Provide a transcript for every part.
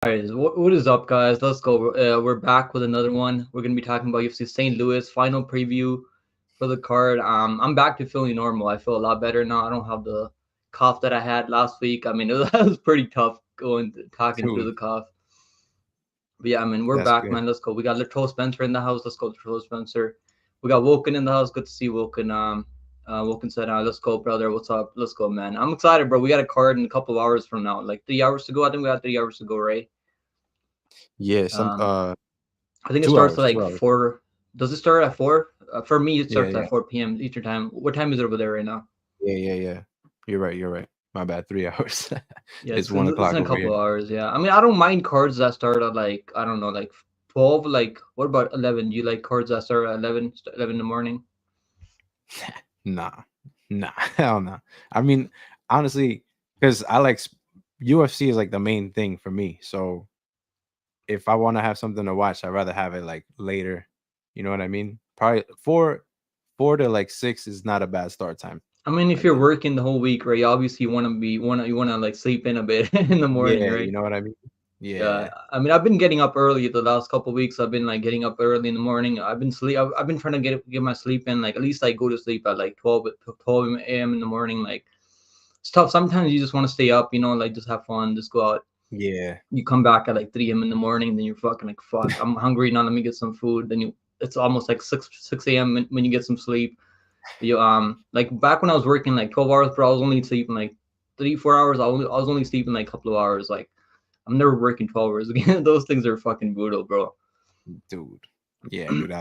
Guys, what is up, guys? Let's go. We're back with another one. We're gonna be talking about UFC St. Louis final preview for the card. I'm back to feeling normal. I feel a lot better now. I don't have the cough that I had last week. I mean, it was pretty tough talking through Dude, the cough. But yeah, I mean, we're that's back, good. man. Let's go. We got Latrell Spencer in the house. Let's go, Latrell Spencer. We got Woken in the house. Good to see Woken. Woken said, "Let's go, brother. What's up? Let's go, man. I'm excited, bro. We got a card in a couple of hours from now, like 3 hours to go. I think we got 3 hours to go, right? Yeah, Um, I think it 2 starts at hours, like 2 hours. 4. Does it start at 4? For me, it Yeah, starts yeah, at 4 p.m. Eastern time. What time is it over there right now? yeah. You're right, you're right. My bad, 3 hours. Yeah, It's it's one in, it's o'clock in a over couple here. of hours. Yeah, I mean, I don't mind cards that start at like I don't know, like 12. Like, what about 11? Do you like cards that start at 11 in the morning? Nah, nah, hell no. I mean, honestly, because UFC is like the main thing for me. So if I want to have something to watch, I'd rather have it like later. You know what I mean? Probably four to like 6 is not a bad start time, I mean, if I you're think. working the whole week, right? Obviously, you wanna like sleep in a bit in the morning, Yeah, right? you know what I mean? Yeah, Yeah. I mean, I've been getting up early the last couple of weeks. I've been like getting up early in the morning. I've been trying to get my sleep in. Like at least I go to sleep at like 12 a.m. in the morning. Like it's tough. Sometimes you just want to stay up. Like just have fun, just go out. Yeah. You come back at like 3 a.m. in the morning. Then you're fucking like fuck. I'm hungry now. Let me get some food. It's almost like six a.m. When you get some sleep. Like back when I was working like 12 hours, bro, I was only sleeping like 3 4 hours. I was only sleeping like a couple of hours. Like I'm never working 12 hours again. Those things are fucking brutal, bro. Dude. Yeah, dude.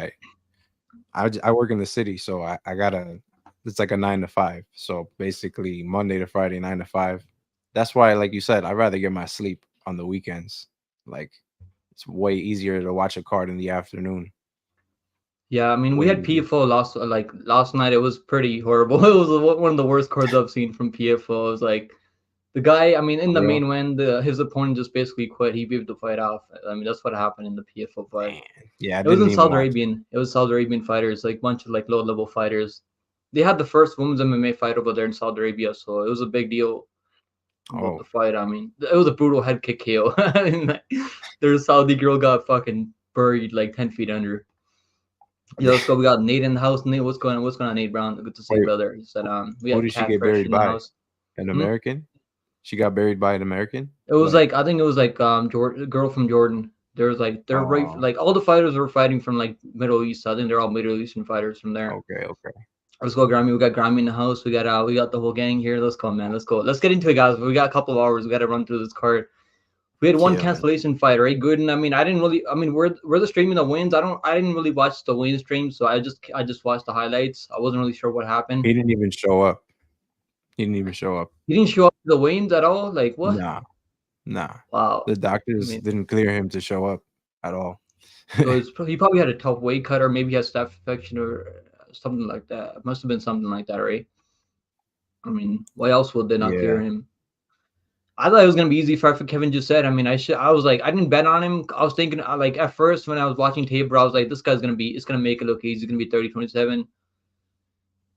I work in the city, so I gotta. It's like a 9 to 5. So basically, Monday to Friday, 9 to 5. That's why, like you said, I'd rather get my sleep on the weekends. Like it's way easier to watch a card in the afternoon. Yeah, I mean, we Way had easier. PFO last night. It was pretty horrible. It was one of the worst cards I've seen from PFO. It was like the guy. I mean, in For the real. main win, his opponent just basically quit. He gave the fight off. I mean, that's what happened in the PFO fight. Man. Yeah, I It was didn't in even Saudi watch. Arabian. It was Saudi Arabian fighters, like bunch of like low level fighters. They had the first women's MMA fight over there in Saudi Arabia, so it was a big deal about Oh, the fight. I mean, it was a brutal head kick KO. I mean, like, their Saudi girl got fucking buried like 10 feet under. Yeah, let's go. We got Nate in the house. Nate, what's going on? What's going on, Nate Brown? Good to see you, wait. brother. He said, we Who got did she Cat get Fresh buried in the by? house. An Hmm? American? She got buried by an American? It was Like, like I think it was like a girl from Jordan. There's like they're right oh, like all the fighters were fighting from like Middle East. I think they're all Middle Eastern fighters from there. okay, okay. Let's go, Grammy. We got Grammy in the house. We got the whole gang here. Let's go, man. Let's go. Let's get into it, guys. We got a couple of hours. We got to run through this card. We had one Killing. cancellation fight, right? Good. And I mean, I didn't really. I mean, we're the streaming the wins. I didn't really watch the win stream, so I just watched the highlights. I wasn't really sure what happened. He didn't even show up. He didn't even show up. He didn't show up to the wins at all. Like what? Nah. Nah, Wow. the I doctors mean, didn't clear him to show up at all. he probably had a tough weight cut, or maybe he had staph infection or something like that. It must have been something like that, right? I mean, why else would they not clear Yeah, him? I thought it was gonna be easy fight for Kevin just said. I mean, I was like, I didn't bet on him. I was thinking, like at first when I was watching tape, I was like, this guy's it's gonna make it look easy. He's gonna be 30-27.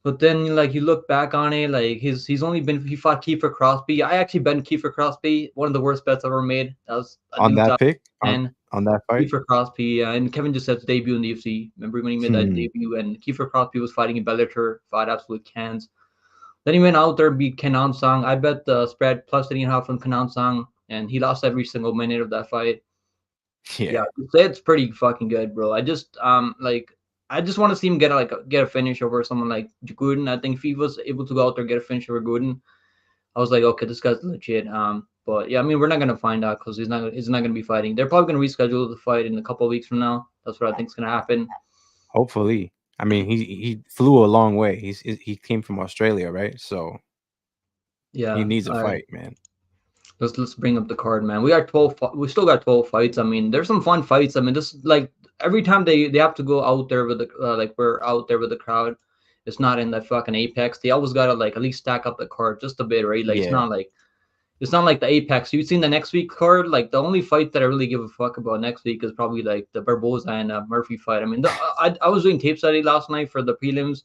But then like you look back on it, like he fought Kiefer Crosby. I actually bet Kiefer Crosby, one of the worst bets I ever made. That was I on think that pick, 2010. on that fight. Kiefer Crosby and Kevin just said's debut in the UFC. Remember when he made that Hmm. debut and Kiefer Crosby was fighting in Bellator, fought absolute cans. Then he went out there, beat Kenan Song. I bet the spread plus 3.5 from Kenan Song, and he lost every single minute of that fight. Yeah, Yeah, it's pretty fucking good, bro. I just want to see him get a finish over someone like Gooden. I think if he was able to go out there and get a finish over Gooden, I was like, okay, this guy's legit. But yeah, I mean, we're not gonna find out because he's not gonna be fighting. They're probably gonna reschedule the fight in a couple of weeks from now. That's what I think is gonna happen. hopefully. I mean, he flew a long way. He came from Australia, right? So he Yeah. needs a All right. fight, man. Let's bring up the card, man. We still got 12 fights. I mean, there's some fun fights. I mean, this like every time they have to go out there with the like we're out there with the crowd. It's not in that fucking Apex. They always gotta like at least stack up the card just a bit, right? Like Yeah, it's not like the Apex. You've seen the next week card. Like the only fight that I really give a fuck about next week is probably like the Barboza and Murphy fight. I mean, I was doing tape study last night for the prelims,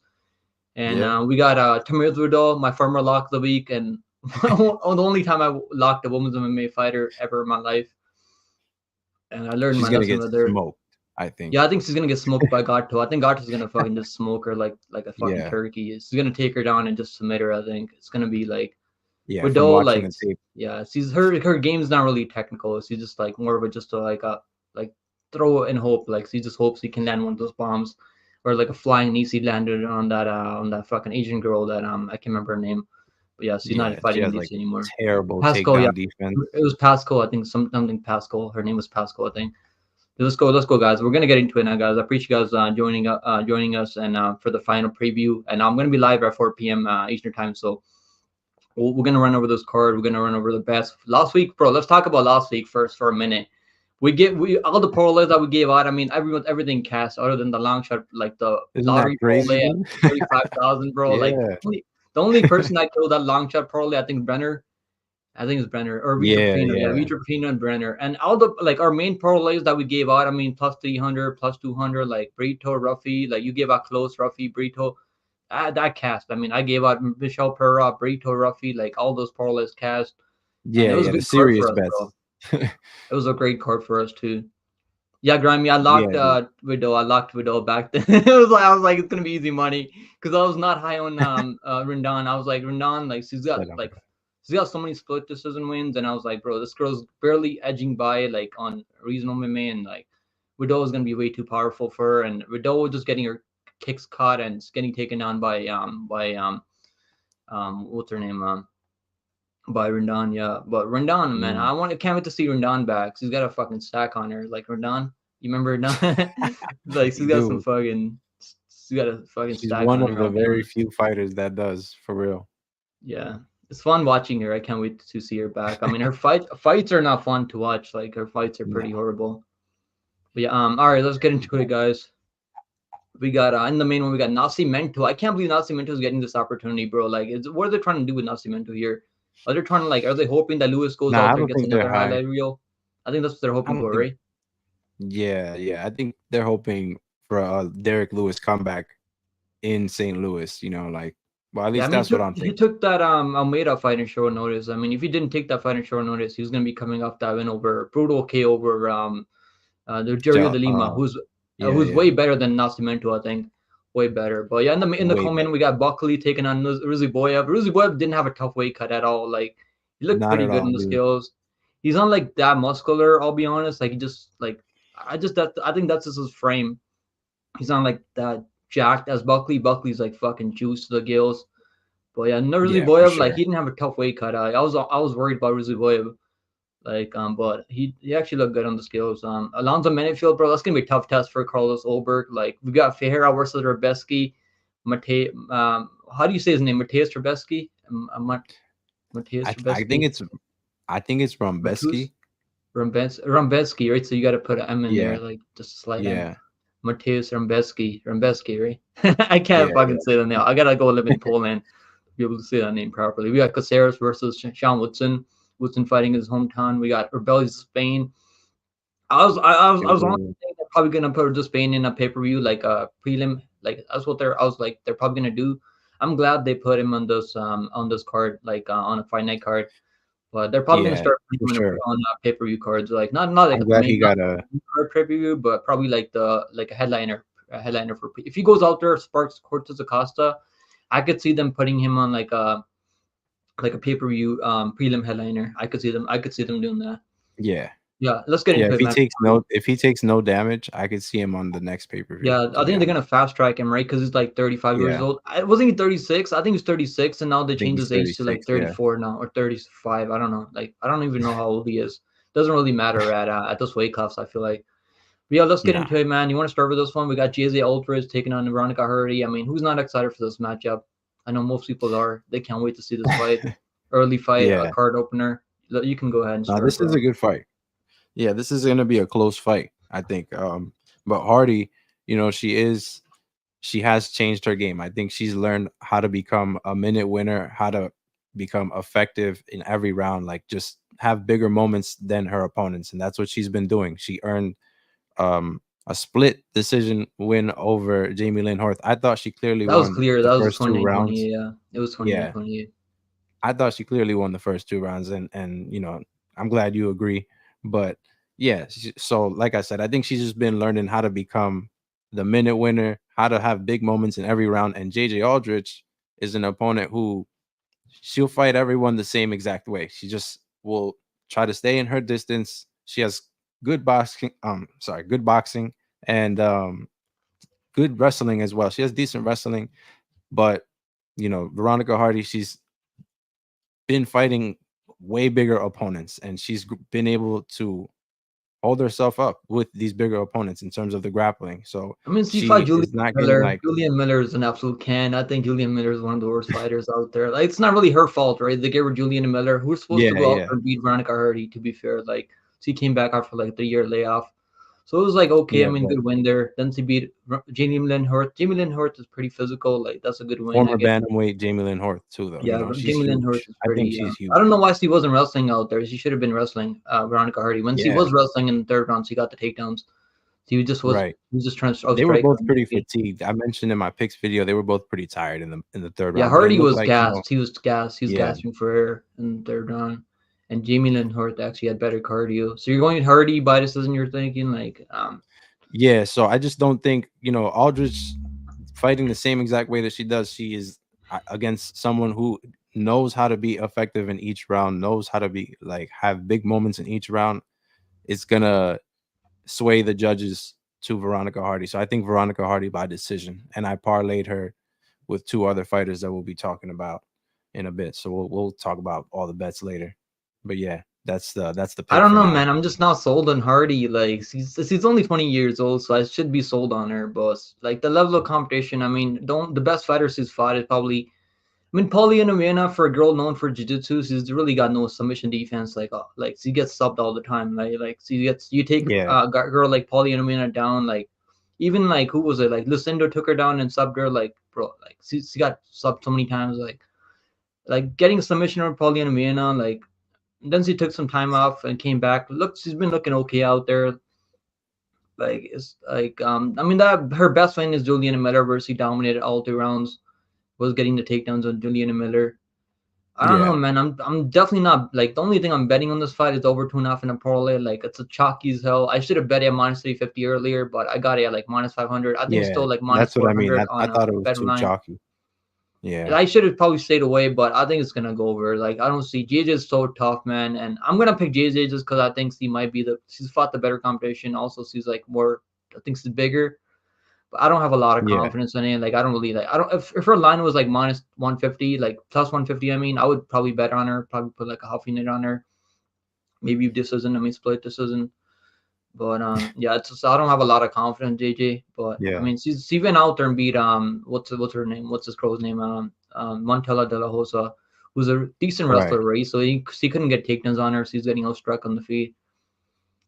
and yeah. we got Tamir Udal, my former lock of the week, and the only time I locked a women's MMA fighter ever in my life. and I learned She's my gonna lesson get with her. smoked, I think. Yeah, I think she's gonna get smoked by Gato. I think Gato's gonna fucking just smoke her like a fucking Yeah, turkey. She's gonna take her down and just submit her. I think it's gonna be like yeah. From Widow, watching like the tape, yeah, she's her game's not really technical. She's just like more of a just a like throw and hope. Like she just hopes he can land one of those bombs, or like a flying knee he landed on that fucking Asian girl that I can't remember her name. But yeah, she's not yeah, she fighting in has like DC anymore. terrible Pascal, yeah, takedown defense. it was Pascal. I think something Pascal. Her name was Pascal. I think. Let's go, guys. We're gonna get into it now, guys. I appreciate you guys joining us and for the final preview. And I'm gonna be live at 4 p.m. Eastern time, so we're gonna run over this card. We're gonna run over the best last week, bro. Let's talk about last week first for a minute. We all the parlays that we gave out. I mean, everything cast other than the long shot, like the Isn't that lottery crazy, parlay at dude? 35,000, bro. Like Yeah, the only person that killed that long shot parlay, I think Brenner. I think it's Brenner or Vitor yeah, Pino. Yeah, yeah, Vitor Pino and Brenner. And all the like our main parlays that we gave out. I mean, plus 300, plus 200, like Brito, Ruffy. Like you gave out close Ruffy, Brito. That cast. I mean, I gave out Michelle Perra, Brito, Ruffy, like all those parlays cast, and yeah, it was yeah. a The good card serious for us, bro. bets. It was a great card for us too. Yeah, Grimy, I Yeah, locked dude. Widow. I locked Widow back then. I was like, it's gonna be easy money because I was not high on Rendon. I was like, Rendon, like Shut up. she's got so many split decision wins, and I was like, bro, this girl's barely edging by like on reasonable MMA, and like Widow is gonna be way too powerful for her, and Widow was just getting her kicks caught and getting taken down by what's her name by Rendon, yeah. But Rendon, man, Mm, can't wait to see Rendon back. She's got a fucking stack on her. Like Rendon, you remember Rendon? Like she's got some dude, fucking, she's got a fucking she's stack one on of her. the I'll be very honest. few fighters that does for real. Yeah, it's fun watching her. I can't wait to see her back. I mean, her fights are not fun to watch. Like her fights are pretty No, horrible. But yeah, all right, let's get into it, guys. We got in the main one. We got Nascimento. I can't believe Nascimento is getting this opportunity, bro. Like, what are they trying to do with Nascimento here? Are they trying to like? Are they hoping that Lewis goes nah, out I there and don't gets think they're another high. highlight reel? I think that's what they're I hoping don't for, think. right? Yeah, yeah. I think they're hoping for a Derek Lewis comeback in St. Louis. Like, well, at Yeah, I least mean, that's what I'm he thinking. took that Almeida fight in short notice. I mean, if he didn't take that fight in short notice, he was going to be coming off that win over brutal K over the Jerry Ja- de Lima, Uh, yeah, who's way yeah. better than Nascimento, I think, way better. But yeah, in the Way comment we better. got Buckley taking on Rizzy Boyev. Rizzy Boyev didn't have a tough weight cut at all. Like he looked Not pretty at good in all, the dude. skills. He's not like that muscular. I'll be honest. Like he just like I think that's just his frame. He's not like that jacked as Buckley. Buckley's like fucking juice to the gills. But yeah, no Rizzy Yeah, for Boyev, like sure. he didn't have a tough weight cut. I was worried about Rizzy Boyev. Like, but he actually looked good on the skills. Alonzo Menefield, bro, that's gonna be a tough test for Carlos Olberg. Like, we got Ferreira versus Rebeski. How do you say his name? Mateus Rebeski? Mateus I think Rebeski? it's from Matus Besky. Rambeski, right? So you got to put an M in there, Yeah, like just a slight M. yeah, Mateus Rambeski, right? I can't yeah, fucking yeah. say the name. I gotta go live in Poland to be able to say that name properly. We got Caceres versus Sean Woodson. Woodson fighting his hometown. We got Rebellious Spain. I was honestly Ooh, thinking they're probably gonna put the Spain in a pay per view like a prelim. Like that's what I was like they're probably gonna do. I'm glad they put him on this card like on a fight night card. But they're probably gonna yeah, start putting for him sure. on pay per view cards, like not like I'm the glad main he got a. card pay per view, but probably like a headliner for if he goes out there Sparks Cortez Acosta, I could see them putting him on like a pay per view prelim headliner. I could see them doing that. Yeah, Yeah, let's get yeah. into it, man. If he takes no damage, I could see him on the next pay per view. Yeah, To I be think they're gonna honest, fast track him, right? Because he's like 35 years yeah, old. Wasn't he 36? I think he's 36, and now they I think changed he's his age to like 36. Yeah, 34 now or 35. I don't know. Like I don't even know how old he is. Doesn't really matter at this weight class. I feel like. But yeah, let's get nah, into it, man. You want to start with this one? We got JZ Alvarez taking on Veronica Hardy. I mean, who's not excited for this matchup? I know most people are. They can't wait to see this fight. Early fight, a yeah. card opener. You can go ahead and Now start, this is bro. a good fight. Yeah, this is gonna be a close fight, I think. But Hardy, she has changed her game. I think she's learned how to become a minute winner, how to become effective in every round, like just have bigger moments than her opponents, and that's what she's been doing. She earned a split decision win over Jamie Lynn Horth. I thought she clearly That was won clear. the That was first two 28, rounds. 28. Yeah, it was 28, Yeah, 28. I thought she clearly won the first two rounds, and I'm glad you agree. But yeah. So, like I said, I think she's just been learning how to become the minute winner, how to have big moments in every round. And JJ Aldrich is an opponent who she'll fight everyone the same exact way. She just will try to stay in her distance. She has good boxing, good boxing and good wrestling as well. She has decent wrestling, but Veronica Hardy, she's been fighting way bigger opponents, and she's been able to hold herself up with these bigger opponents in terms of the grappling. So I mean, she fought she Julian is not getting Miller. like, Julian Miller is an absolute can. I think Julian Miller is one of the worst fighters out there. Like, it's not really her fault, right? They gave her Julian Miller, who was supposed to yeah, go out yeah, there and beat Veronica Hardy, to be fair. Like, she came back after like 3 year layoff. So it was like, okay, I yeah. mean, But good win there. Then she beat Jamie Lynn Hurt. Jamie Lynn Hurt is pretty physical. Like, that's a good win, I former guess. bantamweight Jamie Lynn Horth too, though. Yeah, She's Jamie Lynn Hurt huge. is I think pretty. she's I don't know huge. why she wasn't wrestling out there. She should have been wrestling Veronica Hardy. When she Yeah, was wrestling in the third round, she got the takedowns. right. He was just trying to They were outstrike both her. pretty fatigued. I mentioned in my picks video they were both pretty tired in the third Yeah, round, but it Hardy looked was like gassed. He was gassed. He was yeah, gasping for air in the third round. And Jamie Lynn Hurt actually had better cardio. So you're going Hardy by decision. You're thinking like, yeah. So I just don't think Aldridge fighting the same exact way that she does. She is against someone who knows how to be effective in each round, knows how to be like have big moments in each round. It's gonna sway the judges to Veronica Hardy. So I think Veronica Hardy by decision, and I parlayed her with two other fighters that we'll be talking about in a bit. So we'll talk about all the bets later. But yeah, that's the I pick don't for know, now. man. I'm just not sold on Hardy. Like she's only 20 years old, so I should be sold on her. But like the level of competition, I mean, don't the best fighters she's fought is probably. I mean, Paulina Viena, for a girl known for jiu-jitsu, she's really got no submission defense. Like she gets subbed all the time. Like she gets you take Yeah, a girl like Paulina Viena down. Like even like who was it? Like Lucinda took her down and subbed her. Like bro, like she got subbed so many times. Like getting a submission on Paulina Viena. Like then she took some time off and came back. Look, she's been looking okay out there. Like it's like I mean that her best win is Juliana Miller, where she dominated all 2 rounds. Was getting the takedowns on Juliana Miller. I don't know, yeah, man. I'm definitely not like the only thing I'm betting on this fight is over 2.5 in a parlay. Like it's a chalky as hell. I should have bet it at minus 350 earlier, but I got it at like minus 500. I think it's yeah. still like minus That's what I mean. 400 I on a thought it was better too line. chalky. Yeah, I should have probably stayed away, but I think it's gonna go over. Like I don't see JJ is so tough, man, and I'm gonna pick JJ just because I think she might be she's fought the better competition. Also, she's like more. I think she's bigger. But I don't have a lot of yeah, confidence in it. Like I don't really like. I don't. If her line was like minus 150, like plus 150, I mean, I would probably bet on her. Probably put like a half unit on her. Maybe decision. I mean, split decision. But yeah, it's just, I don't have a lot of confidence, in JJ. But I yeah, mean, she went out there and beat what's her name? What's this girl's name? Montella de la Hosa, who's a decent right. wrestler, right? So she couldn't get takedowns on her. She's getting outstruck on the feet.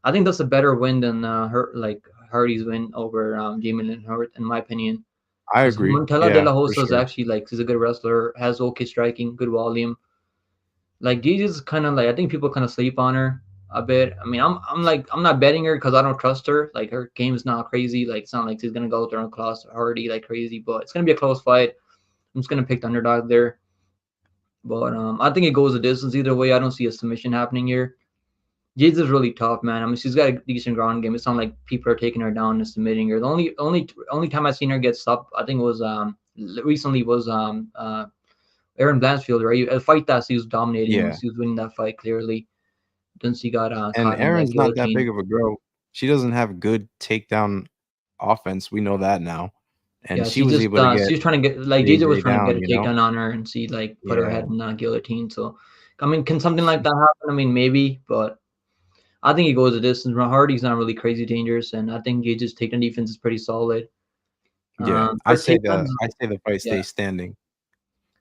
I think that's a better win than her like Hardy's win over Jamie Lynn Hurt, in my opinion. I Because agree. Montella de Yeah, la for Hosa is sure. actually like she's a good wrestler, has okay striking, good volume. Like Gigi's kind of like I think people kind of sleep on her a bit. I mean, I'm like I'm not betting her because I don't trust her. Like her game is not crazy. Like it's not like she's gonna go out there and cross Hardy like crazy. But it's gonna be a close fight. I'm just gonna pick the underdog there. But I think it goes a distance either way. I don't see a submission happening here. Jades is really tough, man. I mean, she's got a decent ground game. It's not like people are taking her down and submitting her. The only time I've seen her get sub, I think was recently was Aaron Blanchfield, right? A fight that she was dominating and Yeah. she was winning that fight clearly. Then she got And caught in that Aaron's not that guillotine. big of a girl. She doesn't have good takedown offense. We know that now. And Yeah, she was able to get she was trying to get like JJ was AJ trying to get down, a takedown on her and she like put her Yeah. head in that guillotine. So I mean, can something like that happen? I mean, maybe, but I think he goes a distance. Hardy's not really crazy dangerous, and I think Gage's takedown defense is pretty solid. Yeah. Her takedowns, I say the fight yeah, stays standing.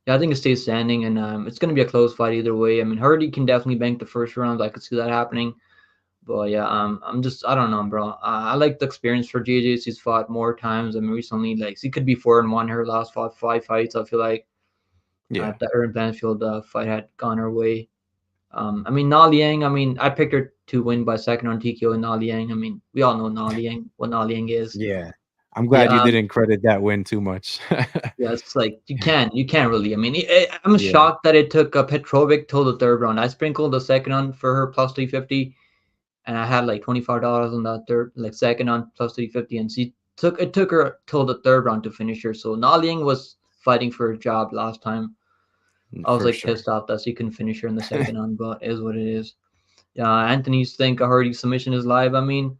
yeah, I think it stays standing, and it's going to be a close fight either way. I mean, Hardy can definitely bank the first round. I could see that happening. But yeah, I don't know, bro. I like the experience for JJ. She's fought more times. I mean, recently, like she could be 4-1 her last five fights. I feel like Yeah. if the Aaron Blanchfield fight had gone her way. I mean, Na Liang. I mean, I picked her to win by second on TKO and Na Liang. I mean, we all know Na Liang, what Na Liang is. Yeah. I'm glad Yeah, you didn't credit that win too much. yeah. It's like you can't really. I mean, I'm Yeah. shocked that it took Petrovic till the third round. I sprinkled the second round for her plus 350. and I had like $25 on that third, like second on plus 350, and she took her till the third round to finish her. So Na Ling was fighting for a job last time. I was for like sure. pissed off that she couldn't finish her in the second on, but it is what it is. Yeah, Anthony's think a Hardy submission is live. I mean,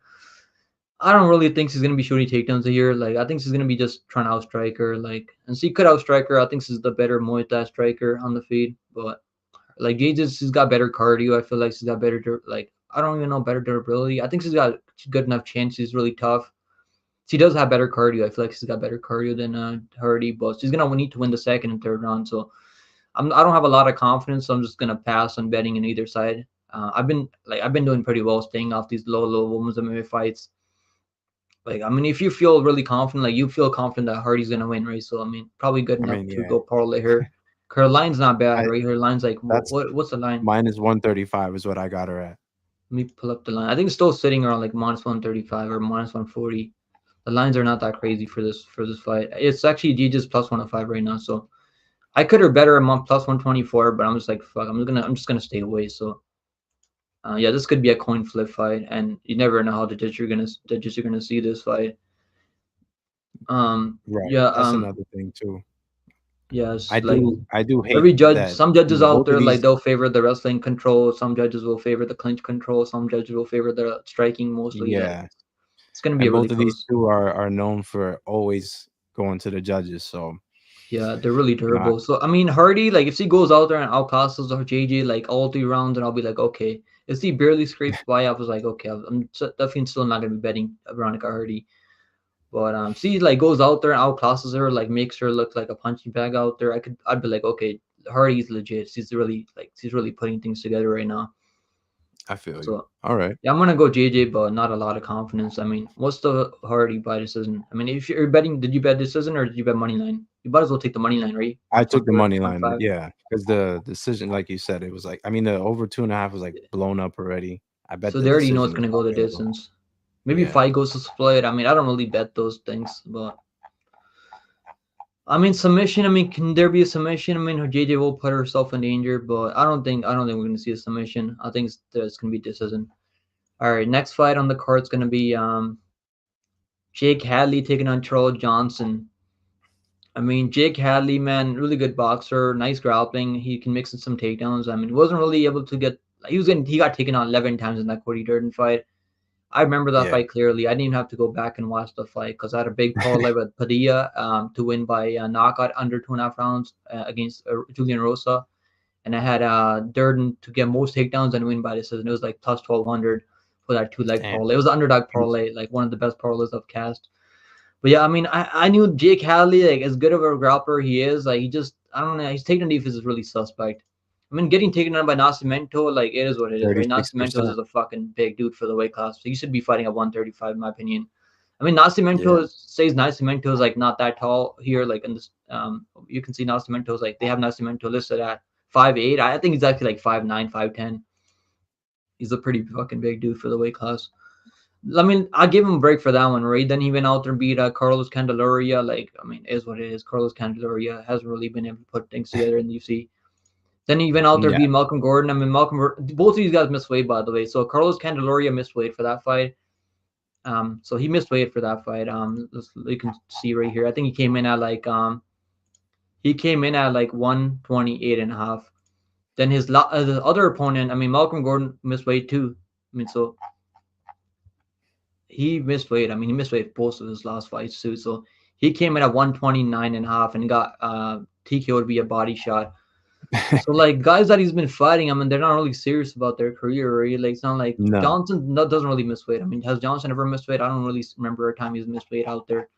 I don't really think she's gonna be shooting takedowns here. Like, I think she's gonna be just trying to outstrike her. Like, and she could outstrike her. I think she's the better Muay Thai striker on the feed. But like, Gage, she's got better cardio. I feel like she's got better, like, I don't even know better durability. I think she's got good enough chance. She's really tough. She does have better cardio. I feel like she's got better cardio than Hardy, but she's gonna need to win the second and third round. So I don't have a lot of confidence. So I'm just gonna pass on betting in either side. I've been doing pretty well staying off these low women's MMA fights. Like, I mean, if you feel really confident, like you feel confident that Hardy's gonna win, right? So I mean, probably good I enough mean, to yeah, go parlay her. Her line's not bad, I right? Her line's like that's what's the line? minus 135 is what I got her at. Let me pull up the line. I think it's still sitting around like minus 135 or minus 140. The lines are not that crazy for this fight. It's actually DJ's plus 105 right now, so I could have better a plus 124, but I'm just like fuck. I'm just gonna stay away. So yeah, this could be a coin flip fight, and you never know how the judges are gonna see this fight. Right. Yeah, That's another thing too. yes, like I do hate every judge, that, some judges out both of there, like these. they'll favor the wrestling control. Some judges will favor the clinch control. Some judges will favor the striking mostly. Like Yeah, it's gonna be and really both of these close. two are known for always going to the judges. So Yeah, they're really no, durable. So I mean, Hardy, like if she goes out there and outclasses her JJ like all 3 rounds, and I'll be like, okay. If she barely scrapes by, I was like, okay, definitely still not gonna be betting Veronica Hardy. But she like goes out there and outclasses her, like makes her look like a punching bag out there. I'd be like, okay, Hardy's legit. She's really putting things together right now. I feel you. So All right. yeah, I'm gonna go JJ, but not a lot of confidence. I mean, what's the Hardy by decision? I mean, if you're betting, did you bet decision or did you bet money line? You might as well take the money line, right? I Plus took the money one line. five. Yeah, because the decision, like you said, it was like, I mean, the over 2.5 was like blown up already. I bet So the they already know it's decision is gonna go the probably gonna go. distance. Maybe Yeah, fight goes to split. I mean, I don't really bet those things, but I mean submission. I mean, can there be a submission? I mean, her JJ will put herself in danger, but I don't think we're gonna see a submission. I think it's gonna be decision. All right, next fight on the card is gonna be Jake Hadley taking on Charles Johnson. I mean, Jake Hadley, man, really good boxer, nice grappling. He can mix in some takedowns. I mean, he wasn't really able to get. He got taken on 11 times in that Cody Durden fight. I remember that yeah. fight clearly. I didn't even have to go back and watch the fight because I had a big parlay with Padilla to win by knockout under 2.5 rounds against Julian Rosa, and I had Durden to get most takedowns and win by decision. It was like plus 1200 for that 2 leg Damn. parlay. It was an underdog parlay, like one of the best parlays I've cast. But yeah, I mean, I knew Jake Hadley, like as good of a grappler he is, like he just I don't know, his takedown defense is really suspect. I mean, getting taken down by Nascimento, like it is what it is, right? Nascimento 36%. is a fucking big dude for the weight class. So he should be fighting at 135, in my opinion. I mean, Nascimento Yeah, says Nascimento is like not that tall here. Like in this, you can see Nascimento is like they have Nascimento listed at 5'8". I think he's actually like 5'9", 5'10". He's a pretty fucking big dude for the weight class. I mean, I give him a break for that one, right? Then he went out there and beat Carlos Candelaria. Like, I mean, it is what it is. Carlos Candelaria hasn't really been able to put things together in the UFC. Then he went out there and yeah. beat Malcolm Gordon. I mean, both of these guys missed weight, by the way. So Carlos Candelaria missed weight for that fight. So he missed weight for that fight. You can see right here. I think he came in at like 128 and a half. Then his other opponent, I mean, Malcolm Gordon missed weight too. I mean, so he missed weight. I mean, he missed weight both of his last fights too. So he came in at 129 and a half and got TKO'd via body shot. So like guys that he's been fighting, I mean, they're not really serious about their career. Right? Like it's not like No. Johnson doesn't really miss weight. I mean, has Johnson ever missed weight? I don't really remember a time he's missed weight out there.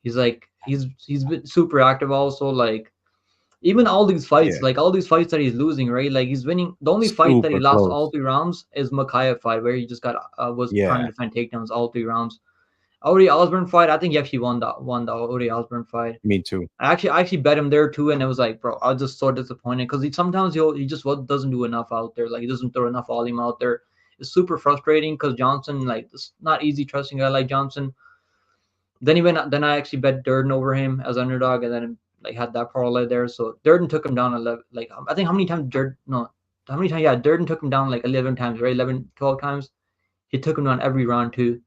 He's been super active also. Like even Yeah, all these fights that he's losing, right? Like he's winning. The only fight that he super lost close. all 3 rounds is Makayev fight, where he just got was trying to Yeah, defend takedowns all 3 rounds. Ori Osborne fight, I think he actually won the Ori Osborne fight. me too. I actually bet him there too, and it was like, bro, I was just so disappointed because he just doesn't do enough out there. Like he doesn't throw enough volume out there. It's super frustrating because Johnson, like, it's not easy trusting a guy like Johnson. Then I actually bet Durden over him as underdog, and then like had that parlay there. So Durden took him down 11. Like I think how many times Durden? No, how many times? Yeah, Durden took him down like 11 times, right? 11, 12 times. He took him down every round too.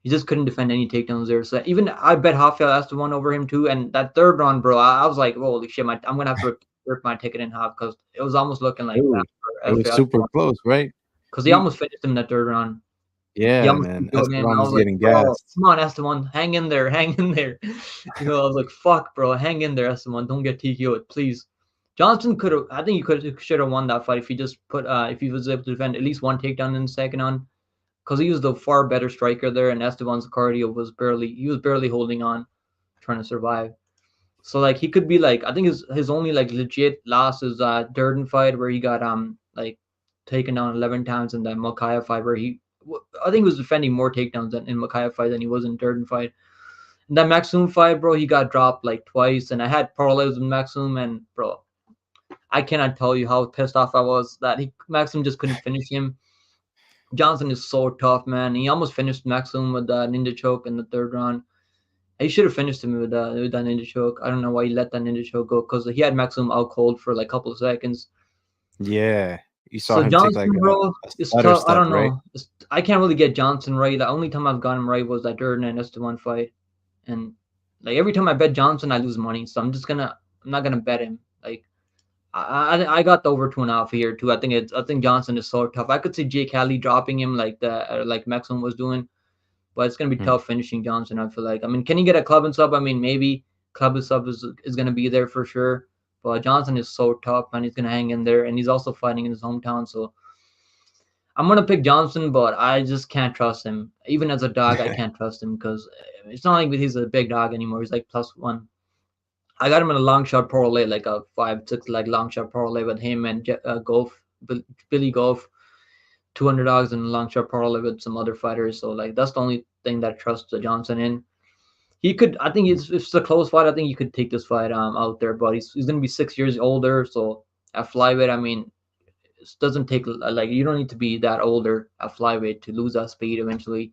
He just couldn't defend any takedowns there. So even I bet Rafael has to one over him too. And that third round, bro, I was like, holy shit, I'm gonna have to rip my ticket in half because it was almost looking like that Really, for it was Rafael super close, right? because he He, almost finished him in that third round. He yeah, almost man. killed him. Esteban I was was like, getting bro, gassed. come on, Esteban, hang in there, hang in there. I was like, fuck, bro, hang in there, Esteban, don't get TKO'd, please. Johnson could have, I think he could should have won that fight if he just put, if he was able to defend at least one takedown in the second on, because he was the far better striker there, and Esteban's cardio was barely holding on, trying to survive. So like he could be like, I think his only like legit loss is Durden fight where he got like taken down 11 times, in that Makaya fight where I think he was defending more takedowns than in Makaya fight than he was in Durden fight. In that Maxim fight, bro, he got dropped like twice, and I had parlays with Maxim, and bro, I cannot tell you how pissed off I was that Maxim just couldn't finish him. Johnson is so tough, man. He almost finished Maxim with that ninja choke in the third round. He should have finished him with that ninja choke. I don't know why he let that ninja choke go because he had Maxim out cold for like a couple of seconds. Yeah, you saw So him take like Johnson, bro, a is stutter tough. I step, don't right? know. I can't really get Johnson right. The only time I've got him right was that Durden and Esteban fight, and like every time I bet Johnson, I lose money. So I'm not gonna bet him. Like I got the over 2.5 here too. I think Johnson is so tough. I could see Jake Haley dropping him like Maxim was doing, but it's gonna be Hmm. tough finishing Johnson. I feel like. I mean, can he get a club and sub? I mean, maybe club and sub is gonna be there for sure. But Johnson is so tough, and he's gonna hang in there, and he's also fighting in his hometown. So I'm gonna pick Johnson, but I just can't trust him. Even as a dog, I can't trust him because it's not like he's a big dog anymore. He's like +1. I got him in a long shot parlay, like a 5-6 like long shot parlay with him and Billy Golf, $200 in a long shot parlay with some other fighters. So like that's the only thing that I trust Johnson in. He could, I think if it's a close fight, I think you could take this fight out there, but he's gonna be 6 years older. So at flyweight, I mean, it doesn't take like you don't need to be that older at flyweight to lose that speed eventually.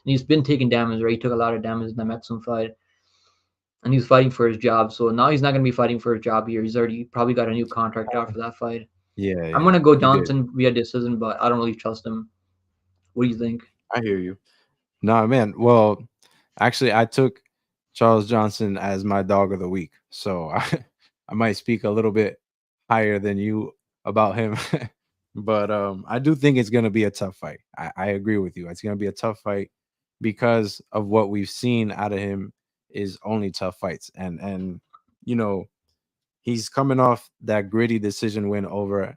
And he's been taking damage, right? He took a lot of damage in the Mexican fight, and he's fighting for his job. So now he's not going to be fighting for his job here. He's already probably got a new contract after that fight. Yeah, I'm yeah, going to go he did. Johnson via decision, but I don't really trust him. What do you think? I hear you. No, man. Well, actually, I took Charles Johnson as my dog of the week, so I might speak a little bit higher than you about him. But I do think it's gonna be a tough fight. I agree with you. It's gonna be a tough fight because of what we've seen out of him is only tough fights, and you know he's coming off that gritty decision win over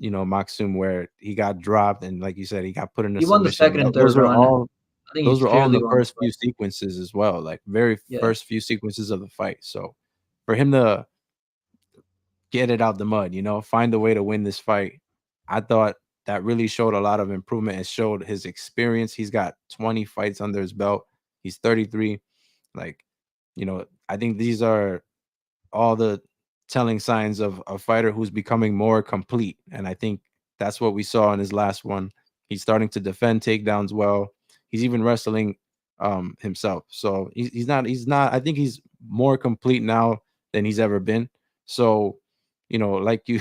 Maxim where he got dropped and like you said he got put in a He won the submission. second and Those third were round. all I think those he's were all in clearly the won the first fight. few sequences as well, like very Yeah. first few sequences of the fight. So for him to get it out the mud, find a way to win this fight, I thought that really showed a lot of improvement. It showed his experience. He's got 20 fights under his belt. He's 33. Like, I think these are all the telling signs of a fighter who's becoming more complete. And I think that's what we saw in his last one. He's starting to defend takedowns well. He's even wrestling himself. So he's not I think he's more complete now than he's ever been. So, like you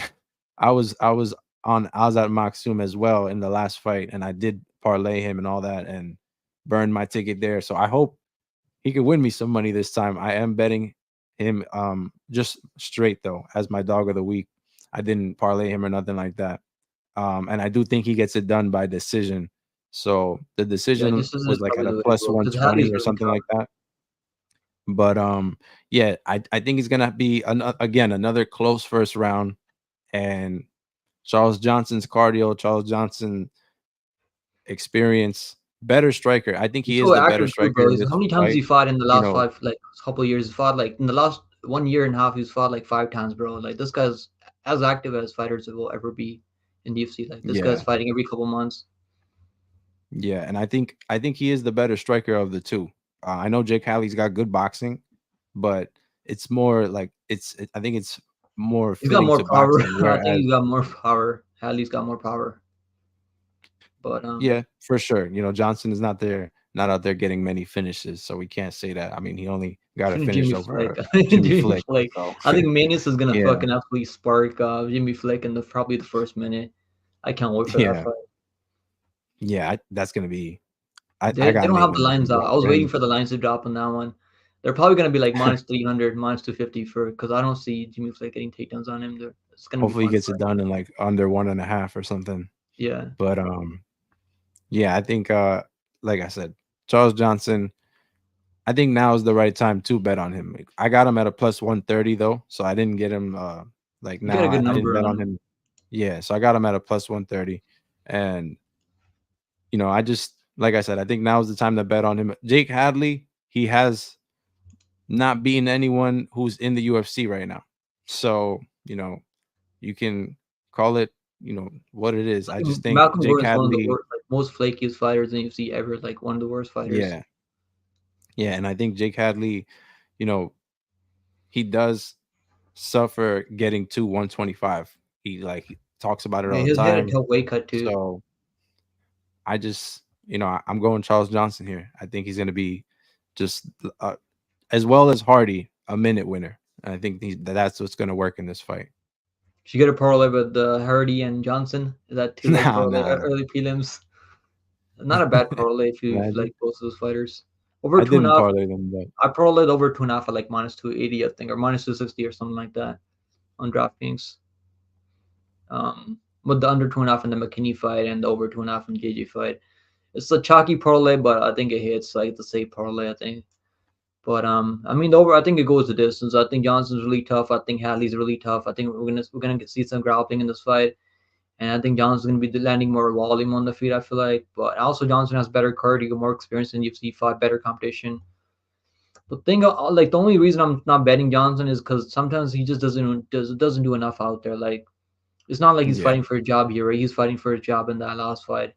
I was at Maxum as well in the last fight and I did parlay him and all that and burned my ticket there. So I hope he could win me some money this time. I am betting him just straight though as my dog of the week. I didn't parlay him or nothing like that. And I do think he gets it done by decision. So the Yeah, decision this is was like probably at a the way to plus go because Hallie's 120 or really something tough. like that. But yeah, I think it's gonna be again another close first round. And Charles Johnson's cardio, Charles Johnson experience, better striker. I think He's he is so the better active too, striker bro. in this How many times fight. he fought in the You last know, five, like couple of years? He fought like in the last 1 year and a half. He's fought like 5 times, bro. Like this guy's as active as fighters will ever be in the UFC. Like this guy's yeah. fighting every couple months. Yeah, and I think he is the better striker of the two. I know Jake Hallie's got good boxing, but it's more like I think it's more He's got fitting more to power. boxing. I think Whereas, he's got more power. Hallie's got more power. But yeah, for sure. Johnson is not out there getting many finishes, so we can't say that. I mean, he only got a finish Jimmy Flick, over Jimmy Jimmy Flick. Flick. So I think Manius is gonna yeah, fucking absolutely spark Jimmy Flick in the probably the first minute. I can't wait for that yeah, fight. that's gonna be. I They got don't have the Maitland as lines out. I well, was waiting and for the lines to drop on that one. They're probably gonna be like minus 300, minus 250 for because I don't see Jimmy Flake getting takedowns on him. It's gonna be hopefully he fun gets for it him. done in like under 1.5 or something. Yeah, But yeah, I think like I said, Charles Johnson. I think now is the right time to bet on him. I got him at a plus 130 though, so I didn't get him like you got now. a good I didn't number bet on on him. him. Yeah, so I got him at a plus 130, and I just like I said, I think now is the time to bet on him. Jake Hadley, he has not beaten anyone who's in the UFC right now, so you can call it what it is. I I just think think Malcolm Jake Gordon is one of the Hadley, worst, like most flakiest fighters in UFC ever. Like one of the worst fighters. yeah, yeah, and I think Jake Hadley, you know, he does suffer getting to 125. He talks about it Yeah, all the he's hit a time. tough weight cut too. So I just, I'm going Charles Johnson here. I think he's going to be just as well as Hardy, a minute winner. And I think that's what's going to work in this fight. Should you get a parlay with Hardy and Johnson? Is that two leg No, parlay no, no. early prelims? Not a bad parlay if you Imagine. like both of those fighters. Over I two and a didn't half. parlay them, but I parlayed over 2.5 at like minus 280, I think, or minus 260 or something like that on DraftKings. With the under 2.5 in the McKinney fight and the over 2.5 in JJ fight. It's a chalky parlay, but I think it hits like the safe parlay, I think. But I mean, the over. I think it goes the distance. I think Johnson's really tough. I think Hadley's really tough. I think we're gonna see some grappling in this fight, and I think Johnson's gonna be landing more volume on the feet. I feel like, but also Johnson has better cardio, more experience in UFC fight, better competition. The thing, like the only reason I'm not betting Johnson is because sometimes he just doesn't do enough out there. Like it's not like he's yeah, fighting for a job here, right? He's fighting for a job in that last fight,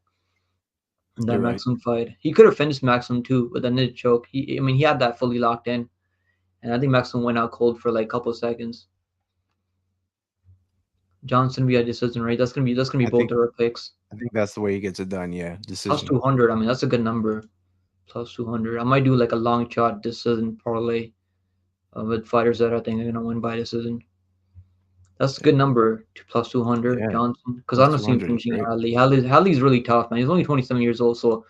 in that you're right. Maxim fight. He could have finished Maxim too, but then it choke. I mean, he had that fully locked in, and I think Maxim went out cold for like a couple of seconds. Johnson via decision, right? That's gonna be I both think our picks. I think that's the way he gets it done. Yeah, Plus decision. 200. I mean, that's a good number. Plus 200. I might do like a long shot decision parlay with fighters that I think are gonna win by decision. That's a good number, plus 200, Yeah, Johnson, because I plus don't see him 200 is finishing great. Hadley. Hadley's really tough, man. He's only 27 years old, so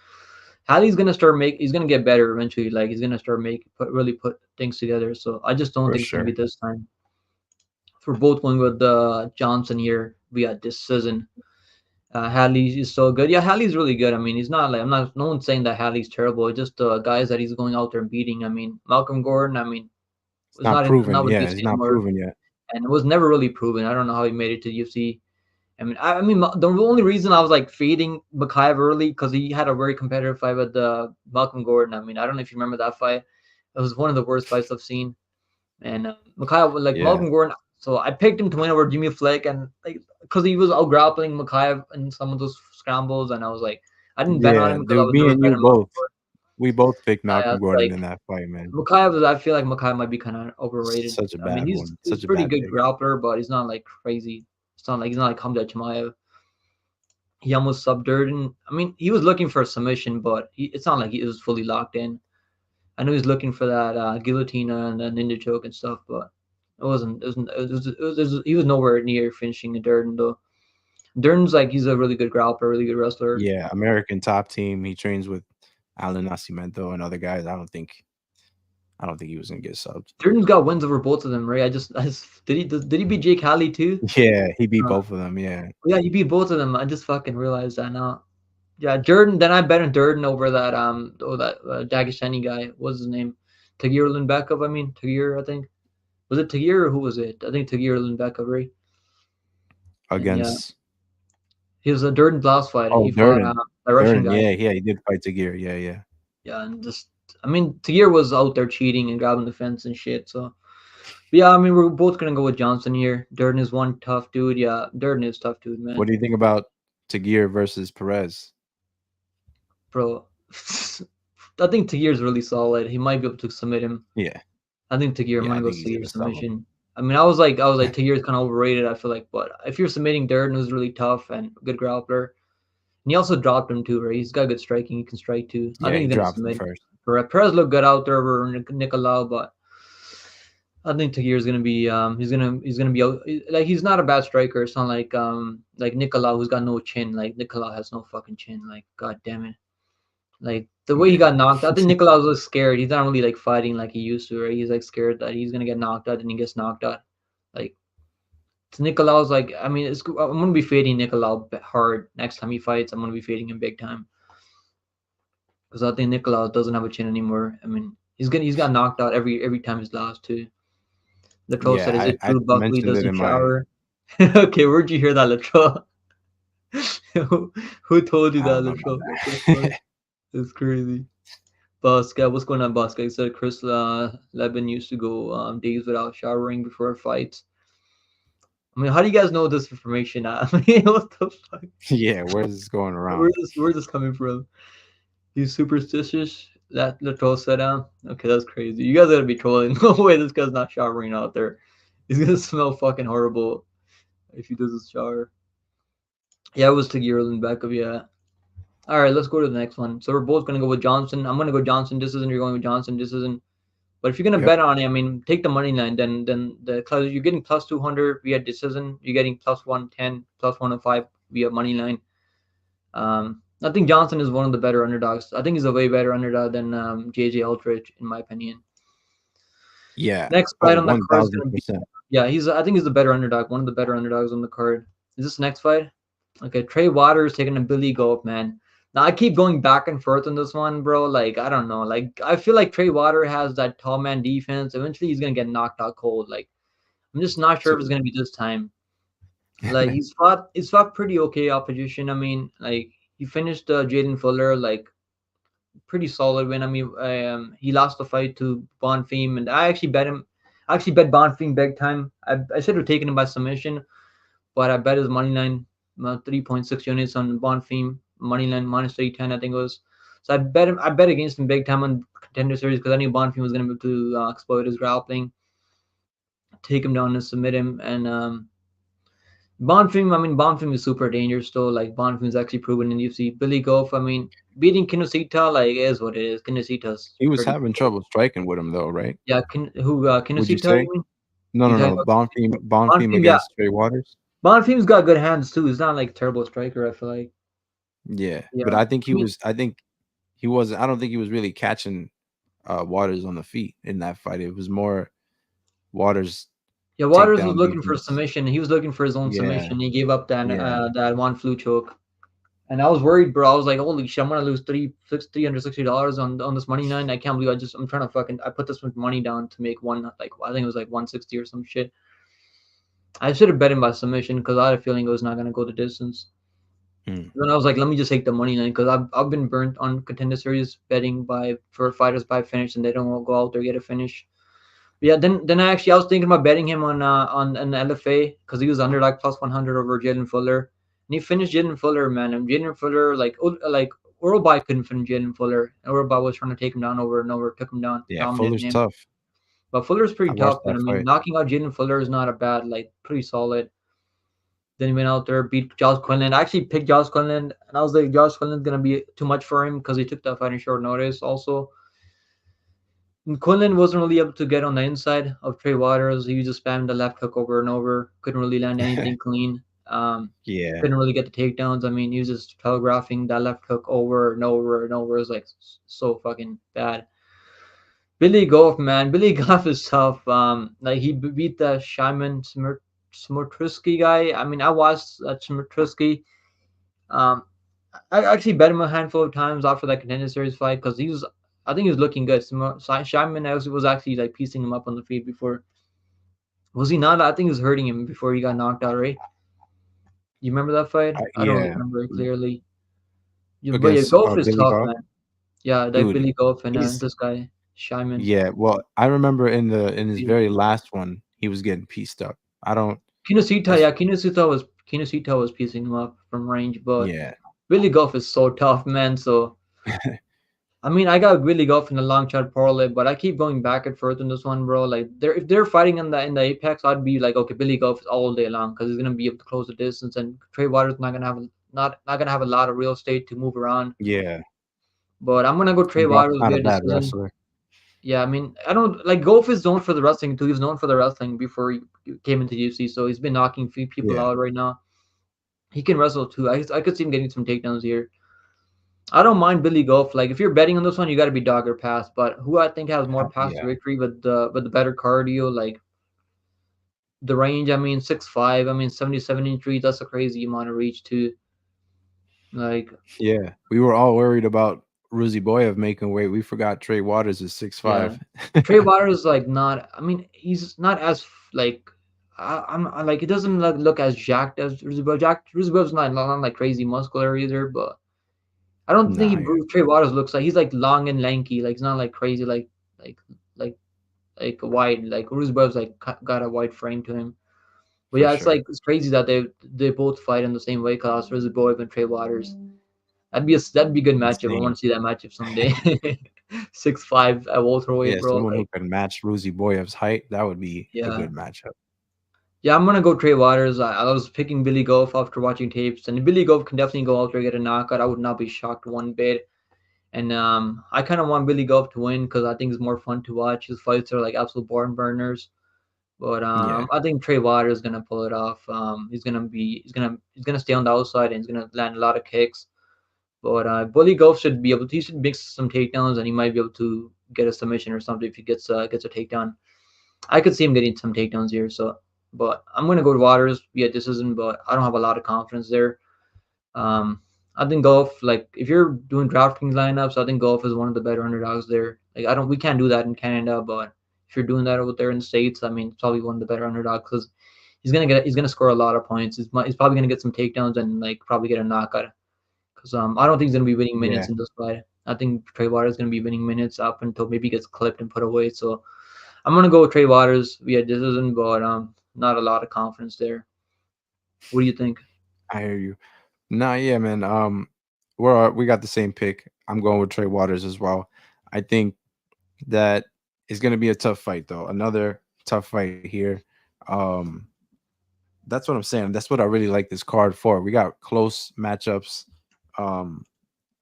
Hadley's gonna he's gonna get better eventually. Like he's gonna start really put things together. So I just don't For think it's gonna be sure. this time. For both going with Johnson here via decision. Hadley is so good. Yeah, Hadley's really good. I mean, he's not like I'm not. No one's saying that Hadley's terrible. It's just the guys that he's going out there and beating. I mean, Malcolm Gordon. I mean, It's was not not proven. with Yeah, UFC it's not anymore, proven yet. and it was never really proven. I don't know how he made it to UFC. I mean, the only reason I was like fading Bakayev early because he had a very competitive fight with Malcolm Gordon. I mean, I don't know if you remember that fight. It was one of the worst fights I've seen. And Bakayev, like Yeah, Malcolm Gordon, so I picked him to win over Jimmy Flake, and like because he was out grappling Bakayev in some of those scrambles, and I was like, I didn't bet on yeah, him because I dude. was Me never and you betting Malcolm both. We both picked Gordon. Malcolm It's Gordon like in that fight, man. Makayev, I feel like Makayev might be kind of overrated. Such a I mean, bad one. he's Such a pretty bad good pick. grappler, but he's not like crazy. He's not like Hamza Chimaev. He almost subbed Durden. I mean, he was looking for a submission, but it's not like he was fully locked in. I know he's looking for that guillotine and the ninja choke and stuff, but it wasn't. He was nowhere near finishing Durden though. Durden's like he's a really good grappler, really good wrestler. Yeah, American top team. He trains with Alan Nascimento and other guys. I don't think he was gonna get subbed. Durden's got wins over both of them, right? I just did he beat Jake Halley too? Yeah, he beat Uh, both of them. Yeah, yeah, he beat both of them. I just fucking realized that now. Yeah, Durden. Then I bet on Durden over that Dagestani guy. What's his name? Tagir Lundbekov. I mean Tagir. I think was it Tagir or who was it? I think Tagir Lundbekov, right? And yeah, against he was a Durden's last fight. oh He fought Durden. a Russian Durden, guy. yeah, yeah, he did fight Tagir. Yeah, yeah. Yeah, and just I mean Tagir was out there cheating and grabbing the fence and shit. So but yeah, I mean we're both gonna go with Johnson here. Durden is one tough dude. Yeah, Durden is tough dude, What man. do you think about Tagir versus Perez? Bro, I think Tagir's really solid. He might be able to submit him. Yeah, I think Tagir yeah, might I go think he's Tagir gonna sub him. submission. I mean, I was like Tagir's kind of overrated. I feel like, but if you're submitting Durden, who's really tough and good grappler, and he also dropped him too, right? He's got good striking. He can strike too. I Yeah, think he he's gonna dropped him submit. first. Perez looked good out there over Nicolau, but I think Tagir's gonna be he's gonna be like he's not a bad striker. It's not like Nicolau who's got no chin. Like Nicolau has no fucking chin. Like god damn it. Like the way he Yeah. got knocked, I think Nicolau was scared. He's not really like fighting like he used to, right? He's like scared that he's gonna get knocked out, and he gets knocked out. Like Nicolau's like, I mean, I'm gonna be fading Nicolau hard next time he fights. I'm gonna be fading him big time because I think Nicolau doesn't have a chin anymore. I mean, he's got knocked out every time he's lost too. Latrell said, "Is Yeah, it true I Buckley mentioned it doesn't in my. shower?" Okay, where'd you hear that, Latrell? who, who told you I that, don't know about Latrell? What the fuck? that. It's crazy. Bosca, what's going on, Bosca? He said Chris Leben used to go days without showering before fights. I mean, how do you guys know this information? I mean, what the fuck? Yeah, where's this going around? Where's this coming from? He's superstitious. That troll said down. Okay, that's crazy. You guys gotta be trolling. No way, this guy's not showering out there. He's gonna smell fucking horrible if he does his shower. Yeah, it was Tagir in back of yeah. All right, let's go to the next one. So we're both gonna go with Johnson. I'm gonna go Johnson. This isn't. You're going with Johnson. This isn't. But if you're gonna Yep. bet on it, I mean, take the money line. Then the class you're getting plus 200 via decision. You're getting plus 110, plus 105 via money line. I think Johnson is one of the better underdogs. I think he's a way better underdog than JJ Aldrich, in my opinion. Yeah. Next Oh, fight on the one card is thousand gonna be percent. yeah. I think he's the better underdog. One of the better underdogs on the card. Is this next fight? Okay, Trey Waters taking a Billy Goat, man. Now I keep going back and forth on this one, bro. Like I don't know. Like I feel like Trey Water has that tall man defense. Eventually he's gonna get knocked out cold. Like I'm just not sure So if it's gonna be this time. Like he's fought pretty okay opposition. I mean, like he finished Jaden Fuller like pretty solid win. I mean, he lost the fight to Bonfim, and I actually bet him. I actually bet Bonfim big time. I should have taken him by submission, but I bet his money line 3.6 units on Bonfim money line minus 310. I think it was. So I bet him. I bet against him big time on contender series because I knew Bonfim was going to be able to exploit his grappling, take him down and submit him, and Bonfim, I mean, Bonfim is super dangerous though. Like Bonfim is actually proven in UFC. Billy Goff, I mean, beating Kinosita like is what it is. Kinosita's he was pretty having good. trouble striking with him though, right? Yeah, Would you Kinosita, you say? mean? No, You no, talking no. about Bonfim Bonfim? Yeah, against Trey Waters. Bonfim's got good hands too. He's not like a terrible striker. I feel like. Yeah, Yeah, but I think I he mean, was. I think he was. I don't think he was really catching Waters on the feet in that fight. It was more Waters yeah. Waters was takedown looking for defense. submission. He was looking for his own Yeah, submission. He gave up yeah, that one flu choke. And I was worried, bro. I was like, holy shit, I'm gonna lose $360 on this money line. I can't believe I'm trying to fucking I put this much money down to make one like I think it was like 160 or some shit. I should have bet him by submission because I had a feeling it was not gonna go the distance. mm, Then I was like, let me just take the money line because I've been burnt on contender series betting by for fighters by finish and they don't go out there get a finish. But yeah, then I was thinking about betting him on an LFA because he was under like plus 100 over Jalen Fuller, and he finished Jalen Fuller, man. And Jalen Fuller like Uralbai couldn't finish Jalen Fuller, and Uralbai was trying to take him down over and over, took him down, yeah. dominated Fuller's him. tough. But Fuller's I pretty watched tough, and that I mean fight. knocking out Jalen Fuller is not a bad like pretty solid. Then he went out there, beat Josh Quinlan. I actually picked Josh Quinlan, and I was like, Josh Quinlan's gonna be too much for him because he took that fight in short notice. Also, and Quinlan wasn't really able to get on the inside of Trey Waters. He just spammed the left hook over and over. Couldn't really land anything clean. Yeah, Couldn't really get the takedowns. I mean, he was just telegraphing that left hook over and over and over. It was like so fucking bad. Billy Goff, man, Billy Goff is tough. Like he beat the Shimon Smurtruski guy. I mean, I watched Smurtruski. Um, I actually bet him a handful of times after that contender series fight because I think he was looking good. Simon was actually like piecing him up on the feet before. Was he not? I think he was hurting him before he got knocked out, right? You remember that fight? I don't really yeah. remember it clearly. But yeah, Against Golf is Billy tough, Goff, man. Yeah, like dude. Billy Golf and He's this guy, Simon. yeah. Well, I remember in his very last one, he was getting pieced up. I don't. Kinosita, As yeah, Kinosita was piecing him up from range, but yeah, Billy Golf is so tough, man. So I mean, I got really go in the long shot parlay, but I keep going back and forth in this one, bro. Like, if they're fighting in the apex, I'd be like, okay, Billy Golf is all day long because he's gonna be able to close the distance, and Trey Waters not gonna have a lot of real estate to move around. yeah. But I'm gonna go Trey And Brock's Waters not a via bad decision. wrestler. Yeah, I mean, I don't like Golf is known for the wrestling too. He was known for the wrestling before he came into the UFC, so he's been knocking few people Yeah, out right now. He can wrestle too. I could see him getting some takedowns here. I don't mind Billy Golf. Like if you're betting on this one, you got to be dog or pass. But who I think has more pass to yeah, victory with the better cardio, like the range. I mean, 6'5". I mean, 77 inch reach. That's a crazy amount of reach too. Like yeah. We were all worried about Ruzi Boyev making weight. We forgot Trey Waters is six yeah, five. Trey Waters is like not. I mean, he's not as like. I like it doesn't look as jacked as Roosevelt. Roosevelt's not like crazy muscular either, but I don't think Nah, yeah, Trey Waters looks like he's like long and lanky. Like he's not like crazy like like like wide. Like Roosevelt's like got a wide frame to him. But for yeah, it's sure. like it's crazy that they both fight in the same weight class, Roosevelт and Trey Waters. That'd be a good matchup. I want Insane. to see that matchup someday. 6'5" at welterweight, Yeah, bro. someone who Like can match Ruzi Boyev's height, that would be a yeah. good matchup. Yeah, I'm gonna go Trey Waters. I was picking Billy Golf after watching tapes, and Billy Golf can definitely go out there and get a knockout. I would not be shocked one bit. And I kind of want Billy Golf to win because I think it's more fun to watch. His fights are like absolute barn burners. But Yeah, I think Trey Waters is gonna pull it off. He's gonna stay on the outside and he's gonna land a lot of kicks. But Billy Golf should be able to. He should mix some takedowns and he might be able to get a submission or something if he gets a takedown. I could see him getting some takedowns here. So, but I'm gonna go to Waters via decision. But I don't have a lot of confidence there. Um, I think Golf, like if you're doing DraftKings lineups, I think Golf is one of the better underdogs there. Like we can't do that in Canada, but if you're doing that over there in the States, I mean, it's probably one of the better underdogs because he's gonna score a lot of points. He's probably gonna get some takedowns and like probably get a knockout. Because I don't think he's gonna be winning minutes yeah. in this fight. I think Trey Waters is gonna be winning minutes up until maybe he gets clipped and put away. So I'm gonna go with Trey Waters via decision, but not a lot of confidence there. What do you think? I hear you. Nah, yeah, man. We got the same pick. I'm going with Trey Waters as well. I think that it's gonna be a tough fight though. Another tough fight here. Um, that's what I'm saying. That's what I really like this card for. We got close matchups. Um,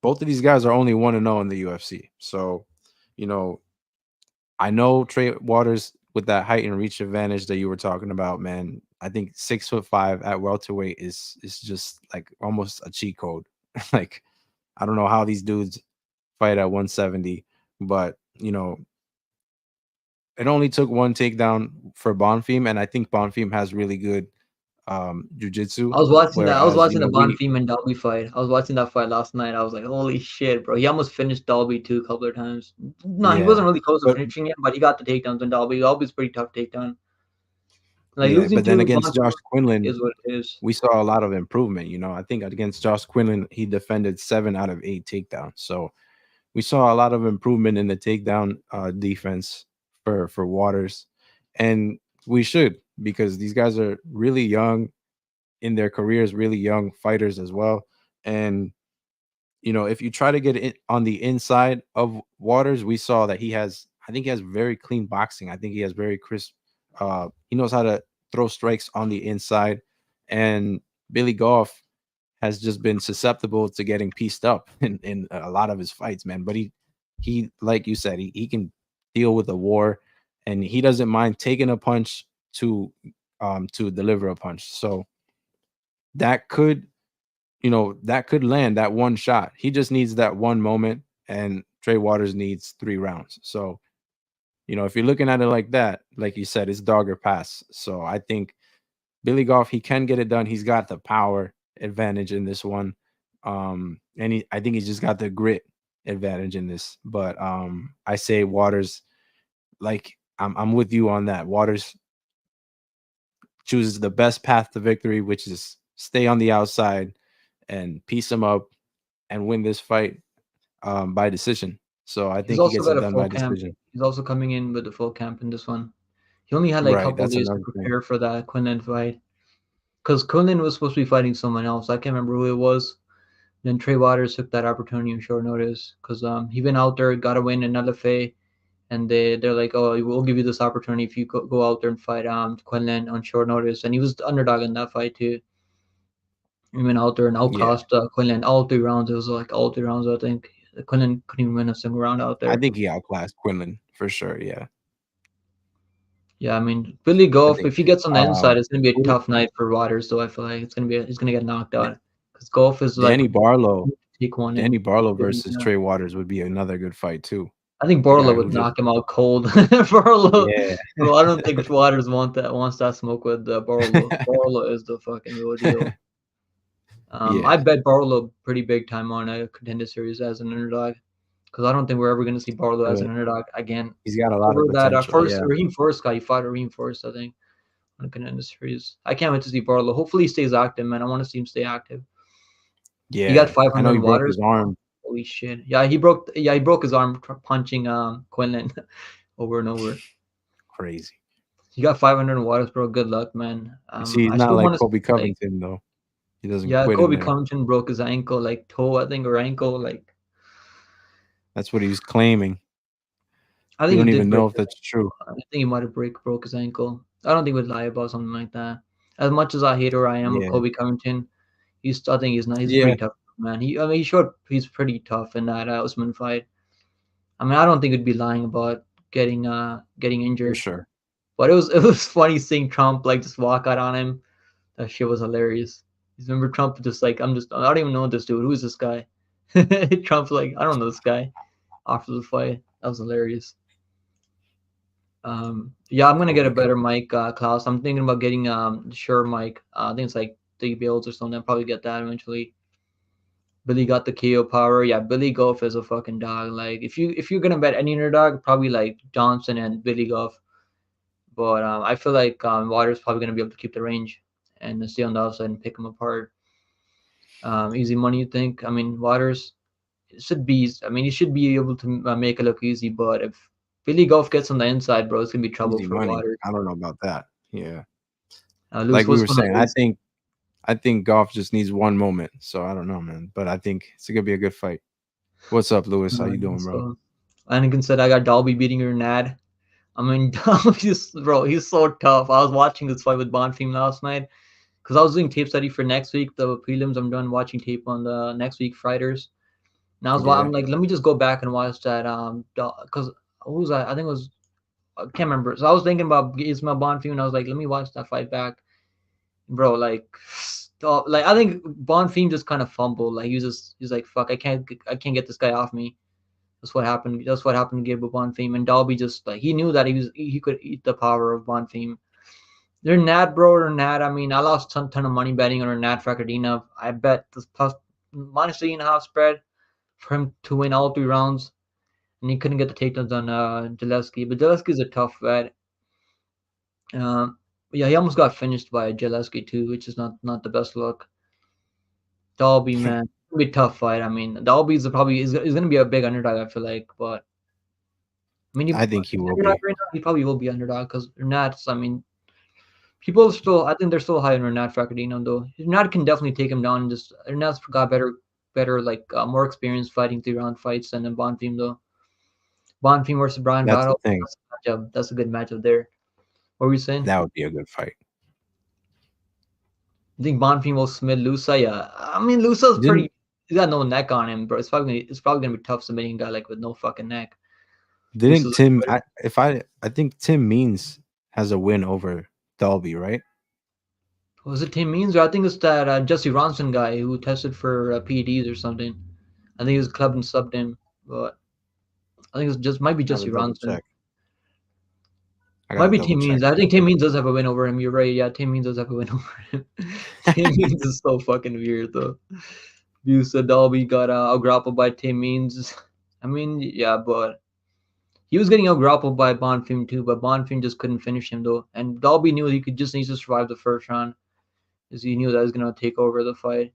both of these guys are only 1-0 in the UFC. So, you know, I know Trey Waters with that height and reach advantage that you were talking about, man. I think 6'5" at welterweight is just like almost a cheat code. Like I don't know how these dudes fight at 170, but it only took one takedown for Bonfim, and I think Bonfim has really good jujitsu. I was watching that. I was Whereas, watching the we Bonfim and Dalby fight. I was watching that fight last night. I was like, holy shit, bro. He almost finished Dalby too a couple of times. No, he yeah, wasn't really close to but finishing it, but he got the takedowns on Dalby. Dalby's pretty tough takedown. Like yeah, losing but then to against Bonfim Josh Quinlan, is what it is. we saw a lot of improvement. I think against Josh Quinlan, he defended 7 out of 8 takedowns. So we saw a lot of improvement in the takedown defense for Waters, and we should because these guys are really young in their careers, really young fighters as well. And if you try to get it on the inside of Waters, we saw that I think he has very clean boxing. I think he has very crisp. He knows how to throw strikes on the inside, and Billy Goff has just been susceptible to getting pieced up in a lot of his fights, man. But he like you said, he can deal with a war, and he doesn't mind taking a punch to deliver a punch. So that could that could land that one shot. He just needs that one moment, and Trey Waters needs 3 rounds. So, if you're looking at it like that, like you said, it's dog or pass. So I think Billy Goff, he can get it done. He's got the power advantage in this one. And I think he's just got the grit advantage in this. But I say Waters, like I'm with you on that. Waters chooses the best path to victory, which is stay on the outside and piece him up and win this fight by decision. So I He's think he also gets got it a done full by camp. decision. He's also coming in with the full camp in this one. He only had like a Right. couple of That's days to another thing. prepare for that Quinlan fight. Because Quinlan was supposed to be fighting someone else. I can't remember who it was. Then Trey Waters took that opportunity on short notice because he went out there, got a win in LFA, and they're like, oh, we'll give you this opportunity if you go out there and fight Quinlan on short notice. And he was the underdog in that fight too. He went out there and Yeah. outclassed Quinlan all 3 rounds. It was like all 3 rounds, I think. Quinlan couldn't even win a single round out I there. think he outclassed Quinlan. for sure. Yeah, Yeah, I mean Billy I Golf. think. If he gets on the inside, it's gonna be a Who- tough night for Waters. So I feel like he's gonna get knocked out because Golf is like Danny Barlow, take one Danny and Barlow give him, versus Trey Waters would be another good fight too. I think The Borla guy would who just knock him out cold. Borla, yeah, bro, I don't think Waters wants that smoke with Borla. Borla is the fucking real deal. I yeah, bet Barlow pretty big time on a contender series as an underdog because I don't think we're ever going to see Barlow as good. an underdog again. He's got a lot Over of that potential. first Yeah, Raheem Forrest guy, he fought Raheem Forrest, I think, on a contender series. I can't wait to see Barlow. Hopefully, he stays active, man. I want to see him stay active. He got yeah. I know 500 he in broke waters. his arm. Holy shit! Yeah, he broke. Yeah, he broke his arm punching Quinlan over and over. Crazy. He got 500 in waters, bro. Good luck, man. You see, he's I not still like want to Kobe like. Covington though. He doesn't Yeah, quit in Kobe there. Covington broke his ankle, like toe, I think, or ankle. Like That's what he was claiming. I We think he don't did even break know if his that's true. I think he might have broke his ankle. I don't think he would lie about something like that. As much as I hate or I am of Yeah, Kobe Covington, I think he's not. He's a yeah, pretty tough man. I mean, he showed he's pretty tough in that Usman fight. I mean, I don't think he'd be lying about getting for injured. sure. But it was funny seeing Trump like just walk out on him. That shit was hilarious. You remember Trump just like I don't even know this dude. Who is this guy? Trump's like I don't know this guy. After the fight, that was hilarious. Yeah, I'm gonna get a Kobe better Covington. mic, Klaus. I'm thinking about getting Shure mic. I think it's like 3 builds or something. I'll probably get that eventually. Billy got the KO power. Yeah, Billy Golf is a fucking dog. Like if you're gonna bet any underdog, probably like Johnson and Billy Golf. But I feel like Waters probably gonna be able to keep the range and stay on the outside and pick them apart. Easy money, you think? I mean, Waters should be. I mean, he should be able to make it look easy. But if Billy Golf gets on the inside, bro, it's gonna be trouble Easy for money. Waters. I don't know about that. Yeah, Lewis like we was were gonna saying, lose. I think golf just needs one moment. So I don't know, man. But I think it's gonna be a good fight. What's up, Lewis? How you doing, bro? So Anakin said I got Dolby beating your Nad. I mean, Dolby's bro, he's so tough. I was watching this fight with Bonfim last night because I was doing tape study for next week. The prelims, I'm done watching tape on the next week fighters. And Yeah, I'm like, let me just go back and watch that. Because who was I? I think it was I can't remember. So I was thinking about Ismail Bonfim, and I was like, let me watch that fight back, bro. Like, stop. Like I think Bonfim just kind of fumbled. Like he's like, fuck, I can't get this guy off me. That's what happened. That's what happened to Gabriel Bonfim. And Dalby just like he knew that he could eat the power of Bonfim. They're Nat, bro. They're Nat. I mean, I lost a ton of money betting on Nat Fakardina. I bet this plus minus 3.5 spread for him to win all 3 rounds, and he couldn't get the takedowns on Jaleski. But Jaleski's a tough bet. Um, yeah, he almost got finished by Jaleski too, which is not the best look. Dalby, man, it's gonna be a tough fight. I mean, Dalby's probably is gonna be a big underdog. I feel like, but I mean, I think he will underdog be. right now, he probably will be underdog because Renats. I mean, people still. I think they're still high on Renat Facadino though. Renat can definitely take him down. And just Renat's got better like more experience fighting 3 round fights than Bonfim though. Bonfim versus Brian That's the Battle. thing. That's a good matchup there. What were you saying? That would be a good fight. You think Bonfim will submit Lusa? Yeah, I mean Lusa's Didn't pretty. He's got no neck on him, bro. It's probably gonna be tough submitting a guy like with no fucking neck. didn't Lusa's Tim? I think Tim Means has a win over Dalby, right? was it Tim Means or I think it's that Jesse Ronson guy who tested for PEDs or something. I think he was clubbed and subbed him, but I think it's just might be Gotta Jesse double Ronson. check. I Might gotta be double Tim check. Means. I think Tim Means does have a win over him. You're right. Yeah, Tim Means does have a win over him. Tim Means is so fucking weird though. You said Dolby got grappled by Tim Means. I mean, yeah, but he was getting grappled by Bonfim too, but Bonfim just couldn't finish him though. And Dolby knew he could just need to survive the first round, because he knew that was gonna take over the fight.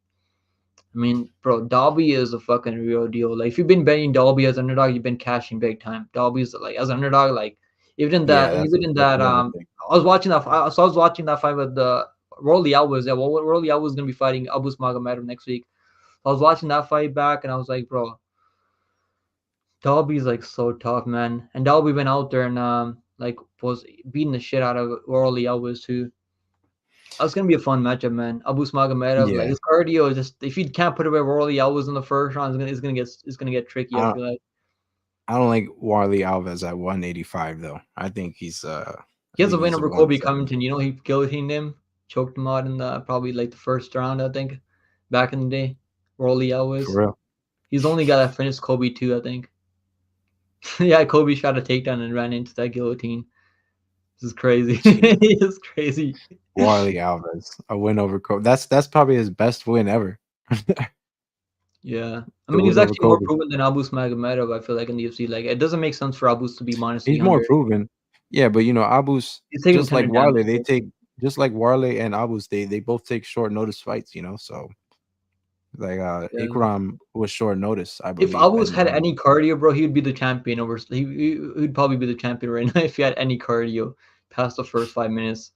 I mean, bro, Dolby is a fucking real deal. Like, if you've been betting Dolby as underdog, you've been cashing big time. Dolby's like as underdog, like Yeah, that's that's another thing. I was watching that fight with the Rolly Alvarez. Yeah, well, Rolly Alvarez is gonna be fighting Abus Magomedov next week. I was watching that fight back, and I was like, bro, Dolby's like so tough, man. And Dolby went out there and like was beating the shit out of Rolly Alvarez too. That's gonna be a fun matchup, man. Abus Magomedov, like Yeah, his cardio, is just if you can't put away Rolly Alvarez in the first round, it's gonna get tricky. I I feel like. I don't like Warley Alves at 185 though. He I has a think win he's a over Kobe 170 Covington. You know, he guillotined him, choked him out in the probably like the first round, I think, back in the day. Rolly for Alves. real. He's the only guy that finished Kobe too, I think. Yeah, Kobe shot a takedown and ran into that guillotine. This is crazy. Jeez. It's crazy. Warley Alves, a win over Kobe. That's probably his best win ever. Yeah. I The mean, he's win over actually more Kobe. proven than Abus Magomedov, I feel like, in the UFC. Like, it doesn't make sense for Abus to be minus He's more 300. proven. Yeah, but Abus, He's taking just like tender Warley, damage. they take just like Warley and Abus, they both take short notice fights. So like Yeah. Ikram was short notice, I If believe. Abus had And any cardio, bro, he would be the champion over. He'd probably be the champion right now if he had any cardio past the first 5 minutes.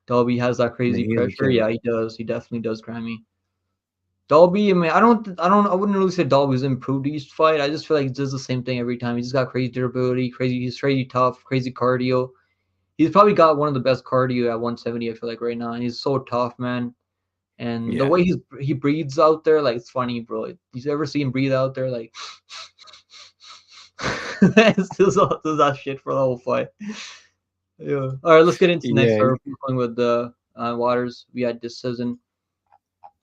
Dolby has that I mean, crazy he is a pressure. killer. Yeah, he does. He definitely does, Grammy. Dolby, I mean, I wouldn't really say Dolby's improved each fight. I just feel like he does the same thing every time. He's just got crazy durability, he's crazy tough, crazy cardio. He's probably got one of the best cardio at 170. I feel like right now, and he's so tough, man. And the Yeah. way he breathes out there, like it's funny, bro. You ever seen him breathe out there, like it's just does that shit for the whole fight. Yeah. All right, let's get into the next Yeah. fight. We're going with the Waters. We had decision.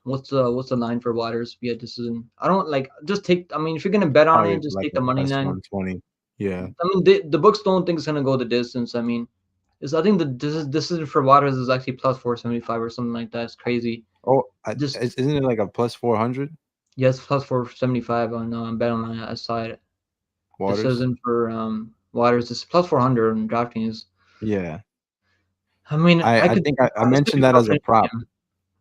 What's the line for Waters via decision? I don't like just take. I mean, if you're gonna bet on Probably it, just like take a the money plus line. 120. Yeah. I mean, the books don't think it's gonna go the distance. I mean, I think the decision for Waters is actually plus 475 or something like that. It's crazy. Oh, Just isn't it like a plus 400 yes, plus 475 on bet online. I saw it. Waters? Decision for Waters is plus 400 on DraftKings. Yeah. I mean, I I I could. think I This could mentioned be that for as a finish. prop. Yeah.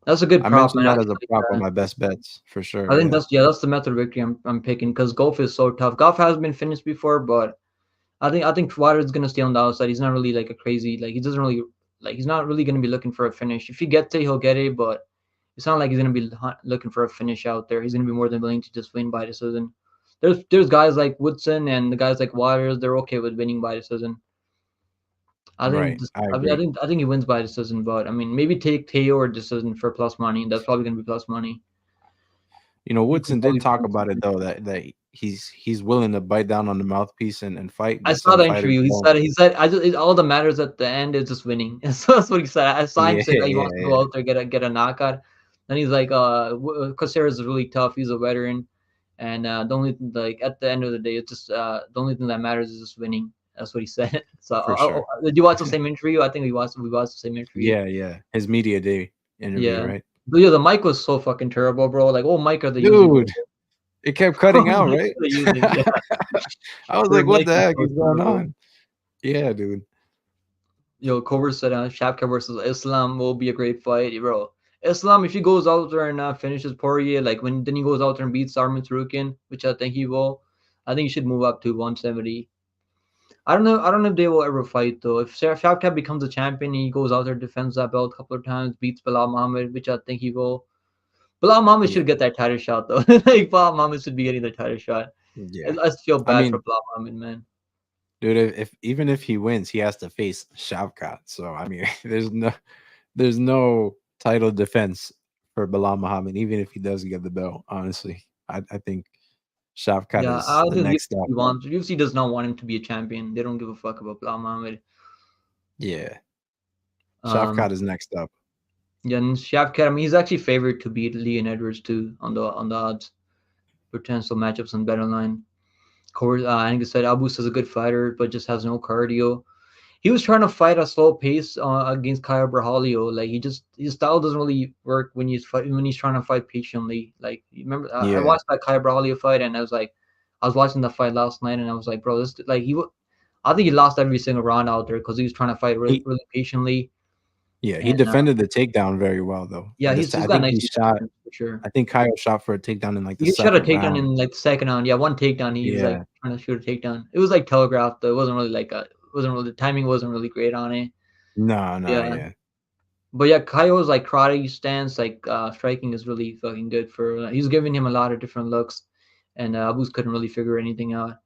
That's a good I prop, mentioned man. I that as a actually prop like on that. my best bets for sure. I think Yeah. that's the method victory I'm picking because Golf is so tough. Golf has been finished before, but I think Waters is gonna stay on the outside. He's not really like a crazy like he doesn't really like he's not really gonna be looking for a finish. If he gets it, he'll get it, but it's not like he's gonna be looking for a finish out there. He's gonna be more than willing to just win by decision. There's guys like Woodson and the guys like Waters. They're okay with winning by decision. I think Right. this, I I, mean, agree. I think he wins by decision, but I mean maybe take KO or decision for plus money. That's probably gonna be plus money. You can Woodson did probably talk find about it something. though that he's willing to bite down on the mouthpiece and fight, I but saw some the fighters interview. He won't. said I just all that matters at the end is just winning. So that's what he said. I saw him Yeah, say that he yeah, wants to go yeah. out there get a knockout. Then he's like, Cosera is really tough. He's a veteran, and the only like at the end of the day, it's just the only thing that matters is just winning. That's what he said. So For sure. did you watch the same interview? I think we watched the same interview. Yeah, yeah. His media day interview, Yeah, right? but yeah, the mic was so fucking terrible, bro. Like, what mic are they using over Dude, it kept there? cutting What out, mic right? are they using? Yeah, I was their like, what mic the is heck so is going terrible. on? Yeah, dude. Yo, Cobra said Shapka versus Islam will be a great fight, bro. Islam, if he goes out there and finishes Poirier, like when then he goes out there and beats Armin Tsarukyan, which I think he will, I think he should move up to 170. I don't know. I don't know if they will ever fight though. If Shapka becomes a champion, he goes out there, defends that belt a couple of times, beats Bilal Muhammad, which I think he will. Bilal Muhammad Yeah, should get that title shot though. Like Bilal Muhammad should be getting the title shot. yeah. I just feel I bad for mean, Bilal Muhammad, man. dude, if even if he wins, he has to face Shavkat. So I mean, there's no title defense for Bilal Muhammad, even if he does get the belt. Honestly, I think Shavkat Yeah, is I the think next step. UFC does not want him to be a champion. They don't give a fuck about Bilal Muhammad. Yeah, Shavkat Um, is next up. yeah, and Shavkat, I mean, he's actually favored to beat Leon Edwards too on the odds potential matchups on BetOnline. Of course, I think I said Abus is a good fighter, but just has no cardio. He was trying to fight a slow pace against Kyle Brahalio. Like his style doesn't really work when he's trying to fight patiently. Like you remember, I Yeah, watched that Kyle Brahalio fight, and I was watching the fight last night, and I was like, bro, this like I think he lost every single round out there because he was trying to fight really, he really patiently. yeah he And defended the takedown very well though. yeah, he's I got think nice he shot. defense for sure. I think Kyle shot for a takedown in like the He shot a second takedown round. in like the second round. Yeah, one takedown. He was like Yeah, trying to shoot a takedown. It was like telegraphed though. It wasn't really like wasn't really the timing wasn't really great on it. no, no, Yeah, yeah, but yeah, Kyo's like karate stance, like striking is really fucking good for. He's giving him a lot of different looks, and Abus couldn't really figure anything out.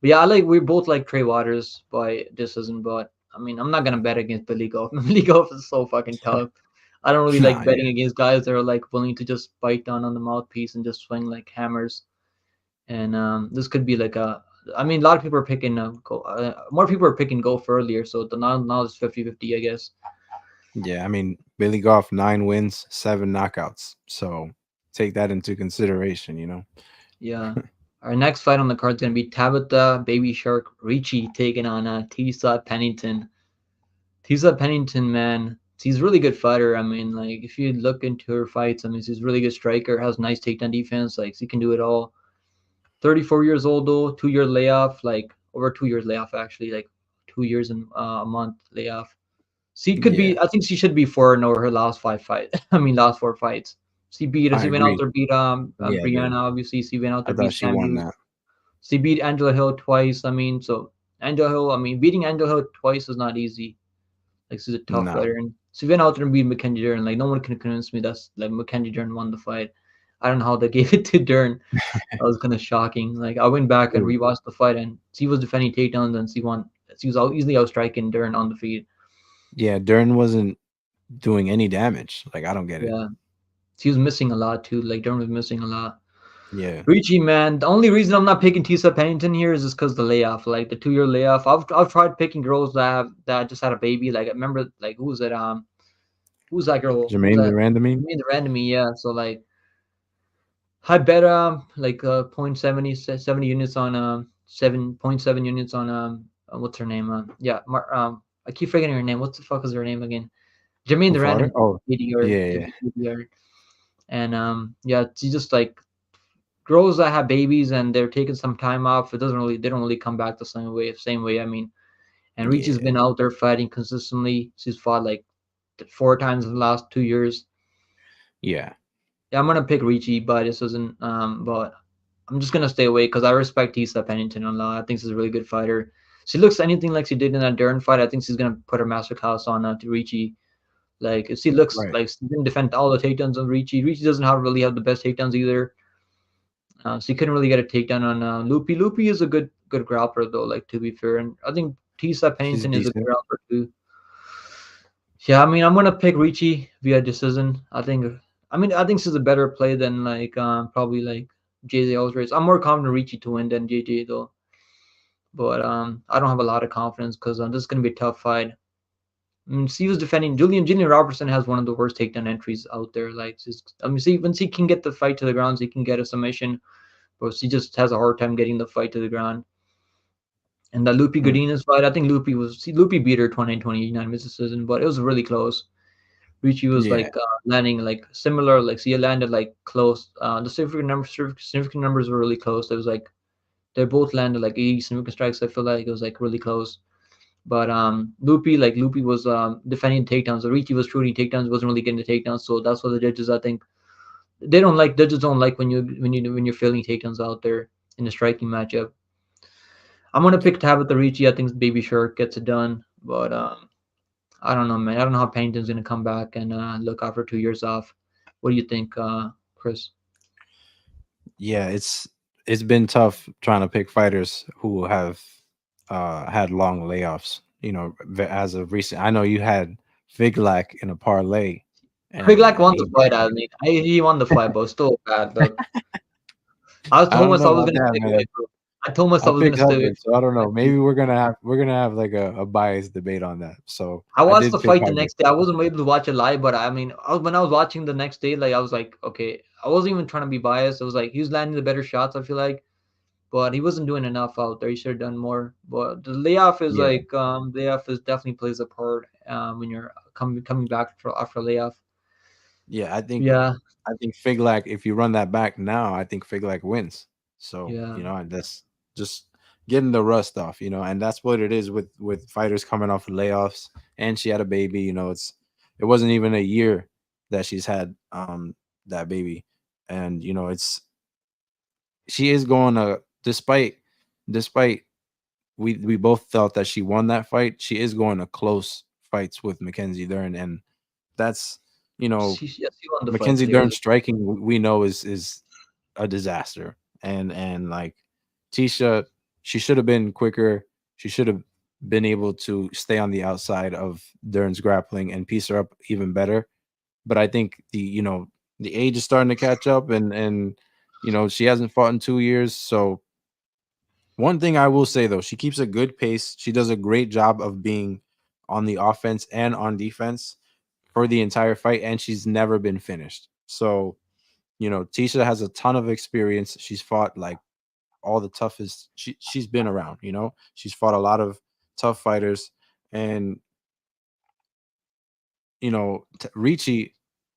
But yeah, we both like Trey Waters by decision, but I mean, I'm not gonna bet against Billy Golf. Billy Golf is so fucking tough. I don't really nah, like betting yeah, against guys that are like willing to just bite down on the mouthpiece and just swing like hammers. And this could be like I mean, a lot of people are picking more people are picking Golf earlier, so now it's 50-50, I guess. Yeah, I mean, Billy Goff 9 wins, 7 knockouts. So take that into consideration. Yeah. Our next fight on the card is gonna be Tabitha Baby Shark Ricci taking on Tisa Pennington. Tisa Pennington, man, she's a really good fighter. I mean, like if you look into her fights, I mean, she's a really good striker, has nice takedown defense, like she can do it all. 34 years old though, 2 year layoff, like over 2 years layoff actually, like 2 years and a month layoff. She could Yeah, be. I think she should be 4-0 over her last 5 fights. I mean, last 4 fights. She beat. I She went out agree. there beat Yeah, I Brianna. did. Obviously, she went out I there beat thought she Sam won Hughes. that. She beat Angela Hill twice. I mean, so Angela Hill. I mean, beating Angela Hill twice is not easy. Like she's a tough No. fighter, and she went out there and beat Mackenzie Dern. Like no one can convince me that's like Mackenzie Dern won the fight. I don't know how they gave it to Dern. That was kind of shocking. Like I went back and Dude, rewatched the fight, and she was defending takedowns, and she won. She was easily outstriking Dern on the feet. yeah, Dern wasn't doing any damage. Like, I don't get it. Yeah, she was missing a lot too. Like Dern was missing a lot. Yeah, Ricci, man, the only reason I'm not picking Tisa Pennington here is just because the layoff, like the 2 year layoff. I've tried picking girls that just had a baby. Like I remember, like who was it? Who's that girl? Who's Jermaine the that? Randomine. I mean, the randomie, yeah. So like, I bet like point 70 units on 7.7 units on what's her name? Yeah, I keep forgetting her name. What the fuck is her name again? Jermaine Who the fought random her? Oh, ADR, yeah, yeah, ADR. And yeah, she just like girls that have babies and they're taking some time off. It doesn't really they don't really come back the same way. Same way. I mean, and Ricci's yeah, been out there fighting consistently. She's fought like 4 times in the last 2 years. yeah. Yeah, I'm gonna pick Ricci, but this isn't. But I'm just gonna stay away because I respect Tisa Pennington a lot. I think she's a really good fighter. She looks anything like she did in that Dern fight. I think she's gonna put her masterclass on to Ricci. Like if she looks Right. like she didn't defend all the takedowns on Ricci. Ricci doesn't have really have the best takedowns either. So he couldn't really get a takedown on Loopy. Loopy is a good grappler though. Like to be fair, and I think Tisa She's Pennington is a good decent. grappler too. Yeah, I mean I'm gonna pick Ricci via decision. I mean I think she's a better play than like probably like JJ Osrace. I'm more confident Ricci to win than JJ though. But I don't have a lot of confidence because this is gonna be a tough fight. I mean, she was defending Julian Robertson has one of the worst takedown entries out there. Like, I mean, see, once he can get the fight to the ground, he can get a submission, but she just has a hard time getting the fight to the ground. And the Lupi Mm, Godinez fight, I think Lupi beat her 29 decision, but it was really close. Ricci was yeah, like landing like similar, like she landed like close. The significant numbers were really close. It was like they both landed like 80 significant strikes. I feel like it was like really close. But Lupi was defending takedowns. So Ricci was shooting takedowns, wasn't really getting the takedowns. So that's what the judges, I think, they don't like. Judges don't like when you're failing takedowns out there in a striking matchup. I'm gonna pick Tabitha Ricci. I think Baby Shark gets it done, but I don't know, man. I don't know how Pennington's gonna come back and look after 2 years off. What do you think, Chris? yeah. It's been tough trying to pick fighters who have had long layoffs. As of recent, I know you had Figlak in a parlay, and Quiglak won the he fight. I mean, he won the fight, but still bad. Look, I I told don't know myself I was about gonna that, stay away. man. Bro. I told myself I I was gonna picked stay away Hubbard, from so I don't know. fight. Maybe we're gonna have like a biased debate on that. So I I watched the did pick fight the Hubbard. next day. I wasn't able to watch it live, but I mean, when I was watching the next day, like I was like, okay, I wasn't even trying to be biased. It was like he was landing the better shots. I feel like, but he wasn't doing enough out there. He should have done more. But the layoff is Yeah, like layoff is definitely plays a part when you're coming back after layoff. yeah. Yeah, I think Figlak. If you run that back now, I think Figlak wins. So yeah. and that's just getting the rust off. And that's what it is with fighters coming off of layoffs. And she had a baby. It wasn't even a year that she's had that baby, and she is going to despite we both felt that she won that fight. She is going to close fights with Mackenzie Dern, and that's you know She won the fight Mackenzie today. Dern striking we know is a disaster, and like Tisha, she should have been quicker. She should have been able to stay on the outside of Dern's grappling and piece her up even better. But I think the age is starting to catch up, and she hasn't fought in 2 years, so One thing I will say though, she keeps a good pace. She does a great job of being on the offense and on defense for the entire fight, and she's never been finished. So, Tisha has a ton of experience. She's fought like all the toughest. She's been around. She's fought a lot of tough fighters, and Ricci,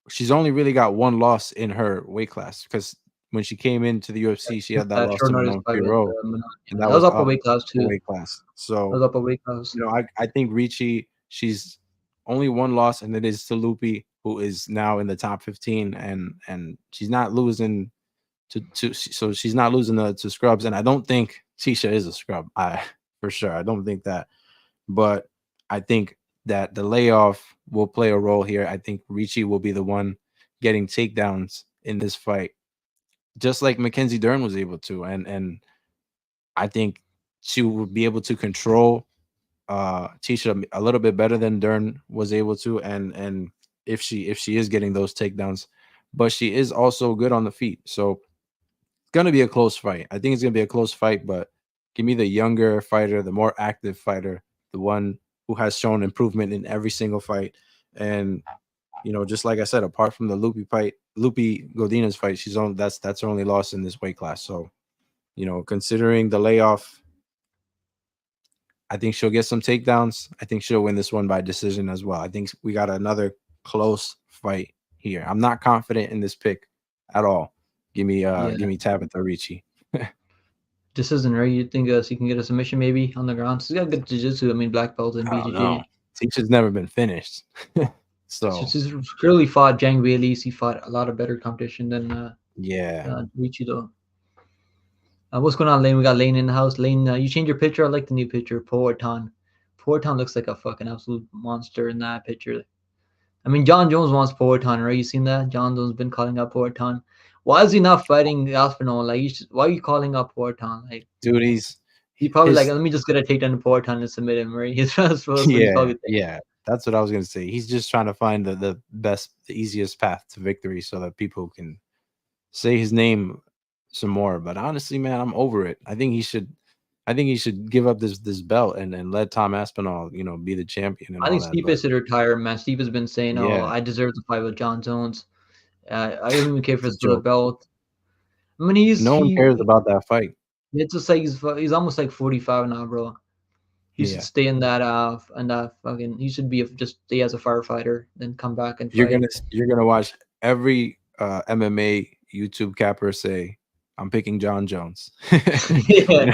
she's only really got one loss in her weight class because when she came into the UFC, she had that That loss short to notice Manon fight with Fiorot, and yeah, that that was was upper up weight class a too. weight class. That So, was upper weight class. I think Ricci, she's only one loss, and it is to Lupi, who is now in the top 15, and she's not losing so she's not losing to scrubs, and I don't think Tisha is a scrub. I for sure, I don't think that, but I think that the layoff will play a role here. I think Ricci will be the one getting takedowns in this fight, just like Mackenzie Dern was able to, and I think she will be able to control Tisha a little bit better than Dern was able to, and if she is getting those takedowns, but she is also good on the feet. So it's gonna be a close fight. I think it's gonna be a close fight, but give me the younger fighter, the more active fighter, the one who has shown improvement in every single fight. And just like I said, apart from the Lupi Godina's fight, that's her only loss in this weight class. So, considering the layoff, I think she'll get some takedowns. I think she'll win this one by decision as well. I think we got another close fight here. I'm not confident in this pick at all. Yeah, Give me Tabitha Ricci. this isn't right. You think she can get a submission maybe on the ground? She's got good jiu-jitsu. I mean, black belt in I don't know. BJJ. Teacher's never been finished. So She's clearly fought Jang Bailey. He fought a lot of better competition than yeah. Ricci though. What's going on, Lane? We got Lane in the house. Lane, you changed your picture. I like the new picture. Poetan. Poetan looks like a fucking absolute monster in that picture. I mean, John Jones wants Poetan, right? You seen that? John Jones been calling up Poetan. Why is he not fighting Aspinall? Like, why are you calling up Poetan? Like, Dude, he probably like, his let me just get a takedown to Poetan and submit him, right? That's what he's yeah, probably thinking. yeah. That's what I was gonna say. He's just trying to find the best, the easiest path to victory so that people can say his name some more. But honestly, man, I'm over it. I think he should give up this belt and let Tom Aspinall, be the champion and I all think that. Stipe But should retire, man. Stipe has been saying, "Oh, yeah, I deserve to fight with John Jones. I don't even care if it's a it's for the joke. belt." I mean, No one cares about that fight. it's just like he's almost like 45 now, bro. He should Yeah. stay in that fucking. He should be just stay as a firefighter, then come back and You're fight. gonna you're gonna watch every MMA YouTube capper say, "I'm picking John Jones." Yeah, you know,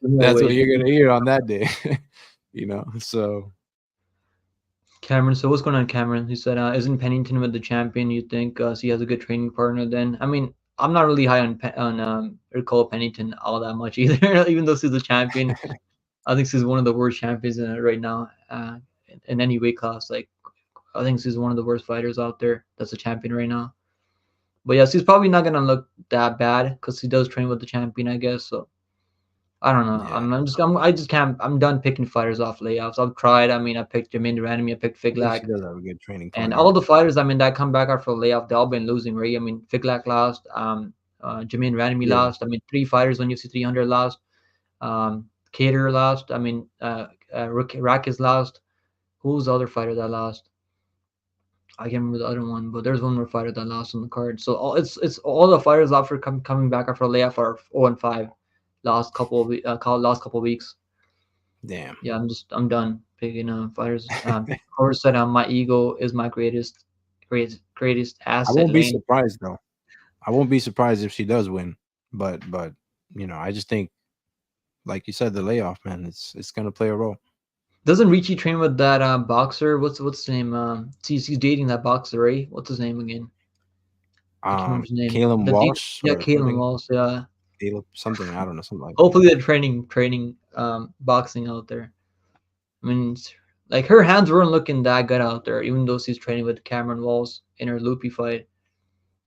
no that's what way. you're gonna hear on that day. So Cameron, so what's going on, Cameron? He said, "Isn't Pennington with the champion? You think he has a good training partner?" Then, I mean, I'm not really high on Cole Pennington all that much either. Even though he's the champion, I think he's one of the worst champions in it right now. In any weight class, like I think he's one of the worst fighters out there. That's a champion right now. But yes, he's probably not gonna look that bad because he does train with the champion, I guess. So I don't know. yeah, I just can't. I'm done picking fighters off layoffs. I've tried. I mean, I picked Jermaine Durant. I picked I think Figlak. she does have a good training And partner. all the fighters, I mean, that come back after a layoff, they all been losing, right? I mean, Figlak lost, Jermaine Ranemy Yeah, lost. I mean, three fighters on UFC 300 lost. Cater lost. I mean, Rakic lost. Who was the other fighter that lost? I can't remember the other one, but there's one more fighter that lost on the card. So it's all the fighters after coming back after a layoff are 0-5, last couple of weeks. damn. Yeah, I'm done picking fighters. However said, my ego is my greatest I asset won't be lane. surprised though. I won't be surprised if she does win. But I just think, like you said, the layoff, man, it's gonna play a role. Doesn't Ricci train with that boxer? What's his name? He's dating that boxer, right? What's his name again? I can't remember his name. Caleb Walsh Yeah, or Kalen something. Walls. Yeah. Caleb something. I don't know, something like that. Hopefully they're training boxing out there. I mean, like her hands weren't looking that good out there, even though she's training with Cameron Walls in her loopy fight.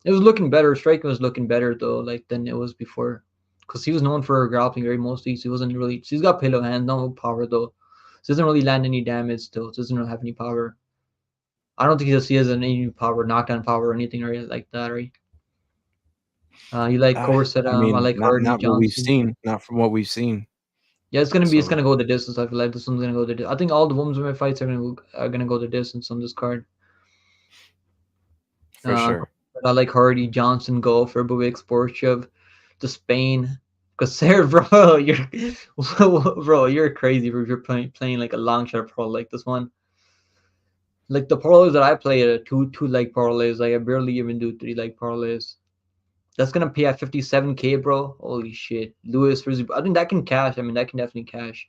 It was looking better. Striking was looking better though, like than it was before, because he was known for her grappling very mostly. She wasn't really. She's got pillow hands, no power though. She doesn't really land any damage still. She doesn't really have any power. I don't think she has any power, knockdown power or anything or like that, right? You like I Corset, I mean, like not Hardy not what we've Johnson. seen, not from what we've seen. Yeah, it's So gonna go the distance. I feel like this one's gonna go I think all the women's fights are gonna go the distance on this card. for sure. I like Hardy Johnson, Golfer, Bubik, Sportchev, to Spain. Cause there, bro, you're bro, you're crazy, bro. You're playing like a long shot pro like this one. Like the parlays that I play are two leg parlays. Like I barely even do 3 leg parlays. That's gonna pay at 57K, bro. Holy shit. Lewis versus I think that can cash. I mean that can definitely cash.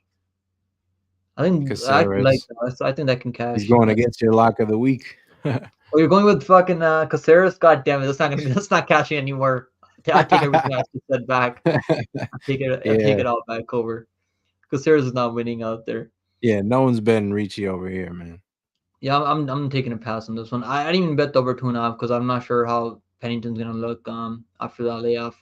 I think I like Caceres, that. I think that can he's cash. going against your lock of the week. Oh, you're going with fucking Caceres? God damn it. That's not gonna be that's not cashing anymore. I take everything I just said back. I take Yeah, it all back over. Caceres is not winning out there. yeah. No one's betting Ricci over here, man. Yeah, I'm taking a pass on this one. I didn't even bet the over 2.5 because I'm not sure how Pennington's gonna look after that layoff.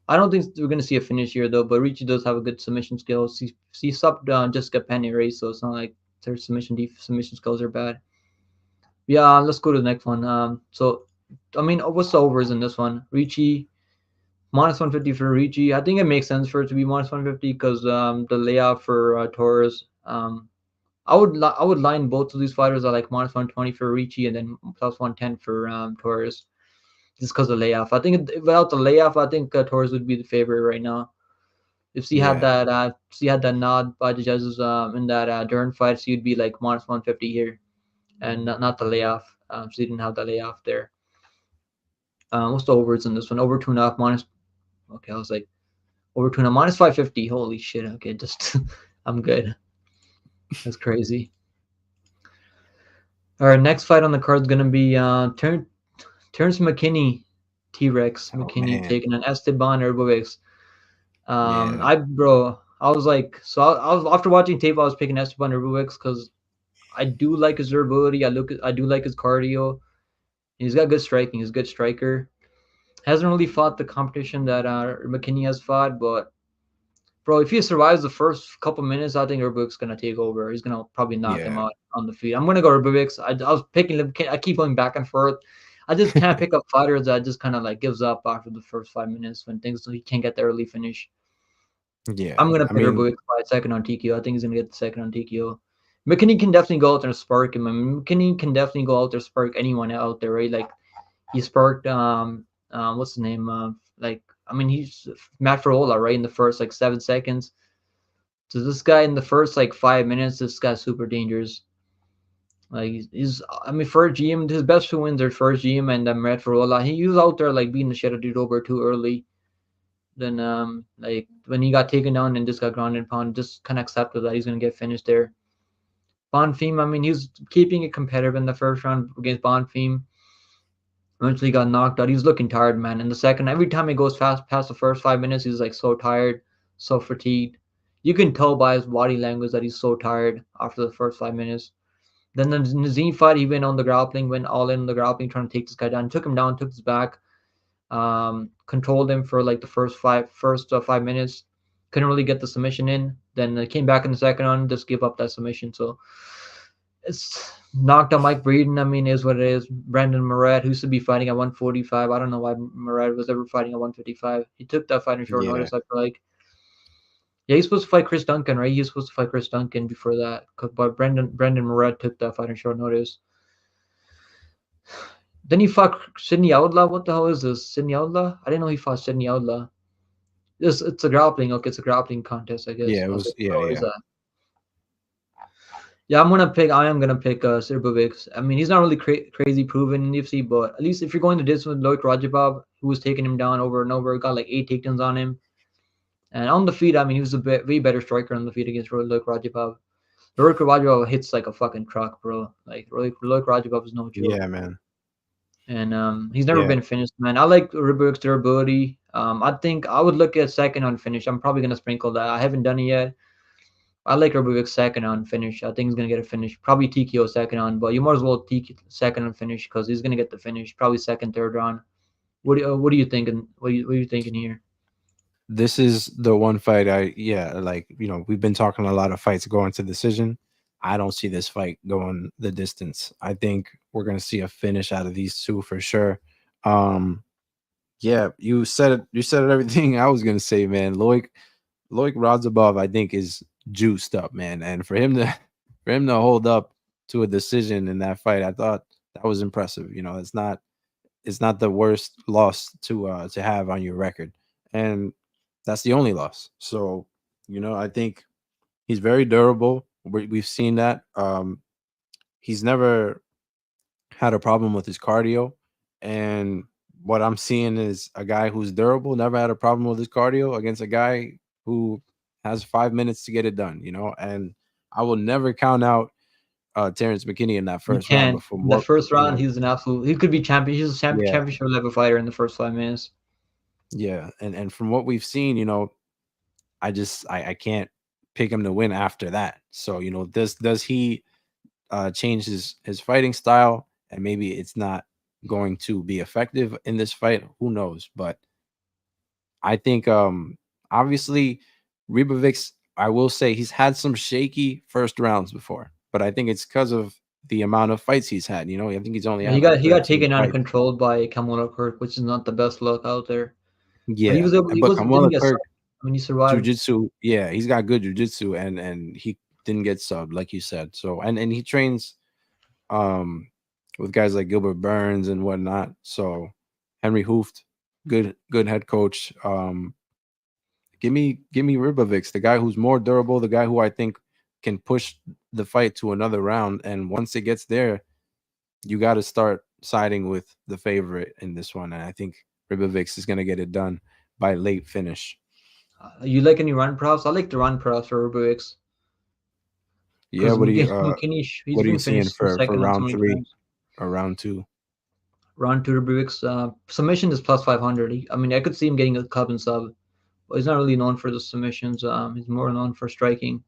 I don't think we're gonna see a finish here though, but Ricci does have a good submission skills. He subbed Jessica Penny race, so it's not like their submission skills are bad. Yeah, let's go to the next one. So I mean, what's the overs in this one? Ricci minus 150 for Ricci. I think it makes sense for it to be minus 150 because the layout for Torres. I would line both of these fighters at like minus 120 for Ricci and then plus 110 for Torres, just because of the layoff. I think without the layoff, I think Torres would be the favorite right now. If Yeah, she had that nod by the judges in that Dern fight, she would be like minus 150 here, and not the layoff. She didn't have the layoff there. What's the overs in this one? Over 2.5 minus. Okay, I was like over 2.5 minus 550. Holy shit. Okay, just I'm good. That's crazy. All right, next fight on the card is gonna be Terrence McKinney, T Rex oh McKinney man, taking an Esteban Herbovix. yeah, I was like, so I was after watching tape, I was picking Esteban Herbovix because I do like his durability. I do like his cardio. He's got good striking. He's a good striker. Hasn't really fought the competition that McKinney has fought, but bro, if he survives the first couple minutes, I think Herbovic's gonna take over. He's gonna probably knock him yeah, out on the feet. I'm gonna go Herbovix. I was picking. I keep going back and forth. I just can't pick up fighters that just kind of like gives up after the first 5 minutes when things he can't get the early finish. I'm yeah. gonna I put mean, Herbovich by second on TKO. I think he's gonna get the second on TKO. McKinney can definitely go out there and spark him. I mean, McKinney can definitely go out there spark anyone out there, right? Like he sparked what's the name? Like I mean he's Matt Frola, right? In the first like 7 seconds. So this guy in the first like 5 minutes, this guy's super dangerous. Like he's I mean first GM, his best two wins are first GM and Matt Frola. He was out there like beating the shit out of dude over too early. Then like when he got taken down and just got grounded and pound, just kind of accepted that he's gonna get finished there. Bonfim, I mean, he was keeping it competitive in the first round against Bonfim. Eventually got knocked out. He's looking tired, man. In the second, every time he goes fast past the first 5 minutes, he's like so tired, so fatigued. You can tell by his body language that he's so tired after the first 5 minutes. Then the Nazim fight, he went on the grappling, went all in on the grappling, trying to take this guy down. Took him down, took his back, controlled him for like the first 5 minutes. Couldn't really get the submission in. Then came back in the second one, just give up that submission. So it's knocked out Mike Breeden. I mean, is what it is. Brandon Moret, who used to be fighting at 145. I don't know why Moret was ever fighting at 155. He took that fight in short yeah, notice. I feel like. Yeah, he's supposed to fight Chris Duncan, right? He was supposed to fight Chris Duncan before that, but Brandon Moret took that fight in short notice. Then he fought Sidney Outlaw. What the hell is this? Sidney Outlaw? I didn't know he fought Sidney Outlaw. It's a grappling. Okay, it's a grappling contest, I guess. yeah. It I was was, like, yeah, what is yeah, that? Yeah, I am gonna pick Sirbovic. I mean, he's not really crazy proven in the UFC, but at least if you're going to distance with Loic Rajabov, who was taking him down over and over, got like 8 takedowns on him. And on the feet, I mean, he was a way better striker on the feet against Loic Rajabov. Loic Rajabov hits like a fucking truck, bro. Like Loic Rajabov is no joke. yeah, man. And he's never Yeah, been finished, man. I like Ribberg's durability. I think I would look at second on finish. I'm probably gonna sprinkle that. I haven't done it yet. I like Ribberg's second on finish. I think he's gonna get a finish. Probably TKO second on, but you might as well TK second on finish because he's gonna get the finish. Probably second, third round. What are you thinking? What are you thinking here? this is the one fight like, we've been talking a lot of fights going to decision. I don't see this fight going the distance. I think we're gonna see a finish out of these two for sure. Um, Yeah, you said it. You said everything I was gonna say, man. Loic Radzhabov, I think, is juiced up, man. And for him to for him to hold up to a decision in that fight, I thought that was impressive. You know, it's not the worst loss to have on your record, and that's the only loss. So, you know, I think he's very durable. We've seen that. He's never had a problem with his cardio, and what I'm seeing is a guy who's durable, never had a problem with his cardio against a guy who has 5 minutes to get it done. You know, and I will never count out Terrence McKinney in that You first round. But can. from In the what first you round, know, he's an absolute. He could be champion. He's a yeah, championship level fighter in the first 5 minutes. yeah, and from what we've seen, you know, I can't pick him to win after that. So you know, does he change his fighting style, and maybe it's not going to be effective in this fight? Who knows? But I think obviously Ribovics, I will say he's had some shaky first rounds before, but I think it's because of the amount of fights he's had. You know, I think he's only Yeah, he had got like he got 13 taken down and fights. controlled by Kamala Kirk, which is not the best look out there. But he Yeah, was able. and He but wasn't. Didn't Kamala get Kirk sucked. I mean, he survived. jujitsu, yeah, he's got good jujitsu, and he didn't get subbed like you said. So and he trains um with guys like Gilbert Burns and whatnot. So Henry Hooft, good head coach. Give me Ribovics, the guy who's more durable, the guy who I think can push the fight to another round. And once it gets there, you got to start siding with the favorite in this one. And I think Ribovics is gonna get it done by late finish. You like any run props? I like the run props for Rubiks Yeah, because McKinney he's what are you been seeing finished in for second on so round many three times. or round two? Round two Rubiks submission is plus 500. I mean, I could see him getting a club and sub, but he's not really known for the submissions. He's more known for striking.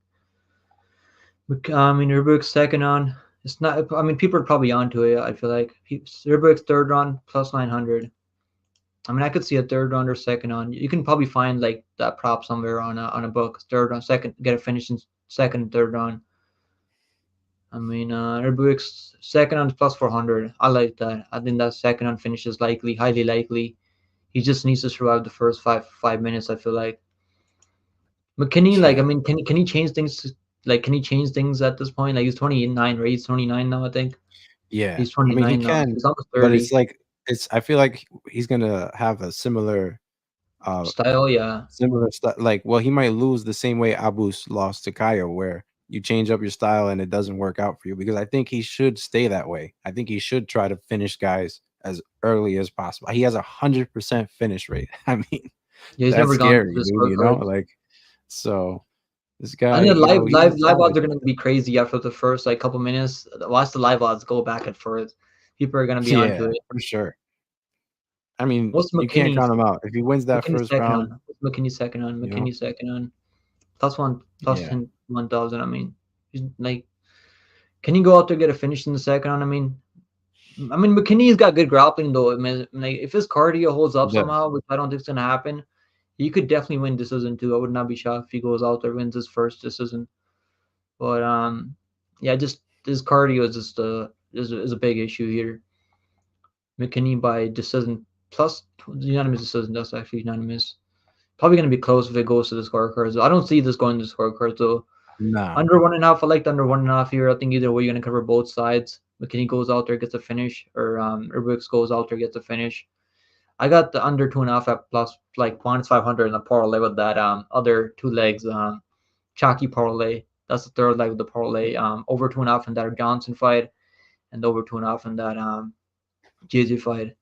I mean, Rubiks second on. It's not. I mean, people are probably onto it. I feel like Rubiks third round plus 900. I mean, I could see a third round or second on. You can probably find like that prop somewhere on a book. Third round, second, get a finish in second, third round. I mean, Rebuik's second on plus 400. I like that. I think that second on finish is likely, highly likely. He just needs to survive the first five minutes. I feel like McKinney. Like, I Yeah, mean, can he change things? Like, can he change things at this point? Like, he's 29, right? He's 29 now. I think yeah. he's I mean, he 29 now. can, He's almost but it's 30. like it's. I feel like he's gonna have a uh Style, yeah. similar stuff. Like, well, he might lose the same way Abus lost to Kaya, where you change up your style and it doesn't work out for you. Because I think he should stay that way. I think he should try to finish guys as early as possible. He has 100% finish rate. I mean, Yeah, he's that's never gone to scary, the dude. You know, scorecards. like so. This And guy, then you know, he has live talent. odds are gonna be crazy after the first like couple minutes. Watch the live odds go back and forth. People are gonna be onto Yeah, it. for sure. I mean, What's you can't McKinney's count him out. If he wins that McKinney's first second round, on? What's McKinney's second on? you know, McKinney's second on plus one plus yeah, 10 1,000. I mean, he's like, can he go out there get a finish in the second on? I mean, McKinney's got good grappling though. I mean, like if his cardio holds he up does. somehow, which I don't think is gonna happen, he could definitely win decision too. I would not be shocked if he goes out there wins his first decision. But yeah, just his cardio is just is a big issue here. McKinney by decision plus unanimous decision. That's actually unanimous. Probably going to be close if it goes to the scorecards. I don't see this going to the scorecards though. Nah, Under 1.5. I like the under 1.5 here. I think either way you're going to cover both sides. McKinney goes out there gets a finish, or Brooks goes out there gets a finish. I got the under 2.5 at plus like minus 500 in the parlay with that other two legs chalky parlay. That's the third leg of the parlay. Over 2.5 in that Johnson fight, and over 2.5 in that JJ fight.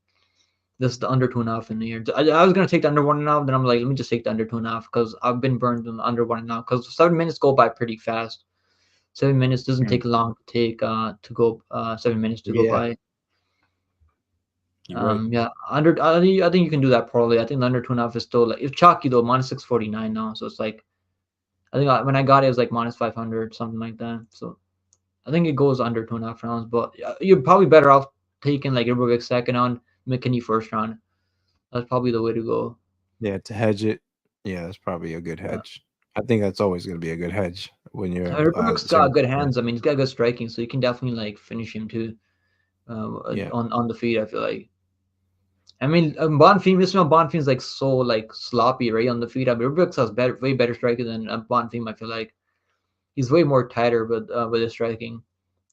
This is the under 2.5 in the year. I was gonna take the under 1.5, then I'm like, let me just take the under 2.5 because I've been burned on the under 1.5 because 7 minutes go by pretty fast. 7 minutes doesn't mm, take long to take to go 7 minutes to go yeah, by. you're right. Yeah, under I think you can do that probably. I think the under 2.5 is still like it's chalky though minus 649 now, so it's like I think when I got it, it was like minus 500 something like that. So I think it goes under 2.5 rounds, but you're probably better off taking like Ibrahimovic second on McKinney first round. That's probably the way to go. Yeah, to hedge it, yeah, that's probably a good Yeah. hedge. I think that's always going to be a good hedge when you're Ibrahimovic's got certain. good hands. I mean, he's got good striking, so you can definitely like finish him too Yeah, on the feet. I feel like I mean, Bonfim, Ismail Bonfim's like so like sloppy right on the feet. I mean, Rubix has better, way better striker than Bonfim. I feel like he's way more tighter with his striking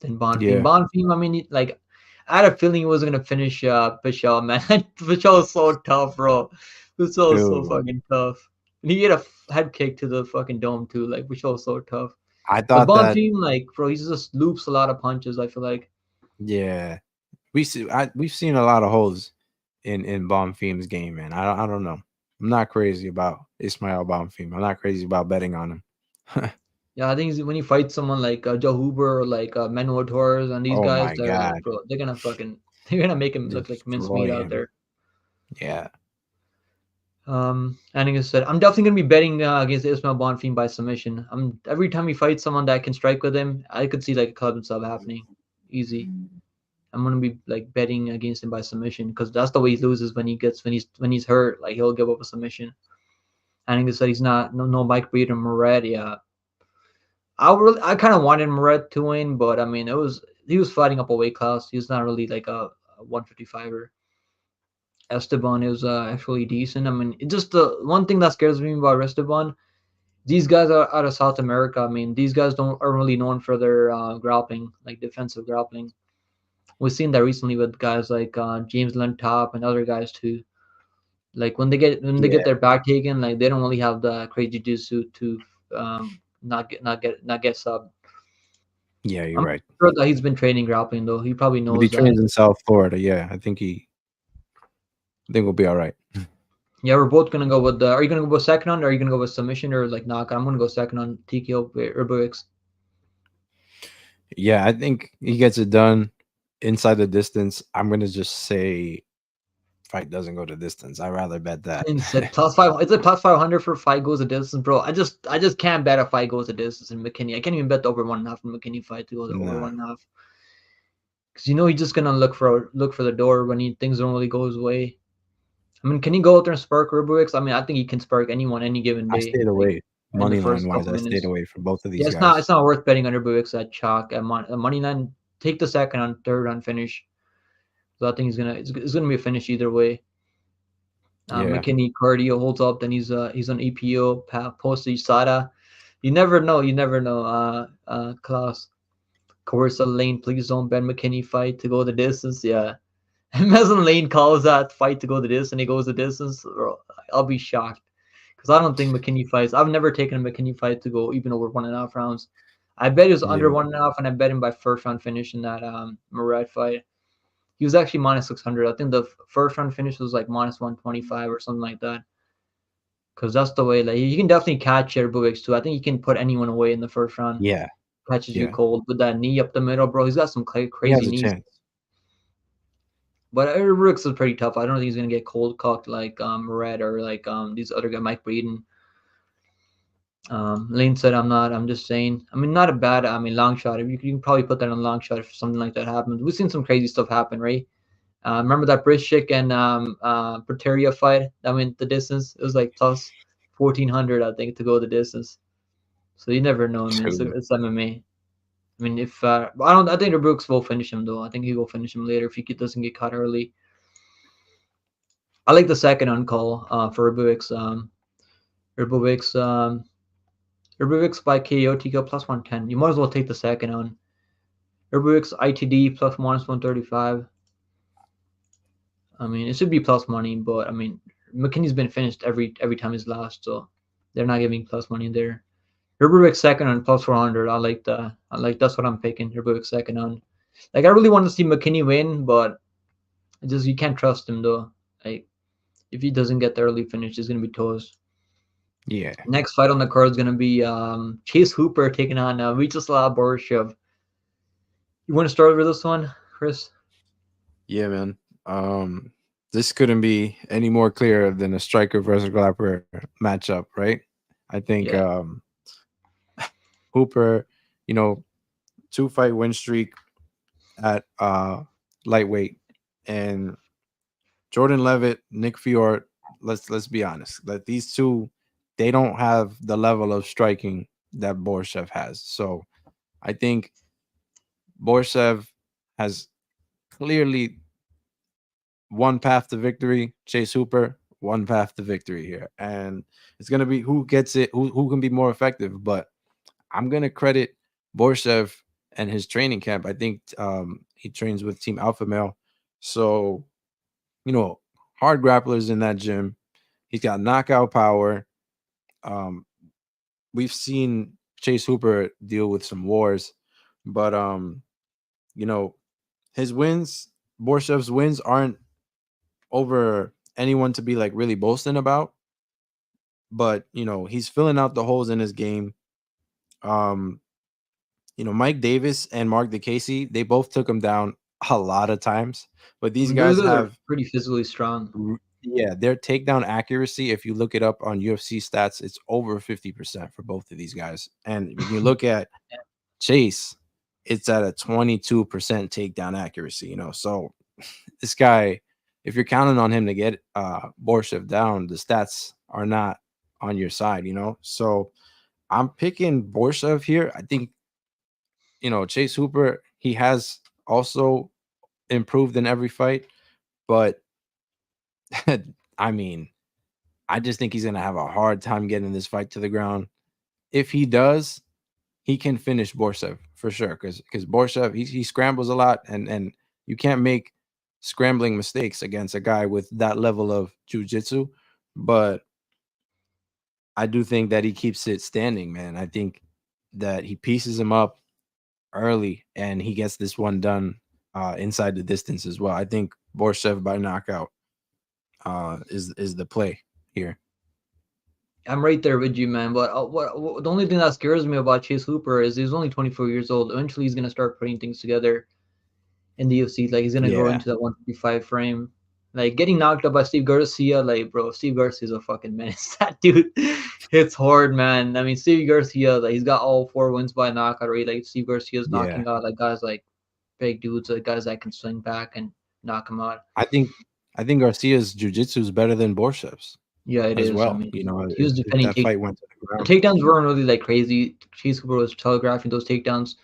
than Bonfim. Yeah, Bonfim, I mean, like I had a feeling he wasn't gonna finish Pichel, man. Pichel is so tough, bro. Pichel is so dude. fucking tough. And he hit a head kick to the fucking dome too. Like Pichel is so tough. I But thought that. Bonfim, like, bro, he just loops a lot of punches. I feel like. Yeah, we've seen a lot of holes in Bonfim's game, man. I don't know. I'm not crazy about Ismail Bonfim. I'm not crazy about betting on him. Yeah, I think when you fight someone like Joe Huber or like Manuel Torres and these Oh guys, my they're like, god, bro, they're gonna fucking, they're gonna make him look like mincemeat destroy out him. there. Yeah, And like I said, I'm definitely gonna be betting against Ismail Bonfim by submission. I'm every time he fights someone that can strike with him, I could see like a club and sub happening, easy. I'm gonna be like betting against him by submission because that's the way he loses when he gets when he's hurt. Like he'll give up a submission. And like I said, he's not no Mike Breed or Moret. Yeah, I kind of wanted Moret to win, but I mean he was fighting up a weight class. He's not really like a 155er. Esteban is actually decent. I mean, it just the one thing that scares me about Esteban, these guys are out of South America. I mean, these guys don't are really known for their grappling, like defensive grappling. We've seen that recently with guys like James Lentop and other guys too. Like when they yeah, get their back taken, like they don't really have the crazy jiu-jitsu to not get sub. yeah. You're I'm right. sure that he's been training grappling though. He probably But he knows that. trains in South Florida. Yeah, I think we'll be all right. Yeah, we're both gonna go with the. Are you gonna go with second on, or are you gonna go with submission or like knockout? I'm gonna go second on TKO Urbuix. Yeah, I think he gets it done inside the distance. I'm gonna just say fight doesn't go to distance. I'd rather bet that. And said plus five. It's like plus 500 for fight goes a distance, bro. I just can't bet a fight goes a distance in McKinney. I can't even bet the over 1.5 in McKinney fight to go over Nah, 1.5 because you know he's just gonna look for the door when he things don't really go his way. I mean, can he go out there and spark Urbuix? I mean, I think he can spark anyone any given I day. stayed Like away in the money line first wise. couple I stayed minutes. away from both of Yeah, these guys. it's not worth betting on Urbuix at chalk at money line. Take the second on third on finish. So I think it's gonna be a finish either way. Yeah, McKinney cardio holds up, then he's on EPO postage Sada. You never know. Klaus Carissa Lane, please don't bet McKinney fight to go the distance. Yeah, imagine Lane calls that fight to go the distance and he goes the distance. Bro, I'll be shocked because I don't think McKinney fights. I've never taken a McKinney fight to go even over 1.5 rounds. I bet it was under yeah, 1.5, and I bet him by first round finish in that Murat fight. He was actually minus 600. I think the first round finish was like minus 125 or something like that. Because that's the way, like, you can definitely catch Herbuix too. I think he can put anyone away in the first round. yeah, Catches you yeah. cold with that knee up the middle, bro. He's got some He crazy has a knees. chance. But Herbuix is pretty tough. I don't think he's going to get cold cocked like Red or like these other guy, Mike Breeden. Lane said, I'm not. I'm just saying. I mean, not a bad, I mean, long shot. You can probably put that on long shot if something like that happens. We've seen some crazy stuff happen, right? Remember that Brishik and Prateria fight that went the distance? It was like plus 1400, I think, to go the distance. So you never know. I mean, Dude. it's MMA. I mean, if I don't, I think the Brooks will finish him though. I think he will finish him later if he doesn't get caught early. I like the second on call for Rebuix. Rebuix, Rebuix by KO TKO plus 110. You might as well take the second on Rebuix ITD plus minus 135. I mean, it should be plus money, but I mean, McKinney's been finished every time he's lost, so they're not giving plus money there. Herberwick second on plus 400. I like that's what I'm picking. Herberwick second on. Like I really want to see McKinney win, but just you can't trust him though. Like if he doesn't get the early finish, it's gonna be toast. Yeah, Next fight on the card is gonna be Chase Hooper taking on Vyacheslav Borishev. You want to start with this one, Chris? yeah, man. This couldn't be any more clear than a striker versus grappler matchup, right? I think Yeah, Hooper, you know, 2 fight win streak at lightweight, and Jordan Levitt, Nick Fiort. Let's be honest. That these two, they don't have the level of striking that Borshev has. So I think Borshev has clearly one path to victory. Chase Hooper, one path to victory here, and it's gonna be who gets it, who can be more effective. But I'm gonna credit Borshev and his training camp. I think he trains with Team Alpha Male, so hard grapplers in that gym. He's got knockout power. Um, we've seen Chase Hooper deal with some wars, but you know, his wins, Borshev's wins aren't over anyone to be like really boasting about, but he's filling out the holes in his game. Um, Mike Davis and Mark DeCasey, they both took him down a lot of times, but I these mean, those guys guys are have pretty physically strong. yeah, their takedown accuracy, if you look it up on UFC stats, it's over 50% for both of these guys. And when you look at Chase, it's at a 22% takedown accuracy, So this guy, if you're counting on him to get Borshev down, the stats are not on your side. So I'm picking Borshev here. I think, Chase Hooper, he has also improved in every fight, but I mean, I just think he's gonna have a hard time getting this fight to the ground. If he does, he can finish Borsev for sure. Because Borsev he scrambles a lot, and you can't make scrambling mistakes against a guy with that level of jujitsu. But I do think that he keeps it standing, man. I think that he pieces him up early, and he gets this one done inside the distance as well. I think Borsev by knockout is the play here. I'm right there with you, man. But the only thing that scares me about Chase Hooper is he's only 24 years old. Eventually, he's gonna start putting things together in the UFC. Like he's gonna grow Yeah, into that 155 frame. Like getting knocked out by Steve Garcia, like bro, Steve Garcia's a fucking menace. That dude hits hard, man. I mean, Steve Garcia, like he's got all 4 wins by knockout, right? Like Steve Garcia's yeah. knocking out like guys like big dudes, like guys that can swing back and knock him out. I think I think Garcia's jiu-jitsu is better than Borshev's Yeah, it as is. I well. mean, he If, was if defending that take fight went to the the ground. takedowns weren't really like crazy. Chase Cooper was telegraphing those takedowns.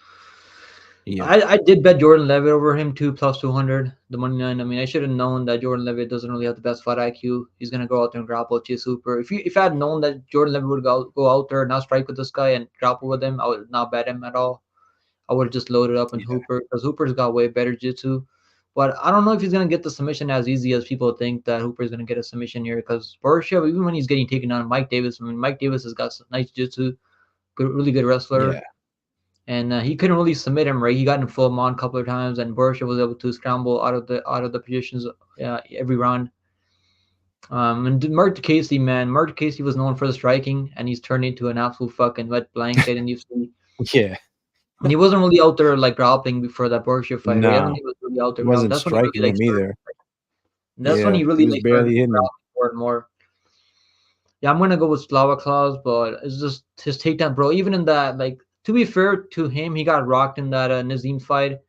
Yeah. I did bet Jordan Levitt over him too, plus 200, the money line. I mean, I should have known that Jordan Levitt doesn't really have the best fight IQ. He's gonna go out there and grapple Chase Hooper. If I had known that Jordan Levitt would go out there and not strike with this guy and grapple with him, I would not bet him at all. I would have just loaded up on Yeah. Hooper because Hooper's got way better jiu-jitsu. But I don't know if he's gonna get the submission as easy as people think that Hooper's gonna get a submission here. Because Borishev, even when he's getting taken on, Mike Davis. I mean, Mike Davis has got some nice jiu-jitsu, good, really good Yeah. wrestler, and he couldn't really submit him. Right, he got in full mount a couple of times, and Borishev was able to scramble out of the positions every round. And Mark Casey, man, Mark Casey was known for the striking, and he's turned into an absolute fucking wet blanket in UFC. Yeah. And he wasn't really out there like grappling before that Borgia fight, right? I don't No, think he was really out he there grappling. wasn't That's when he striking really like him started. either. And that's when Yeah, he he really was like started barely hitting him. grappling more and more. Yeah, I'm gonna go with Slava Claus, but it's just his takedown, bro. Even in that, like to be fair to him, he got rocked in that Nazim fight,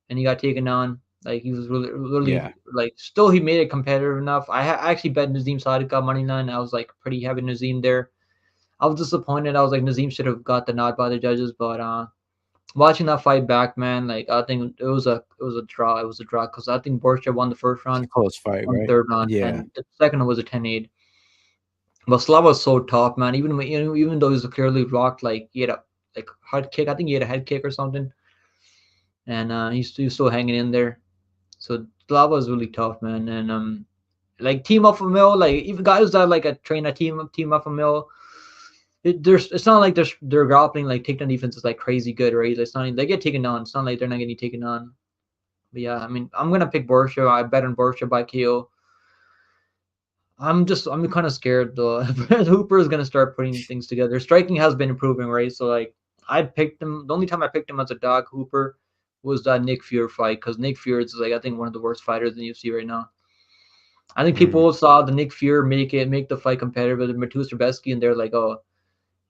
and he got taken down. Like he was really, Yeah. really like still he made it competitive enough. I actually bet Nazim side got money line. I was like pretty heavy Nazim there. I was disappointed. I was like Nazim should have got the nod by the judges, but watching that fight back, man, like I think it was a draw. It was a draw because I think Borcha won the first It's a round, close fight, won the right? third round, Yeah. and the second one was a 10-8. But Slava was so tough, man. Even though he was clearly rocked, like he had a like head kick. I think he had a head kick or something, and he's still hanging in there. So Slava was really tough, man. And like Team Alpha Mill, like even guys that like a train a Team Alpha Mill. It's not like they're grappling like takedown defense is like crazy good, right? It's not like, they get taken on. It's not like they're not getting taken on. But yeah, I mean, I'm gonna pick Borussia. I bet on Borussia by KO. I'm kind of scared though. Hooper is gonna start putting things together. Striking has been improving, right? So like, I picked him. The only time I picked him as a dog, Hooper, was that Nick Fury fight because Nick Fury is like I think one of the worst fighters in the UFC right now. I think Mm. people saw the Nick Fury make the fight competitive with Matus Trubisky, and they're like, oh,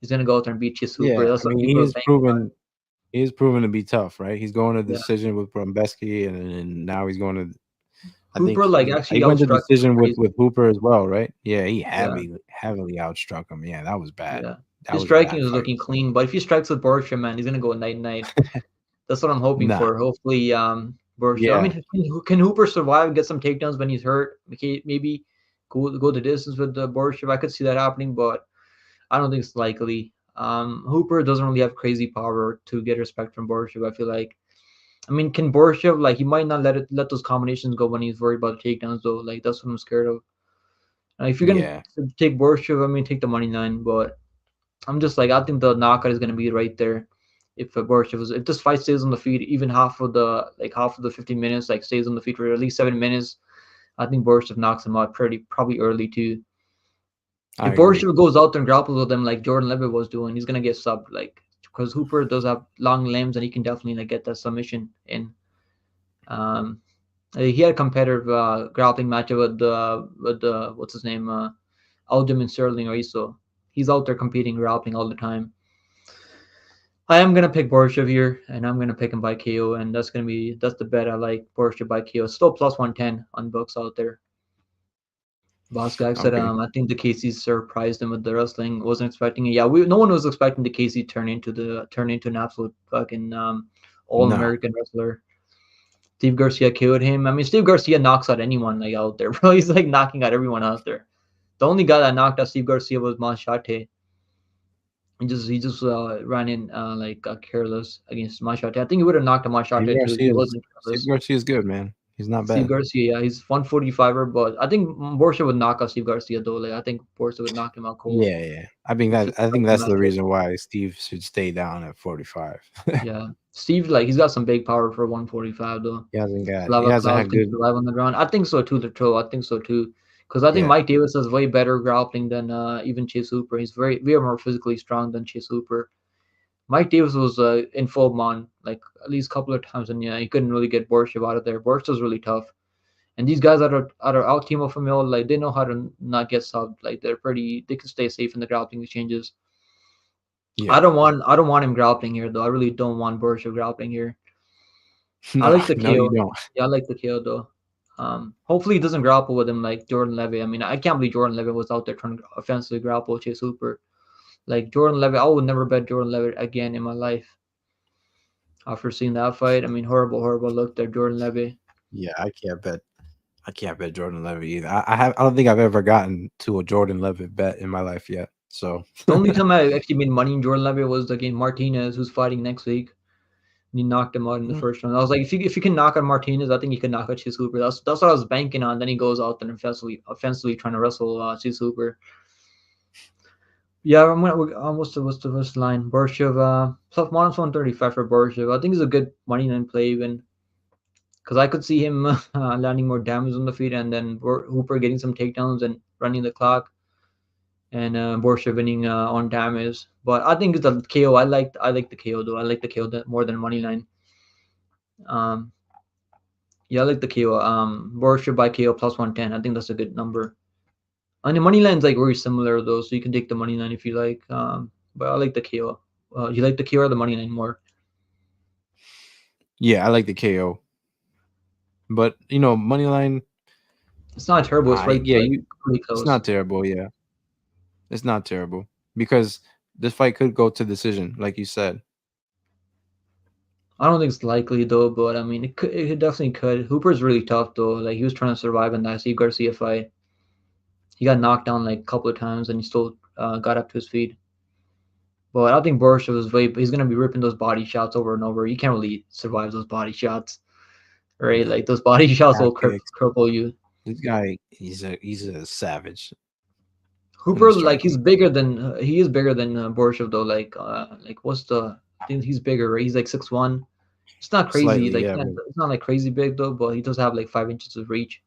he's gonna go out there and beat Chase Hooper. Yeah. That's I what mean, people are saying. he is proven to be tough, right? He's going to Yeah, decision with Brombeski, and now he's going to. I think Hooper like he actually went to outstruck him like decision with crazy. Hooper as well, right? Yeah, he Yeah, heavily outstruck him. Yeah, that was bad. yeah. That His was a striking bad is fight. looking clean, but if he strikes with Borussia, man, he's gonna go night night. That's what I'm hoping Nah, for. Hopefully, Borshchev. I mean, Yeah, can Hooper survive and get some takedowns when he's hurt? Okay, maybe go the distance with the Borshchev. I could see that happening, but I don't think it's likely. Hooper doesn't really have crazy power to get respect from Borshchev. I feel like. I mean, can Borshchev like he might not let those combinations go when he's worried about takedowns though. Like that's what I'm scared of. If you're gonna yeah. take Borshchev, I mean, take the money line. But I'm just like I think the knockout is gonna be right there. If Borshchev if this fight stays on the feet, even half of the 15 minutes, like stays on the feet for at least 7 minutes, I think Borshchev knocks him out probably early too. I If agree. Borshchev goes out there and grapples with him like Jordan Levitt was doing, he's gonna get subbed. Like because Hooper does have long limbs and he can definitely like get that submission in. Um, he had a competitive grappling matchup with the what's his name Aljamain Sterling also. He's out there competing grappling all the time. I am gonna pick Borshchev here, and I'm gonna pick him by KO, and that's the bet I like. Borshchev by KO. Still plus 110 on books out there. Boss guy said, Okay. I think the Casey surprised him with the wrestling. Wasn't expecting it. Yeah, no one was expecting the Casey turn into an absolute fucking all No. American wrestler. Steve Garcia killed him. I mean, Steve Garcia knocks out anyone like out there, bro. He's like knocking out everyone out there. The only guy that knocked out Steve Garcia was Machate. He just ran in careless against Machate. I think he would have knocked out Steve Machate too if he Garcia's wasn't Steve careless. Garcia's good, man. He's not Steve bad. Garcia, yeah, he's 145er, but I think Borgia would knock out Steve Garcia though. Like I think Borgia would knock him out cold. Yeah, yeah. I think It's just I like think the that's the matchup. reason why Steve should stay down at 45. Yeah, Steve like he's got some big power for 145 though. He Lava hasn't Clouds had can good. survive on the ground. I think so too, the troll. I think so too. Because I think Yeah. Mike Davis has way better grappling than even Chase Hooper. He's way more physically strong than Chase Hooper. Mike Davis was in full mon like at least a couple of times, and yeah, he couldn't really get Borshchev out of there. Borshchev was really tough, and these guys that are out team of Famil, like they know how to not get subbed. Like they can stay safe in the grappling exchanges. Yeah. I don't want him grappling here though. I really don't want Borshchev grappling here. I No, like the no, you KO. don't. Yeah, I like the KO though. Hopefully he doesn't grapple with him like Jordan Levy. I mean, I can't believe Jordan Levy was out there trying to offensively grapple Chase Hooper. Like Jordan Levy, I would never bet Jordan Levy again in my life after seeing that fight. I mean, horrible, horrible look there, Jordan Levy. Yeah, I can't bet Jordan Levitt either. I don't think I've ever gotten to a Jordan Levitt bet in my life yet. So The only time I actually made money in Jordan Levy was against Martinez, who's fighting next week. And he knocked him out in the Mm. first round. I was like, if you can knock out Martinez, I think you can knock out Chase Hooper. That's what I was banking on. Then he goes out and offensively trying to wrestle Chase Hooper. Yeah, I'm gonna. What's the line? Borshchev, plus minus 135 for Borshchev. I think it's a good money line play even because I could see him landing more damage on the feet and then Hooper getting some takedowns and running the clock and Borshchev winning on damage. But I think it's the KO. I like the KO though. I like the KO more than money line. Um, yeah, I like the KO. Borshchev by KO plus 110. I think that's a good number. And the money line's like very similar though, so you can take the money line if you like. But I like the KO. You like the KO or the money line more? yeah, I like the KO. But money line, It's not terrible. It's right yeah, like you pretty it's close. not terrible, yeah. It's not terrible because this fight could go to decision, like you said. I don't think it's likely though, but I mean it definitely could. Hooper's really tough though. Like he was trying to survive in that Steve Garcia fight. He got knocked down like a couple of times and he still got up to his feet. But I think Boris was he's gonna be ripping those body shots over and over. You can't really survive those body shots, right? Yeah. Like those body shots Calf will kicks. cripple you. This guy, he's a savage when Hooper he's like striking. he is bigger than Borshev though. Like what's the I think he's bigger, right? He's like 6'1". It's not crazy, Slightly, like yeah, but it's not like crazy big though, but he does have like 5 inches of reach.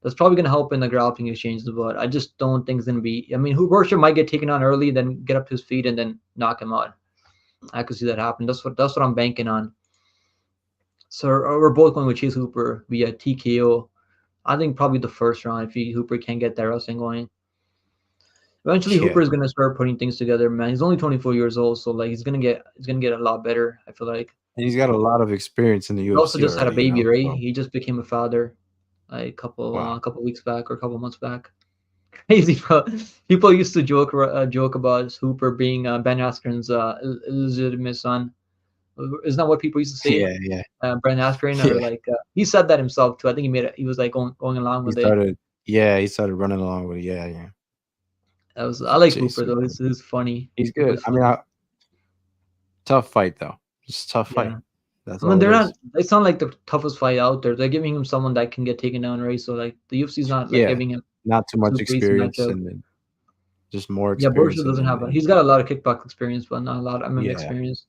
That's probably gonna help in the grappling exchanges, but I just don't think it's gonna be. I mean, Borshev might get taken on early, then get up to his feet and then knock him out. I could see that happen. That's what I'm banking on. So we're both going with Chase Hooper via TKO. I think probably the first round if Hooper can't get that wrestling going. Eventually, yeah. Hooper is gonna start putting things together, man. He's only 24 years old, so like he's gonna get a lot better. I feel like. And he's got a lot of experience in the He also UFC just had a already, baby, right? So He just became a father, like wow. a couple weeks back or a couple months back. Crazy, bro. People used to joke about Hooper being Ben Askren's illegitimate son. Isn't that what people used to say? Yeah, yeah, Brandon Askren, or yeah. like he said that himself too. I think he was like going along He with it. started. Yeah, he started running along with it. Yeah, yeah. I like Hooper Jason, though. He's funny. he's good. Hooper's I mean, funny. tough fight though. Just tough Yeah. fight. That's I mean, all it they're is. not. They sound like the toughest fight out there. They're giving him someone that can get taken down, right? So like the UFC's not like Yeah, giving him not too much super easy experience, matchup. and then just more Yeah, experience, Borussia and doesn't then have. He's got a lot of kickbox experience, but not a lot of MMA yeah. experience.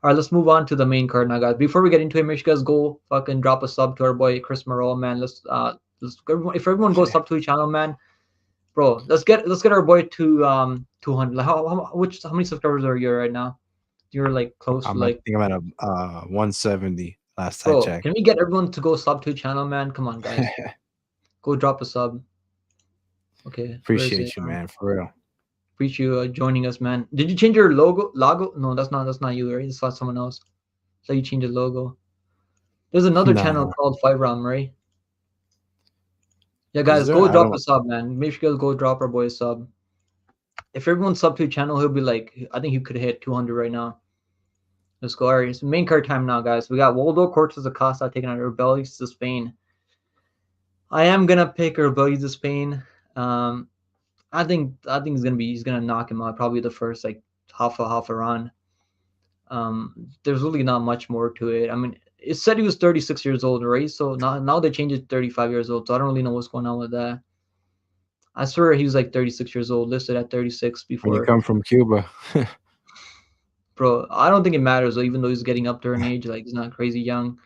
All right, let's move on to the main card now, guys. Before we get into it, make sure you guys go fucking drop a sub to our boy Chris Morrow, man. If everyone goes sub to his channel, man, bro, let's get our boy to 200. Like how many subscribers are you right now? You're like close to I like, think I'm at a 170 last I bro. checked. Can we get everyone to go sub to his channel, man? Come on, guys, go drop a sub. Okay, where is it? Appreciate you, man, for real. Appreciate you joining us, man. Did you change your logo? No, that's not you, right? That's not someone else. So you changed the logo. There's another Nah, channel nah. called Five Round, right? Yeah, Is guys, there? go I drop a don't. sub, man. Make sure you guys go drop our boy a sub. If everyone sub to his channel, he'll be like, I think he could hit 200 right now. Let's go. All right, it's main card time now, guys. We got Waldo Cortez Acosta taking on Rebellious to Spain. I am gonna pick Rebellious to Spain. Um, I think he's gonna knock him out probably the first like half a round. There's really not much more to it. I mean, it said he was 36 years old, right? So now they changed it to 35 years old. So I don't really know what's going on with that. I swear he was like 36 years old, listed at 36 When you before. come from Cuba, Bro, I don't think it matters though, even though he's getting up there in age, like he's not crazy young.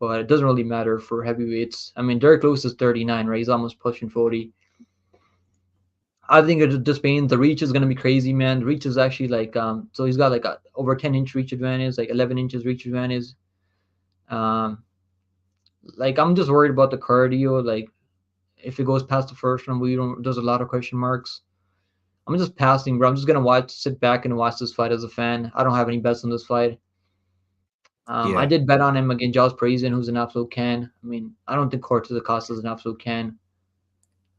But it doesn't really matter for heavyweights. I mean, Derek Lewis is 39, right? He's almost pushing 40. I think it just means the reach is gonna be crazy, man. The reach is actually like so he's got like a over 10-inch reach advantage, like 11 inches reach advantage. Um, like I'm just worried about the cardio. Like if it goes past the first round, we don't. There's a lot of question marks. I'm just passing, bro. I'm just gonna sit back and watch this fight as a fan. I don't have any bets on this fight. I yeah. did bet on him against Josh Parisian, who's an absolute can. I mean, I don't think Cortez Acosta is an absolute can.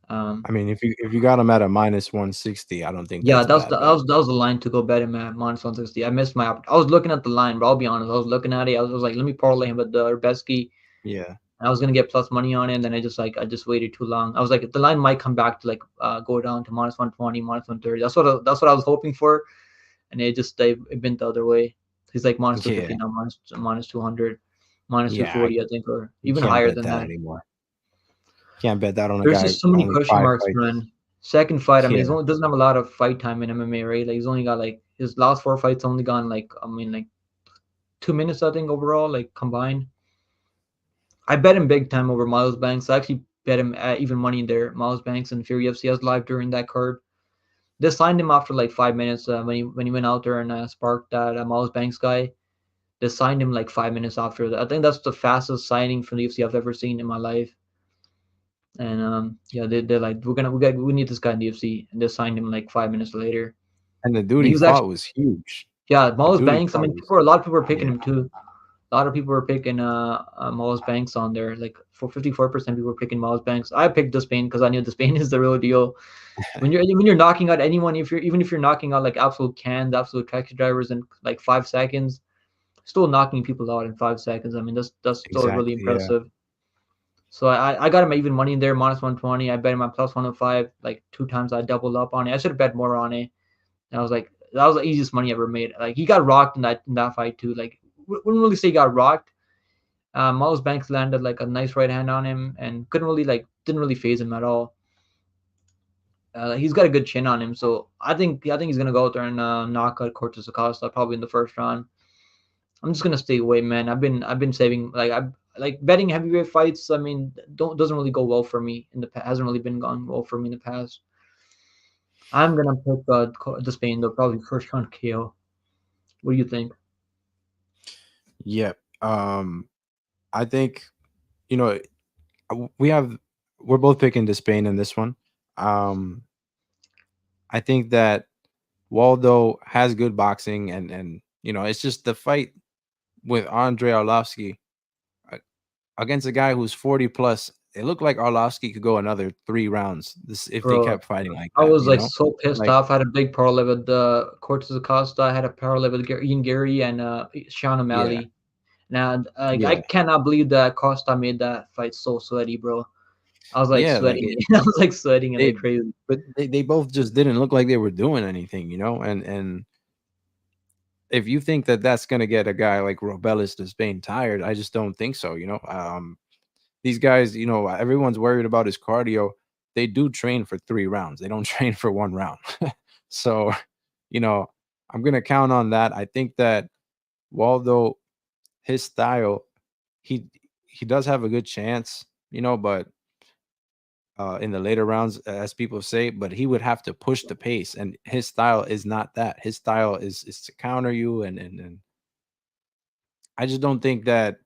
Um, I mean, if you got him at a -160, I don't think yeah, that's a bad bet. that was the line to go bet him at -160. I missed I was looking at the line, but I'll be honest. I was looking at it. I was like, let me parlay him with the Urbeski. Yeah, I was gonna get plus money on it, and then I just waited too long. I was like, the line might come back to like go down to -120, -130. That's what I was hoping for, and it been the other way. He's like -250 yeah, now, minus 200, minus two yeah. forty, I think, or You even can't higher bet than that that. anymore. Can't bet that on a There's guy just so many only question five marks, fights. man. Second fight, I mean, Yeah, doesn't have a lot of fight time in MMA, right? Like he's only got like his last four fights only gone like I mean like 2 minutes, I think, overall, like combined. I bet him big time over Miles Banks. I actually bet him even money there. Miles Banks and Fury FC. I was live during that card. They signed him after like 5 minutes when he went out there and sparked that Miles Banks guy. They signed him like 5 minutes after that. I think that's the fastest signing from the UFC I've ever seen in my life. And yeah, they're like, we need this guy in the UFC, and they signed him like 5 minutes later. and the dude And he he was fought actually, was huge. yeah, The Miles dude he Banks. I fought mean, was a lot of people are picking yeah, him too. A lot of people were picking Miles Banks on there. Like for 54%, people were picking Miles Banks. I picked the Spain because I knew the Spain is the real deal. When you're knocking out anyone, if you're knocking out like absolute cans, absolute taxi drivers in like 5 seconds, still knocking people out in 5 seconds. I mean, that's still really exactly. Yeah, impressive. So I got him even money in there, -120. I bet him at +105, like two times. I doubled up on it. I should have bet more on it. And I was like, that was the easiest money I ever made. Like he got rocked in that fight too. Like wouldn't really say he got rocked. Miles Banks landed like a nice right hand on him and didn't really phase him at all. He's got a good chin on him, so I think he's gonna go out there and knock out Cortez Acosta probably in the first round. I'm just gonna stay away, man. I've been saving I like betting heavyweight fights. I mean, don't doesn't really go well for me in the past. Hasn't really been gone well for me in the past. I'm gonna pick the Spain though, probably first round KO. What do you think? yeah. I think you know we have we're both picking the Spain in this one. Um, I think that Waldo has good boxing, and it's just the fight with Andre Arlovsky against a guy who's 40 plus. it looked like Arlovsky could go another 3 rounds this if they bro. kept fighting like I that, was you like know? so pissed Like, off. I had a big parlay with Cortez Acosta. I had a parlay with Ian Gary and Sean yeah, O'Malley. Now, like, I yeah, cannot believe that Costa made that fight so sweaty, bro. I was like yeah, like sweating. I was like sweating and like they crazy. but they both just didn't look like they were doing anything, you know? And if you think that that's gonna get a guy like Robelis to Spain tired, I just don't think so, you know? These guys, you know, everyone's worried about his cardio. They do train for 3 rounds. They don't train for 1 round. So, you know, I'm gonna count on that. I think that Waldo, his style, he he does have a good chance, you know, but in the later rounds, as people say, but he would have to push the pace, and his style is not that. His style is to counter you, and I just don't think that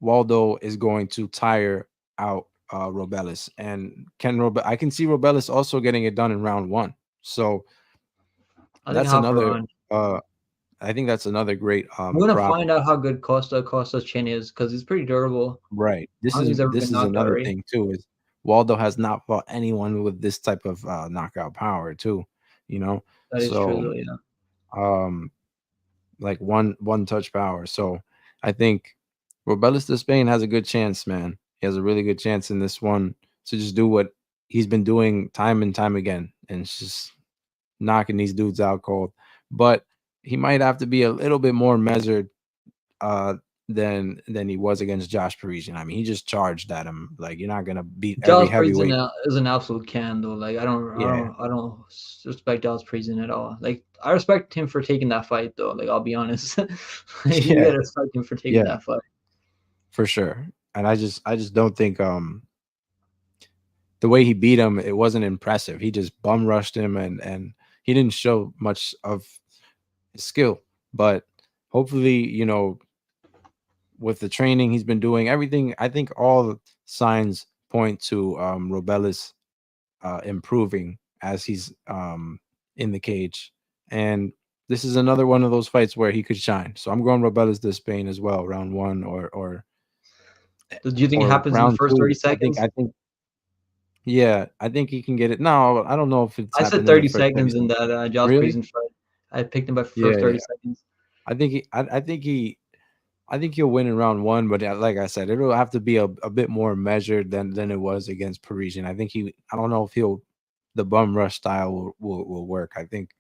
Waldo is going to tire out Robelis. And I can see Robelis also getting it done in round one. So I think that's half a another round. I think that's another great We're gonna prop. find out how good Costa's chin is because he's pretty durable. Right. I don't think he's ever This been is knocked out, another right? thing too, is Waldo has not fought anyone with this type of knockout power too, you know. That is true So though, yeah. um like one touch power. So I think Robelis de Spain has a good chance, man. He has a really good chance in this one to just do what he's been doing time and time again, and it's just knocking these dudes out cold. But he might have to be a little bit more measured uh than he was against Josh Parisian. I mean, he just charged at him. Like, you're not gonna beat every Dallas Prison heavyweight. is an absolute can though. Like Yeah. I don't respect Dallas Prison at all. Like I respect him for taking that fight though. Like I'll be honest, you Yeah. gotta respect him for taking Yeah, that fight. for sure. And I just don't think the way he beat him, it wasn't impressive. He just bum rushed him, and he didn't show much of his skill. But hopefully, you know, with the training he's been doing, everything, I think all the signs point to Robelis improving as he's in the cage. And this is another one of those fights where he could shine. So I'm going Robelis de Spain as well, round one Do you think it or happens in the round first 30 two. seconds? I think yeah, I think he can get it. No, I don't know if it's I said happened in the 30 first 30 seconds in seconds. that Dallas Really? Prison fight. I picked him by Yeah, first yeah. 30 seconds. I think he'll win in round one, but like I said, it'll have to be a bit more measured than it was against Parisian. I don't know if he'll the bum rush style will work. I think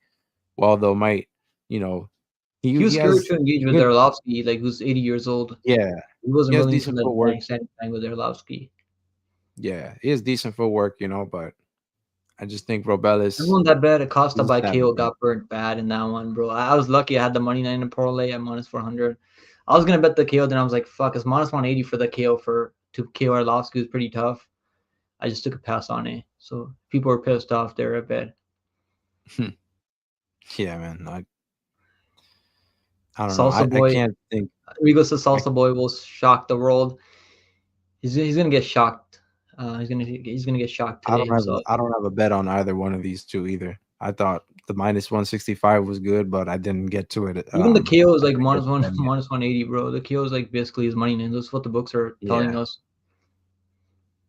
Waldo might, you know, He he was scared has to engage with good, Arlovsky, like who's 80 years old. yeah, He he wasn't has willing to decent let footwork. stand bang with Arlovsky. Yeah, he has decent footwork, you know, but I just think Robelis, Everyone that bet Acosta he's a by savage, KO man. got burnt bad in that one, bro. I was lucky I had the money line in parlay at minus 400. I was gonna bet the KO, then I was like, fuck, it's minus 180 for the KO for to KO Arlovsky was pretty tough. I just took a pass on it. So people were pissed off there a bit. Yeah, man. I don't know. Salsa I Boy, can't think. Rigo says I Salsa Boy will shock the world. He's gonna get shocked. He's gonna get shocked today himself. I don't have a bet on either one of these two either. I thought the minus 165 was good, but I didn't get to it. Even the KO is I like didn't get minus to one them yet. minus 180, bro. The KO is like basically his money line. That's what the books are telling Yeah. us.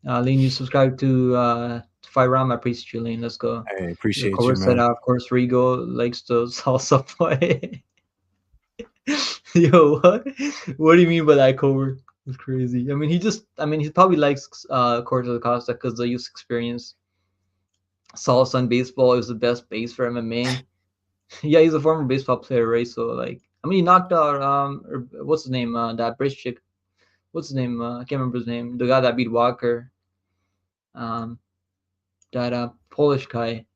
Lane, you subscribe to Fight Ram. I appreciate you, Lane. Let's go. I The appreciate cover you, said, man. of course, Rigo likes to salsa play. Yo, what? What do you mean by that cover? It's crazy. I mean, he probably likes Cortez Acosta because the youth experience. Salsa in baseball is the best base for MMA. Yeah, he's a former baseball player, right? So like, I mean, he knocked out what's his name? That British chick. What's his name? I can't remember his name. The guy that beat Walker. Um, that Polish guy.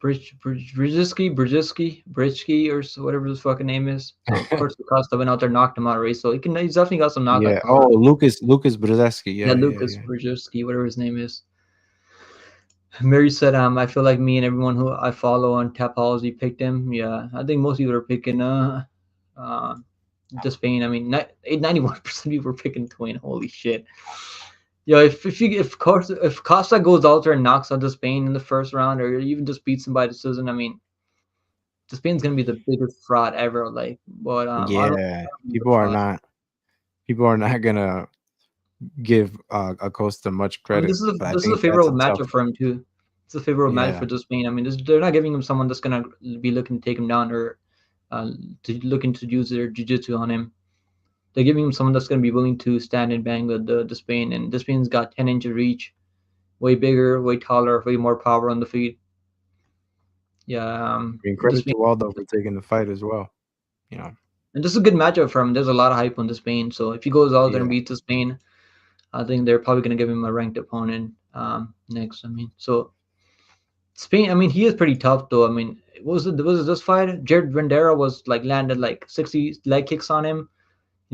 Brzezinski, or so, whatever his fucking name is. So of course the Costa went out there, knocked him out, right? So he's definitely got some knockout Yeah. Oh, power. Lucas Brzezinski. Yeah, Yeah, yeah, Lucas yeah. Brzezinski, whatever his name is. Mary said, I feel like me and everyone who I follow on Tapology picked him. Yeah, I think most people are picking uh Spain. I mean, 91% people were picking Twain. Holy shit. Yeah, if Costa goes out there and knocks out Spain in the first round, or even just beats him by decision, I mean, Spain's gonna be the biggest fraud ever. Like, but I don't Yeah. think the People are fraud. not people are not gonna give Acosta much I mean, credit, but I this is a think that's a favorable tough. matchup for him too. It's a favorable match Yeah, for Spain. I mean, they're not giving him someone that's gonna be looking to take him down or looking to use their jiu-jitsu on him. They're giving him someone that's gonna be willing to stand and bang with the Spain, and the Spain's got 10 inch of reach, way bigger, way taller, way more power on the feet. Yeah, I mean, the credit Spain, to Waldo for taking the fight as well. You know, and this is a good matchup for him. There's a lot of hype on the Spain, so if he goes out there and yeah, beats the Spain, I think they're probably gonna give him a ranked opponent next. I mean, so Spain, I mean, he is pretty tough though. I mean, was it this fight? Jared Vendera was like landed like 60 leg kicks on him, and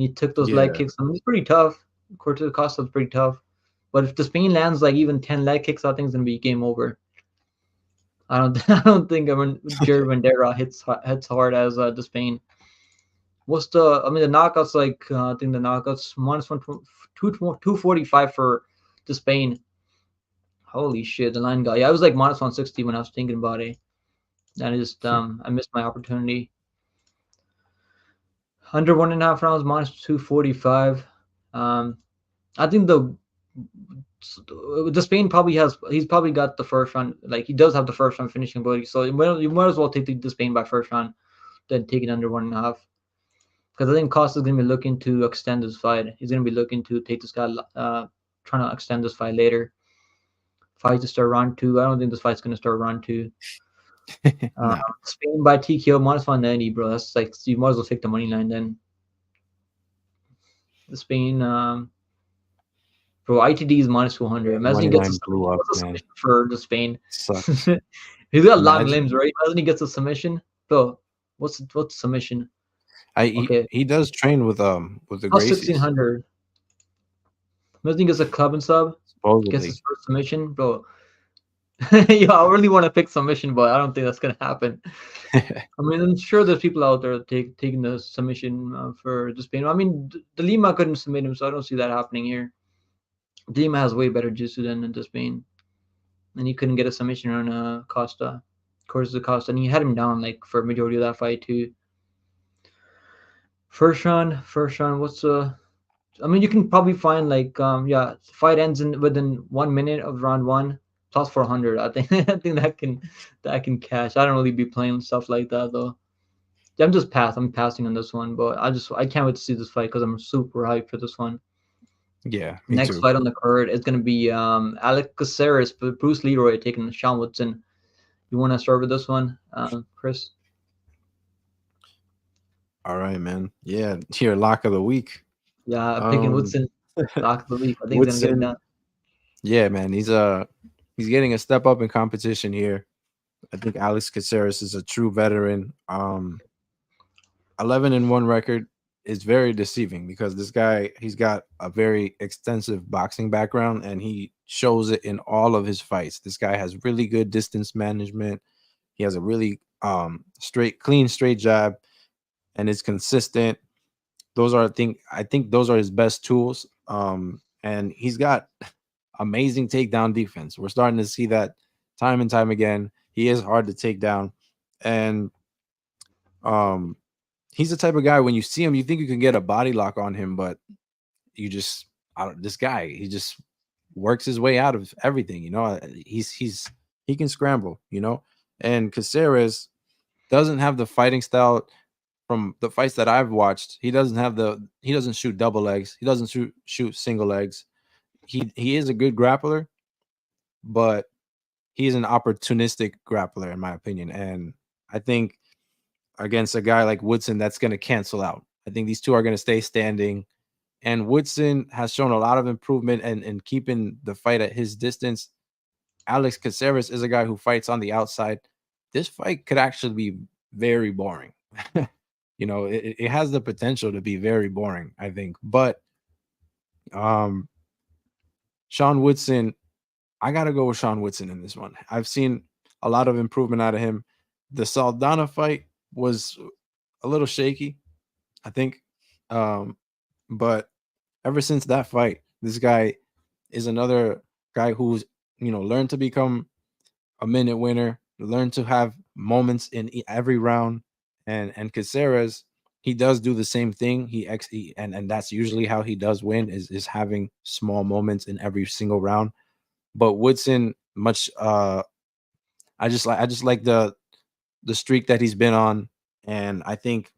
he took those leg yeah. kicks. I mean, it's pretty tough. Cortez Acosta's pretty tough. But if the Spain lands like even 10 leg kicks, I think it's gonna be game over. I don't I don't think I mean Jared Vendera hits hard as the Spain. What's the I mean the knockouts like I think the knockouts minus 245 for the Spain. Holy shit, the line guy. Yeah, I was like minus 160 when I was thinking about it. And I just I missed my opportunity. Under 1.5 rounds, minus 245. Um, I think the Spain probably he's probably got the first round. Like he does have the first round finishing ability, so you might as well take the Spain by first round than take it under 1.5. Because I think Costa's gonna be looking to extend this fight. He's gonna be looking to take this guy, trying to extend this fight later. Fight to start round two. I don't think this fight's gonna start round two. Nah, Spain by TKO minus 190, bro. That's like you might as well take the money line then. The Spain, bro, ITD is minus 200. yeah, the Imagine he money gets a line submission. blew up, What's a man. submission for the Spain? Sucks. He's got long limbs, Imagine. right? Imagine he gets a submission, bro. What's submission? Okay, He does train with the plus sixteen Gracies, hundred. Imagine he gets a club and sub, gets his supposedly. first submission, bro. Yeah, I really want to pick submission, but I don't think that's gonna happen. I mean, I'm sure there's people out there taking the submission for the Spain. I mean, the Lima couldn't submit him, so I don't see that happening here. Lima has way better jiu-jitsu than the Spain, and he couldn't get a submission on Costa. Cortez Costa, and he had him down like for a majority of that fight too. First round. What's I mean, you can probably find like yeah, fight ends in within 1 minute of round one, plus 400. I think I think that can cash. I don't really be playing stuff like that though. Yeah, I'm passing on this one, but I can't wait to see this fight because I'm super hyped for this one. Yeah, me Next too. fight on the card is gonna be Alex Caceres, but Bruce Leroy taking Sean Woodson. You want to start with this one, Chris? All right, man. Yeah, your lock of the week. Yeah, picking Um, Woodson. Lock of the week. I think he's gonna get it Woodson. done. Yeah, man. He's getting a step up in competition here. I think Alex Caceres is a true veteran. 11-1 record is very deceiving because this guy he's got a very extensive boxing background and he shows it in all of his fights. This guy has really good distance management. He has a really straight jab and is consistent. Those are I think those are his best tools. And he's got amazing takedown defense. We're starting to see that time and time again. He is hard to take down. And um he's the type of guy when you see him, you think you can get a body lock on him, but you just I don't this guy, he just works his way out of everything, you know. He can scramble, you know. And Caceres doesn't have the fighting style from the fights that I've watched. He doesn't shoot double legs. He doesn't shoot single legs. He is a good grappler, but he's an opportunistic grappler in my opinion. And I think against a guy like Woodson, that's going to cancel out. I think these two are going to stay standing. And Woodson has shown a lot of improvement in keeping the fight at his distance. Alex Caceres is a guy who fights on the outside. This fight could actually be very boring. You know, it has the potential to be very boring, I think. But um, Sean Woodson, I got to go with Sean Woodson in this one. I've seen a lot of improvement out of him. The Saldana fight was a little shaky, I think. Um, but ever since that fight, this guy is another guy who's, you know, learned to become a minute winner, learned to have moments in every round. And Caceres he does do the same thing. And that's usually how he does win is having small moments in every single round. But Woodson, much I just like the streak that he's been on, and I think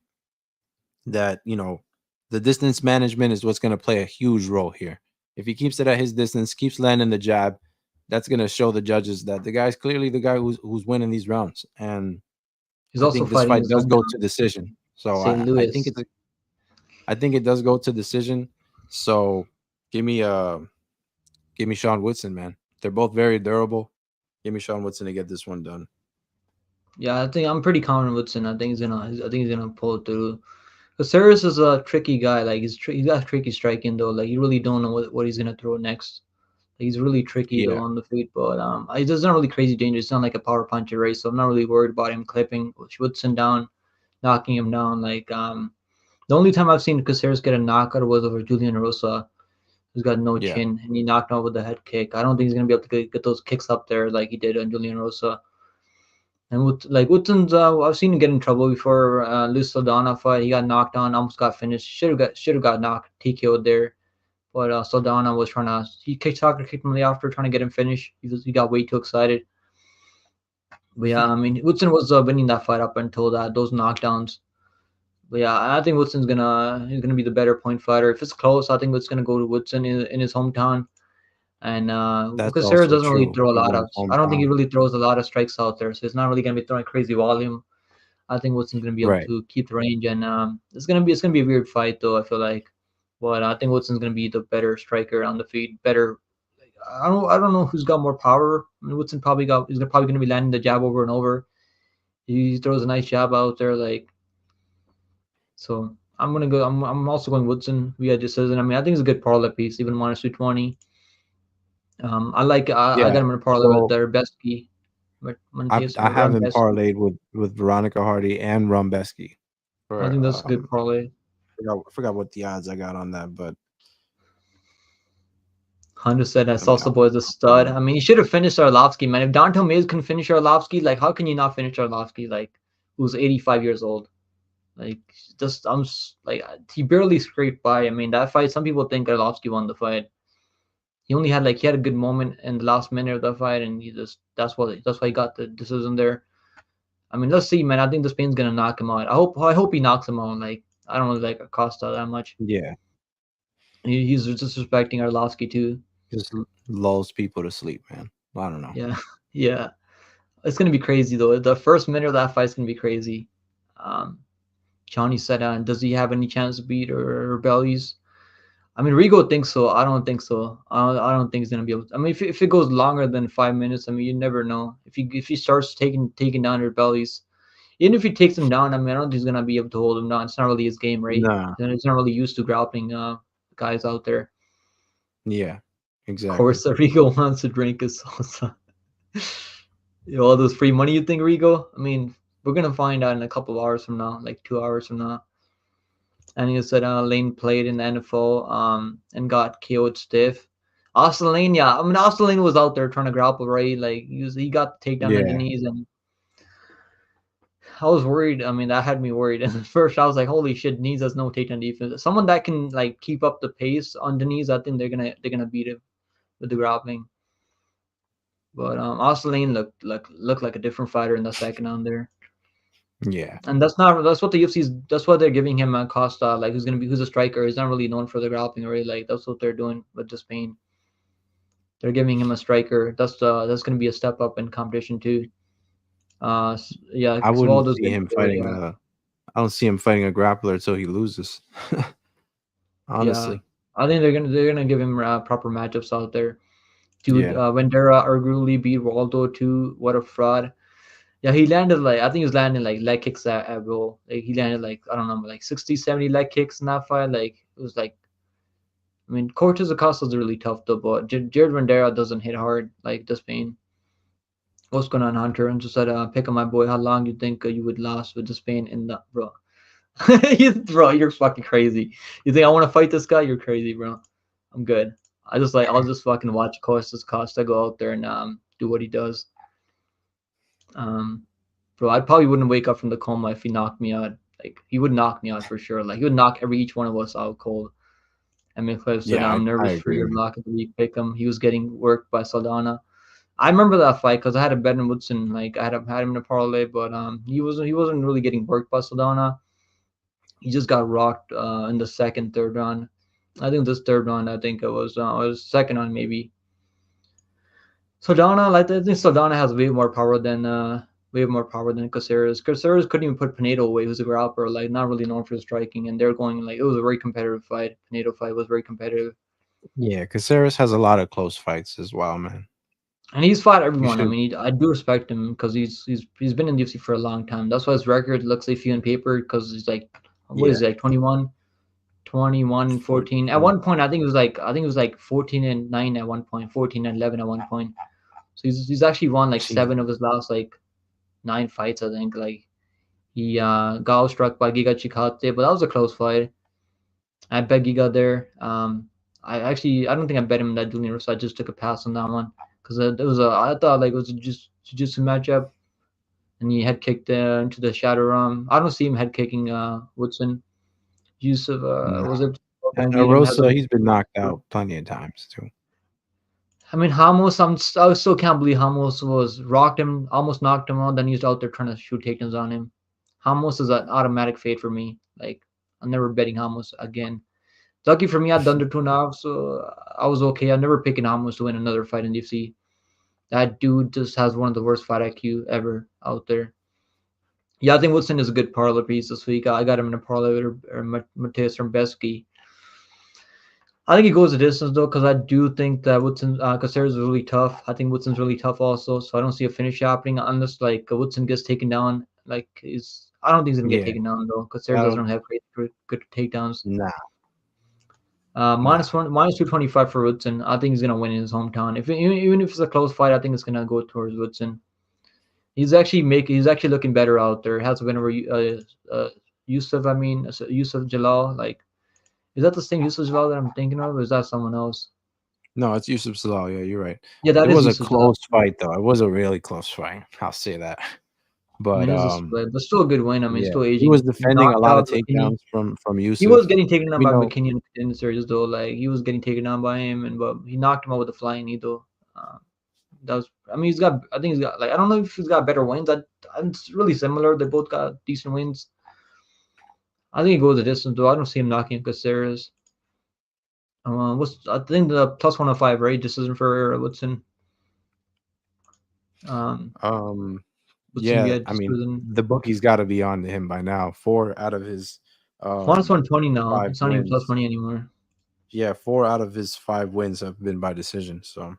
that the distance management is what's going to play a huge role here. If he keeps it at his distance, keeps landing the jab, that's going to show the judges that the guy's clearly the guy who's winning these rounds. And He's I also think this fighting fight his does go hometown, to decision. So St. I think Louis. it does go to decision. So give me give me Sean Woodson, man. They're both very durable. Give me Sean Woodson to get this one done. Yeah, I think I'm pretty confident Woodson. I think he's gonna pull it through. Caceres is a tricky guy. Like he's got tricky striking though. Like you really don't know what he's gonna throw next. Like, he's really tricky though Yeah, on the feet, but he's not really crazy dangerous. It's not like a power puncher, right? So I'm not really worried about him clipping Woodson down, knocking him down. Like the only time I've seen Caceres get a knockout was over Julian Rosa, who's got no yeah, chin, and he knocked him out with the head kick. I don't think he's gonna be able to get those kicks up there like he did on Julian Rosa. And with like Woodson's, I've seen him get in trouble before. Luis Saldana fight, he got knocked on, almost got finished. Should have got knocked TKO'd there. But Saldana was trying to he kicked Tucker, kicked him in the after, trying to get him finished. He got way too excited. But yeah, I mean Woodson was winning that fight up until that those knockdowns. But yeah, I think he's gonna be the better point fighter. If it's close, I think it's gonna go to Woodson in his hometown. And that's because Sarah also doesn't really true. throw a He's lot in of, his I don't think he hometown. really throws a lot of strikes out there. So it's not really gonna be throwing crazy volume. I think Woodson's gonna be able Right. to keep the range, and it's gonna be a weird fight though. I feel like, but I think Woodson's gonna be the better striker on the feet, better. I don't know who's got more power. I mean, Woodson probably got he's probably gonna be landing the jab over and over. He throws a nice jab out there, like so. I'm gonna go. I'm also going Woodson via decision. I mean, I think it's a good parlay piece, even -220. I Yeah. got him in a parlay with So their Besky, Montes I have him Besky. parlayed with Veronica Hardy and Rumbeski I for think that's a good parlay. I forgot what the odds I got on that, but 100% that let me Salsa Boy is a I'll pull stud. it I up. mean, he should have finished Arlovsky, man. If Dontel Mays can finish Arlovsky, like, how can you not finish Arlovsky, like, who's 85 years old? Like, just, like, he barely scraped by. I mean, that fight, some people think Arlovsky won the fight. He had a good moment in the last minute of the fight, and that's why he got the decision there. I mean, let's see, man. I think the Spain's gonna knock him out. I hope he knocks him out. Like, I don't really like Acosta that much. Yeah, He's disrespecting Arlovsky too. just lulls people to sleep, man. I don't know. Yeah, yeah. It's gonna be crazy though. The first minute of that fight's gonna be crazy. Um, Johnny said, "Does he have any chance to beat or Bellies?" I mean, Rigo thinks so. I don't think so. I don't think he's gonna be able to. I mean, if it goes longer than 5 minutes, I mean, you never know. If he starts taking down your bellies, even if he takes him down, I mean, I don't think he's gonna be able to hold him down. It's not really his game, right? Nah. He's not really used to grappling guys out there. Yeah, Of exactly. course, Rigo wants to drink his salsa. All those free money you think, Rigo? I mean, we're gonna find out in a couple of hours from now, like 2 hours from now. And he said Lane played in the NFL and got KO'd stiff. Austin Lane, yeah. I mean, Austin Lane was out there trying to grapple, right? Like he got the takedown on the Yeah, knees, and I was worried. I mean, that had me worried. And at first, I was like, "Holy shit, Knees has no takedown defense. Someone that can like keep up the pace on the knees, I think they're gonna beat him with the grappling." But Austin Lane looked like a different fighter in the second round there. yeah. And that's what the UFC's that's why they're giving him a Costa, like who's a striker. He's not really known for the grappling, really. Like that's what they're doing with the Spain. They're giving him a striker. That's gonna be a step up in competition too. Yeah, I wouldn't Svaldo's see good him there. fighting Yeah, a. I don't see him fighting a grappler until he loses. yeah. Honestly, I think they're gonna give him proper matchups out there. Dude, yeah, Vendera arguably beat Waldo too. What a fraud. Yeah, he landed like I think he was landing like leg kicks at will. Like he landed like I don't know, like 60, 70 leg kicks in that fight. Like it was like I mean, Cortez Acosta's really tough though, but Jared Vandera doesn't hit hard like the Spain. What's going on, Hunter? And just said, pick up my boy. How long you think you would last with the Spain in the bro? Bro, you're fucking crazy. You think I want to fight this guy? You're crazy, bro. I'm good. I'll just fucking watch Costas Costa go out there and do what he does. Um, bro, I probably wouldn't wake up from the coma if he knocked me out. Like he would knock me out for sure. Like he would knock every each one of us out cold. I mean, Cliff said, Yeah, I'm I nervous for agree your with you. lock of the week pick him. He was getting worked by Saldana. I remember that fight because I had a bet in Woodson. Like had him in a parlay, but he wasn't really getting worked by Saldana. He just got rocked in the second, third round. I think this third round, I think it was second round maybe. Saldana, like I think Saldana has way more power than Caceres. Caceres couldn't even put Pinedo away, who's a grappler, like not really known for striking, and they're going like it was a very competitive fight. Pinedo fight was very competitive. Yeah, Caceres has a lot of close fights as well, man. And he's fought You everyone. I should. mean, I do respect him because he's been in the UFC for a long time. That's why his record looks like few on paper because he's like, what Yeah, is it, like 21, 21 and 14. At 14. one point, I think it was like 14 and 9 at one point, 14 and 11 at one point. So he's actually won like Jeez. seven of his last like 9 fights. I think like he got struck by Giga Chikadze, but that was a close fight. I bet Giga there. I don't think I bet him that Julian Rosa. I just took a pass on that one because it was I thought like it was a just jiu-jitsu matchup, and he head kicked into the shadow realm. I don't see him head kicking Woodson. Yusuf Nah. was it And gonna beat him? Rosa, he's been knocked out plenty of times too. I mean, Hamos. I still can't believe Hamos was rocked him, almost knocked him out. Then he's out there trying to shoot takedowns on him. Hamos is an automatic fade for me. Like I'm never betting Hamos again. Lucky for me, I'd done the 2.5, so I was okay. I'm never picking Hamos to win another fight in UFC. That dude just has one of the worst fight IQ ever out there. Yeah, I think Woodson is a good parlay piece this week. I got him in a parlay with Mateus Rebesky. I think he goes the distance though, because I do think that Woodson, Caceres is really tough. I think Woodson's really tough also, so I don't see a finish happening unless like Woodson gets taken down. Like is I don't think he's gonna get Yeah, taken down though. Caceres that'll doesn't have great good takedowns. nah, Minus nah. one, minus 225 for Woodson. I think he's gonna win in his hometown. If even if it's a close fight, I think it's gonna go towards Woodson. He's actually looking better out there. Has a win over Yusuf. I mean Yusuf Jalal. Like is that the same Yusuf Jalal that I'm thinking of, or is that someone else? No, it's Yusuf Salal. Yeah, you're right. Yeah, It that is was a Yusuf Jalal. close fight though. It was a really close fight. I'll say that. I But mean, it's a split, but still a good win. I mean, yeah, still he was aging. He defending a knocked lot of out McKinney. takedowns from He Yusuf. was getting taken down We by know. McKinney in the series though. Like he was getting taken down by him, and but he knocked him out with a flying knee though. Uh, that was. I mean, he's got. I think he's got. Like I don't know if he's got better wins. It's really similar. They both got decent wins. I think he goes the distance though. I don't see him knocking Caceres. What's I think the plus 105 right? Decision for Woodson. Um, Um, Woodson yeah, get I mean decision. the bookie's got to be on to him by now. Four out of his Minus um 120 now. five It's not even plus wins. money anymore. Yeah, four out of his five wins have been by decision. So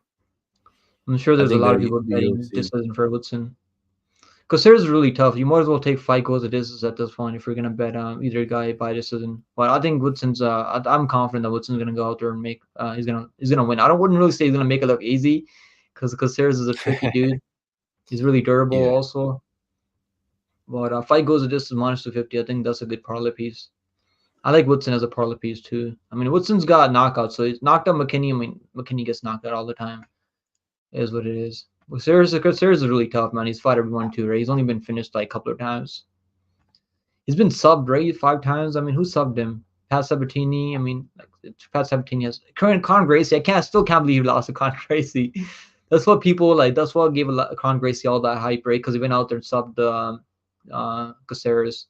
I'm sure I there's a think lot of people the betting UFC. decision for Woodson. Caceres is really tough. You might as well take five goals of distance at this point if you're gonna bet either guy by decision. But I think Woodson's. I'm confident that Woodson's gonna go out there and make. He's gonna win. I don't wouldn't really say he's gonna make it look easy, because Caceres is a tricky dude. He's really durable Yeah, also. But five goals of distance minus 250. I think that's a good parlay piece. I like Woodson as a parlay piece too. I mean, Woodson's got knockouts, so he's knocked out McKinney. I mean, McKinney gets knocked out all the time. It is what it is. Well, Caceres is really tough, man. He's fought everyone too, right? He's only been finished like a couple of times. He's been subbed, right? 5 times. I mean, who subbed him? Pat Sabatini. I mean, like, Pat Sabatini has current Con Gracie. I still can't believe he lost to Con Gracie. That's what people like. That's what gave Con Gracie all that hype, right? Because he went out there and subbed Caceres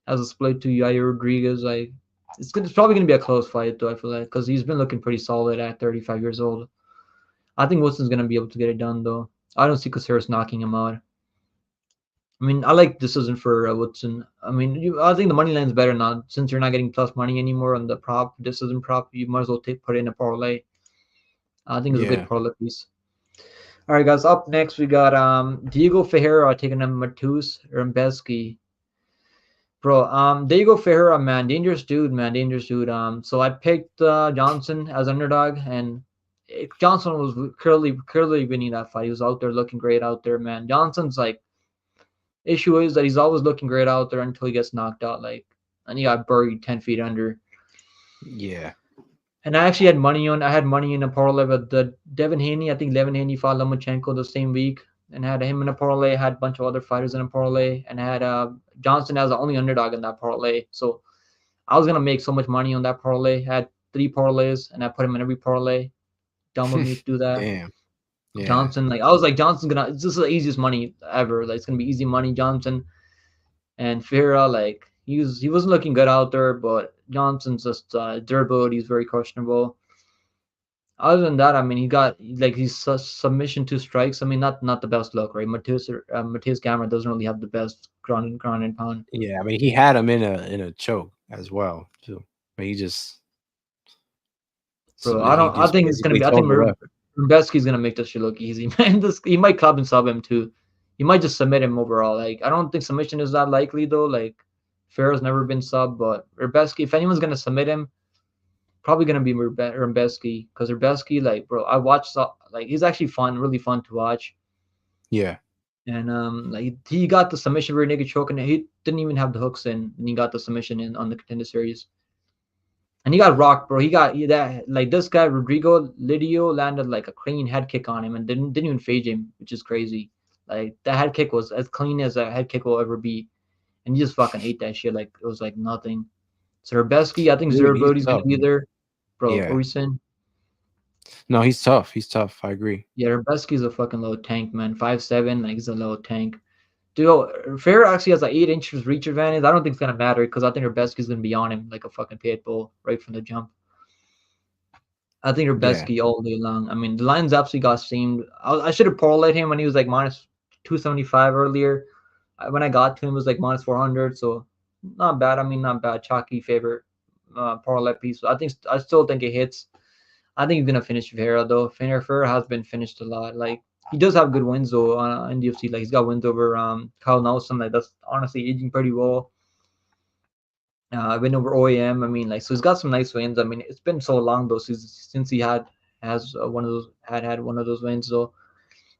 as a split to Yair Rodriguez. Like, it's probably gonna be a close fight, though. I feel like because he's been looking pretty solid at 35 years old. I think Wilson's gonna be able to get it done, though. I don't see Caceres knocking him out. I mean, I like decision for Woodson. I mean, I think the money line's better now since you're not getting plus money anymore on the prop decision prop. You might as well put in a parlay. I think it's a good yeah, parlay piece. All right, guys. Up next, we got Diego Ferreira taking on Matus Rembeski. Bro, Diego Ferreira, man, dangerous dude, man, dangerous dude. So I picked Johnson as underdog, and Johnson was clearly winning that fight. He was out there looking great out there, man. Johnson's like issue is that he's always looking great out there until he gets knocked out, like, and he got buried 10 feet under. yeah. And I had money in a parlay with the Devin Haney. I think Devin Haney fought Lomachenko the same week. and had him in a parlay. Had a bunch of other fighters in a parlay, and had Johnson as the only underdog in that parlay. So I was gonna make so much money on that parlay. Had three parlays, and I put him in every parlay. Dumb of me to do that. Damn. Yeah. Johnson, like I was like Johnson's gonna. This is the easiest money ever. Like it's gonna be easy money. Johnson and Fira, like he wasn't looking good out there, but Johnson's just durability is very questionable. Other than that, I mean, he got like his submission to strikes. I mean, not the best look, right? Matthias Gamera doesn't really have the best ground and pound. Yeah. I mean, he had him in a choke as well too, but he just Bro, he I just think it's gonna basically be. I told think the ref. Rubeski's gonna make this shit look easy, man. This he might club and sub him too. He might just submit him overall. Like I don't think submission is that likely though. Like Farrell's never been sub, but Rubeski, if anyone's gonna submit him, probably gonna be Rubeski because Rubeski, like bro, I watched like he's actually fun, really fun to watch. Yeah. And like he got the submission very naked choke, and he didn't even have the hooks in, and he got the submission in on the contender series. And he got rocked, bro. That like this guy Rodrigo Lidio landed like a clean head kick on him and didn't even phase him, which is crazy. Like that head kick was as clean as a head kick will ever be, and he just fucking ate that shit like it was like nothing. So Herbeski, I think Dude, he's Zerabodi's gonna tough. be there, bro. What Yeah. were you saying? No, he's tough. He's tough. I agree. Yeah, Herbeski's a fucking little tank, man. 5'7", like he's a little tank. Dude, Fair actually has like 8 inches reach advantage. I don't think it's gonna matter because I think Herbeski's gonna be on him like a fucking pit bull right from the jump. I think Yeah. Trubisky all day long. I mean, the Lions absolutely got steamed. I should have parlayed him when he was like minus 275 earlier. When I got to him, it was like minus 400. So not bad. I mean, not bad. Chalky favorite parlay piece. I still think it hits. I think he's gonna finish Ferreira though. Ferreira has been finished a lot. Like he does have good wins though in the UFC. Like he's got wins over Kyle Nelson. Like that's honestly aging pretty well. Win over OEM. I mean, like, so he's got some nice wins. I mean, it's been so long though since he has one of those had one of those wins. So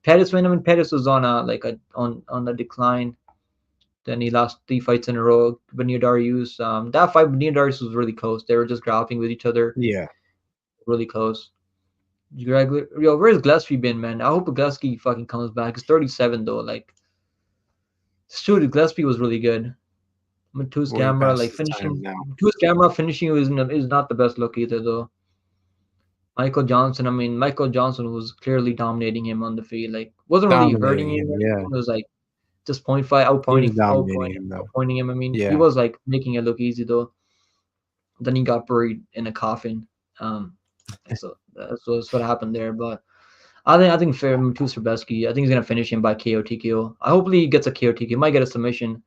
Pettis win. I mean, Pettis was on a like a on the decline. Then he lost 3 fights in a row. Benio Darius. That fight, Benio Darius was really close. They were just grappling with each other, Yeah. really close. Yo, where's Gillespie been, man? I hope Gillespie fucking comes back. He's 37 though. Like, shoot, Gillespie was really good. Matus Way Gamera, past like his time finishing. now. Matus Gamera finishing is not the best look either though. Michael Johnson, I mean, Michael Johnson was clearly dominating him on the field. Like, wasn't really hurting Dominating him. him. It Yeah. was like just point fight, He was dominating him though. outpointing him. I mean, he Yeah. was like making it look easy though. Then he got buried in a coffin. So that's what happened there. But I think for Matus Trubisky, I think he's gonna finish him by KO TKO. I hopefully he gets a KO TKO. He might get a submission.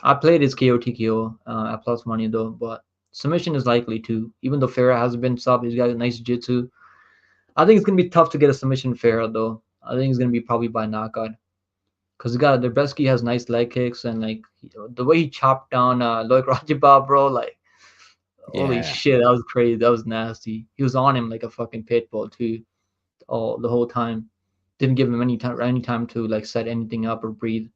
I played his KO TKO at plus money though, but submission is likely too. Even though Farah hasn't been sub, he's got a nice jiu-jitsu. I think it's gonna be tough to get a submission Farah though. I think it's gonna be probably by knockout because the Bresky has nice leg kicks and like the way he chopped down Loic Rajabov, bro. Like holy Yeah. shit, that was crazy. That was nasty. He was on him like a fucking pit bull too, all the whole time. Didn't give him any time to like set anything up or breathe.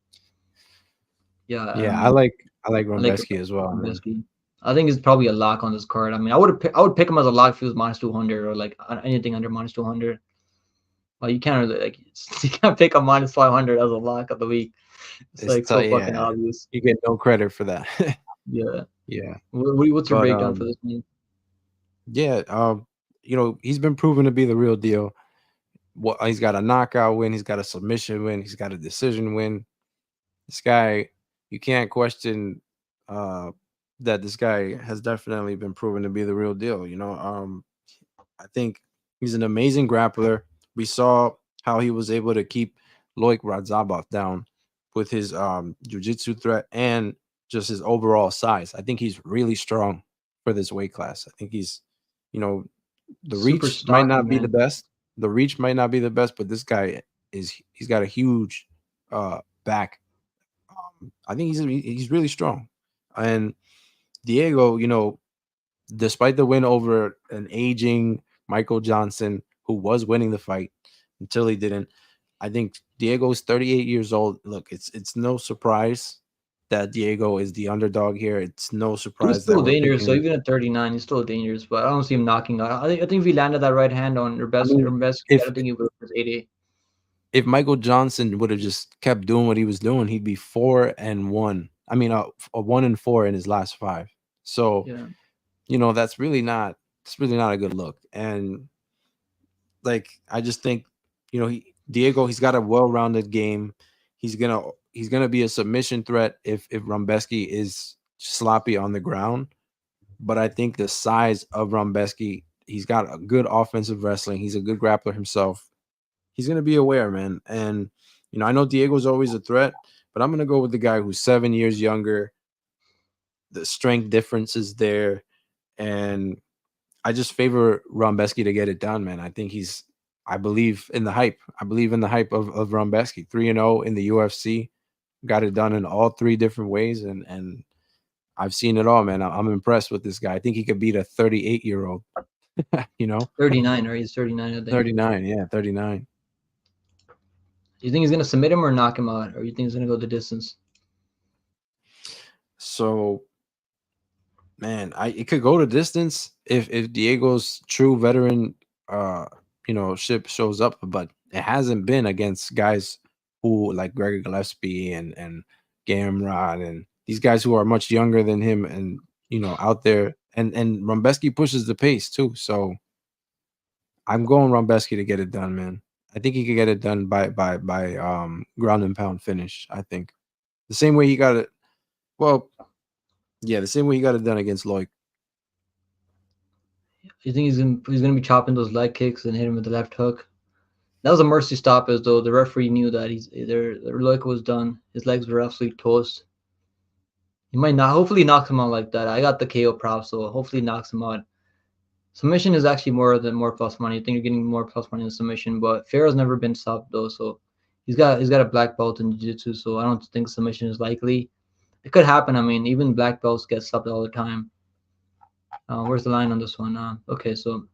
Yeah, Yeah. I like I like Rumbeski as well, man. Trubisky. I think it's probably a lock on this card. I mean, I would pick him as a lock if he was minus 200 or like anything under minus 200. Well, you can't really like you can't pick a minus 500 as a lock of the week. It's like so fucking Yeah. obvious. You get no credit for that. Yeah. Yeah. What's your But breakdown for this one? yeah, he's been proven to be the real deal. What he's got a knockout win, he's got a submission win, he's got a decision win. This guy, you can't question that this guy has definitely been proven to be the real deal. I think he's an amazing grappler. We saw how he was able to keep Loic Radzhabov down with his jiu-jitsu threat and just his overall size. I think he's really strong for this weight class. I think you know, the Super reach might stocky, not be the man. best. The reach might not be the best, but this guy he's got a huge back. I think he's really strong. And Diego, despite the win over an aging Michael Johnson who was winning the fight until he didn't, I think Diego's 38 years old. Look, it's no surprise that Diego is the underdog here. It's no Dude's surprise that still we're dangerous. So picking. even at 39, he's still dangerous. But I don't see him knocking out. I think if he landed that right hand on I mean, Urbeski, I if don't think he would have 80. if Michael Johnson would have just kept doing what he was doing, he'd be 4-1. I mean, a 1-4 in his last five. So Yeah. that's really not a good look. And like I just think, Diego, he's got a well-rounded game. He's gonna be a submission threat if Rumbeski is sloppy on the ground. But I think the size of Rumbeski, he's got a good offensive wrestling. He's a good grappler himself. He's gonna be aware, man. And I know Diego's always a threat, but I'm gonna go with the guy who's 7 years younger. The strength difference is there, and I just favor Rombeski to get it done, man. I believe in the hype. I believe in the hype of Rombeski. 3-0 in the UFC, got it done in all three different ways, and I've seen it all, man. I'm impressed with this guy. I think he could beat a 38-year-old. you know, 39, right? He's 39, I think. 39. Yeah, 39. Do you think he's gonna submit him or knock him out, or you think he's gonna go the distance? So, man, it could go to distance if Diego's true veteran ship shows up, but it hasn't been against guys who like Gregor Gillespie and Gamrod and these guys who are much younger than him and out there, and Rumbeski pushes the pace too. So I'm going Rumbeski to get it done, man. I think he could get it done by ground and pound finish. I think the same way he got it. Well, yeah, the same way he got it done against Loic. You think he's gonna be chopping those leg kicks and hit him with the left hook? That was a mercy stop, as though the referee knew that the look was done. His legs were absolutely toast. He might not. Hopefully, he knocks him out like that. I got the KO prop, so hopefully, he knocks him out. Submission is actually more plus money. I think you're getting more plus money in submission, but Farrell's never been stopped though, so he's got a black belt in jiu-jitsu, so I don't think submission is likely. It could happen. I mean, even black belts get stopped all the time. Where's the line on this one? Okay, so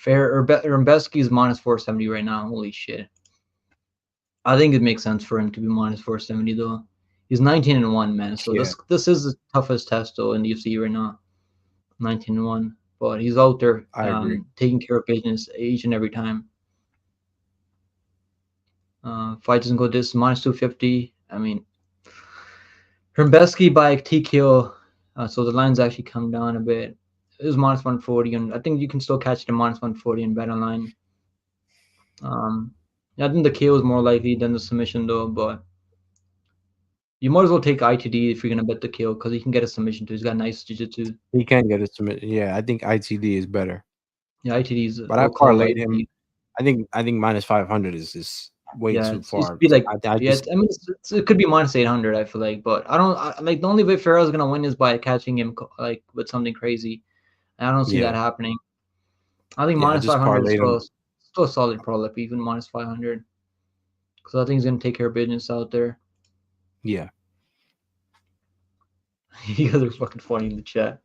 Urbeski is minus 470 right now. Holy shit! I think it makes sense for him to be minus 470 though. He's 19-1, man. So Yeah, this is the toughest test though in the UFC right now. 19-1, but he's out there I agree. taking care of business each and every time. Fight doesn't go this minus 250. I mean, Herbeski by TKO, so the lines actually come down a bit. It was minus 140, and I think you can still catch it at minus 140 in bet online. Yeah, I think the KO is more likely than the submission though, but you might as well take ITD if you're gonna bet the KO because he can get a submission too. He's got nice jiu-jitsu. He can get it submitted. Yeah, I think ITD is better. Yeah, ITD is But I we'll call it parlayed him. ITD. I think minus 500 is way Yeah, too it should far. be like I yeah. just I mean, it could be minus 800. I feel like, but I don't like the only way Ferreira's gonna win is by catching him like with something crazy. And I don't see that yeah happening. I think yeah I minus just 500 is parlayed him. still a solid prolip, even minus 500. Because I think he's gonna take care of business out there. Yeah, You guys are fucking funny in the chat.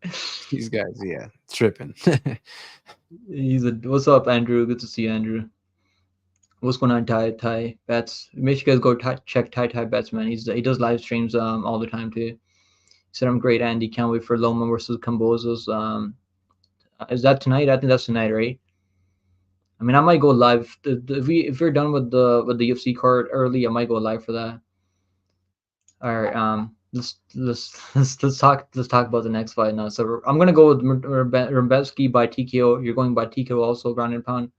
these guys, yeah, tripping. What's up, Andrew? Good to see you, Andrew. What's going on, Ty Bets? Make sure you guys go check Ty Bets, man. He does live streams all the time too. He said I'm great, Andy. Can't wait for Loma versus Cambosos. Is that tonight? I think that's tonight, right? I mean, I might go live if we're done with the UFC card early. I might go live for that. All right. Let's talk about the next fight now. So I'm gonna go with Rebetsky by TKO. You're going by TKO also, ground and pound.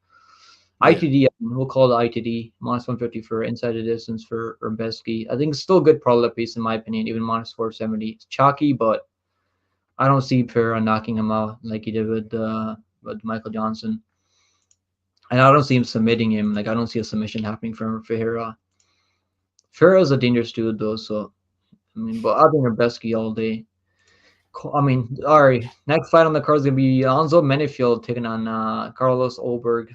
Yeah, ITD, we'll call it ITD, minus 150 for inside the distance for Rebetsky. I think it's still a good prolip piece in my opinion, even minus 470. It's chalky, but I don't see Pereira knocking him out like he did with Michael Johnson. And I don't see him submitting him. Like I don't see a submission happening from Ferreira. Ferreira's a dangerous dude though, so I mean, but I've been Rebetsky all day. I mean, all right. Next fight on the card is gonna be Alonzo Menefield taking on Carlos Olberg,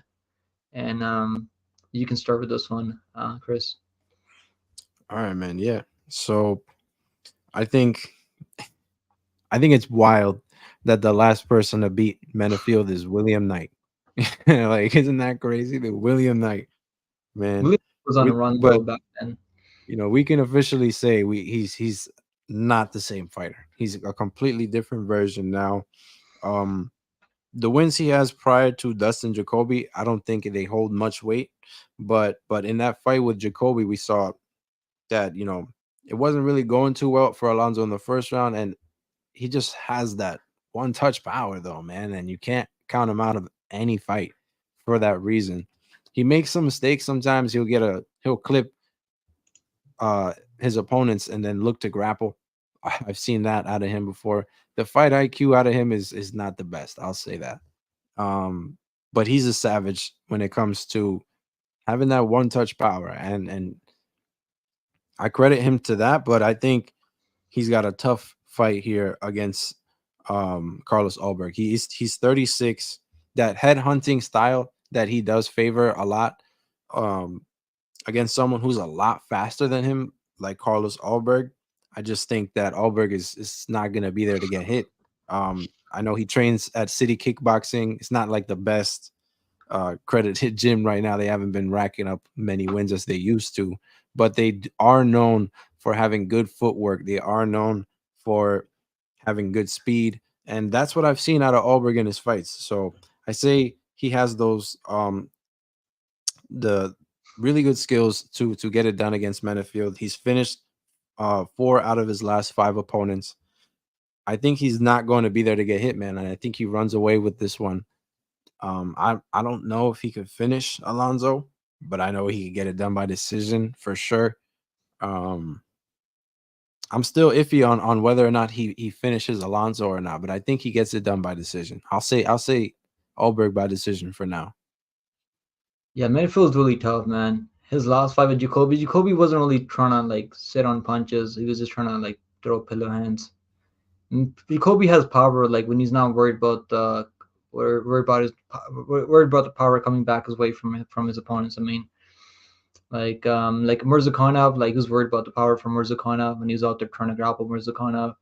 and you can start with this one, Chris. all right, man. Yeah, so I think I think it's wild that the last person to beat Menafield is William Knight. Like, isn't that crazy? The William Knight, man. Williams was on a run though But back then. we can officially say he's not the same fighter. He's a completely different version now. Um, the wins he has prior to Dustin Jacoby, I don't think they hold much weight. But in that fight with Jacoby, we saw that it wasn't really going too well for Alonso in the first round, and he just has that one touch power though, man, and you can't count him out of any fight for that reason. He makes some mistakes sometimes. He'll clip his opponents and then look to grapple. I've seen that out of him before. The fight IQ out of him is not the best. I'll say that. Um, but he's a savage when it comes to having that one touch power, and I credit him to that. But I think he's got a tough fight here against Carlos Ulberg. He's 36. That head hunting style that he does favor a lot. Um, Against someone who's a lot faster than him, like Carlos Ulberg, I just think that Ulberg is not gonna be there to get hit. I know he trains at City Kickboxing. It's not like the best credited gym right now. They haven't been racking up many wins as they used to, but are known for having good footwork. They are known for having good speed, and that's what I've seen out of Ulberg in his fights. So I say he has those the really good skills to get it done against Menefield. He's finished 4 out of his last 5 opponents. I think he's not going to be there to get hit, man, and I think he runs away with this one. I don't know if he could finish Alonzo, but I know he could get it done by decision for sure. Um, I'm still iffy on whether or not he finishes Alonzo or not, but I think he gets it done by decision. I'll say Ulberg by decision for now. Yeah, Manfield's really tough, man. His last fight with Jacoby wasn't really trying to like sit on punches. He was just trying to like throw pillow hands. Jacoby has power, like when he's not worried about worried about worried about the power coming back his way from his opponents. I mean, like Murzakanov, like he was worried about the power from Murzakanov when he was out there trying to grapple Murzakanov.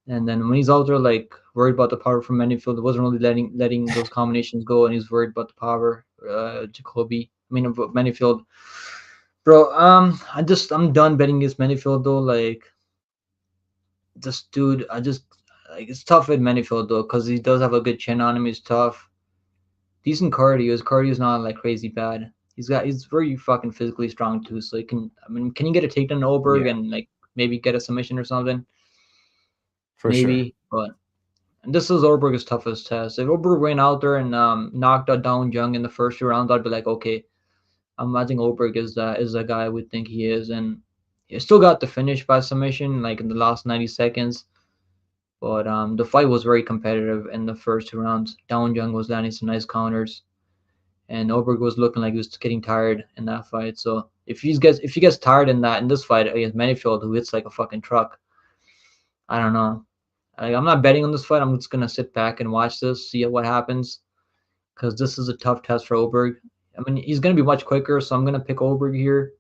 And then when he's out there like worried about the power from Manifield, it wasn't really letting those combinations go, and he's worried about the power. Jacoby, I mean Manifield, bro. I'm done betting against Manifield though. Like this dude, I just like it's tough with Manifield though because he does have a good chin on him. He's tough, decent cardio. His cardio's not like crazy bad. He's very fucking physically strong too. So he can, I mean, can you get a takedown to Oberg Yeah, and like maybe get a submission or something? for sure. Maybe, but and this is Orberg's toughest test. If Orberg went out there and knocked out Down Jung in the first 2 rounds, I'd be like, okay, I think Orberg is the guy I would think he is, and he still got the finish by submission like in the last 90 seconds. But the fight was very competitive in the first 2 rounds. Down Jung was landing some nice counters, and Orberg was looking like he was getting tired in that fight. So if he gets tired in this fight against Manifield, who hits like a fucking truck, I don't know. Like, I'm not betting on this fight. I'm just gonna sit back and watch this, see what happens, because this is a tough test for Oberg. I mean, he's gonna be much quicker, so I'm gonna pick Oberg here.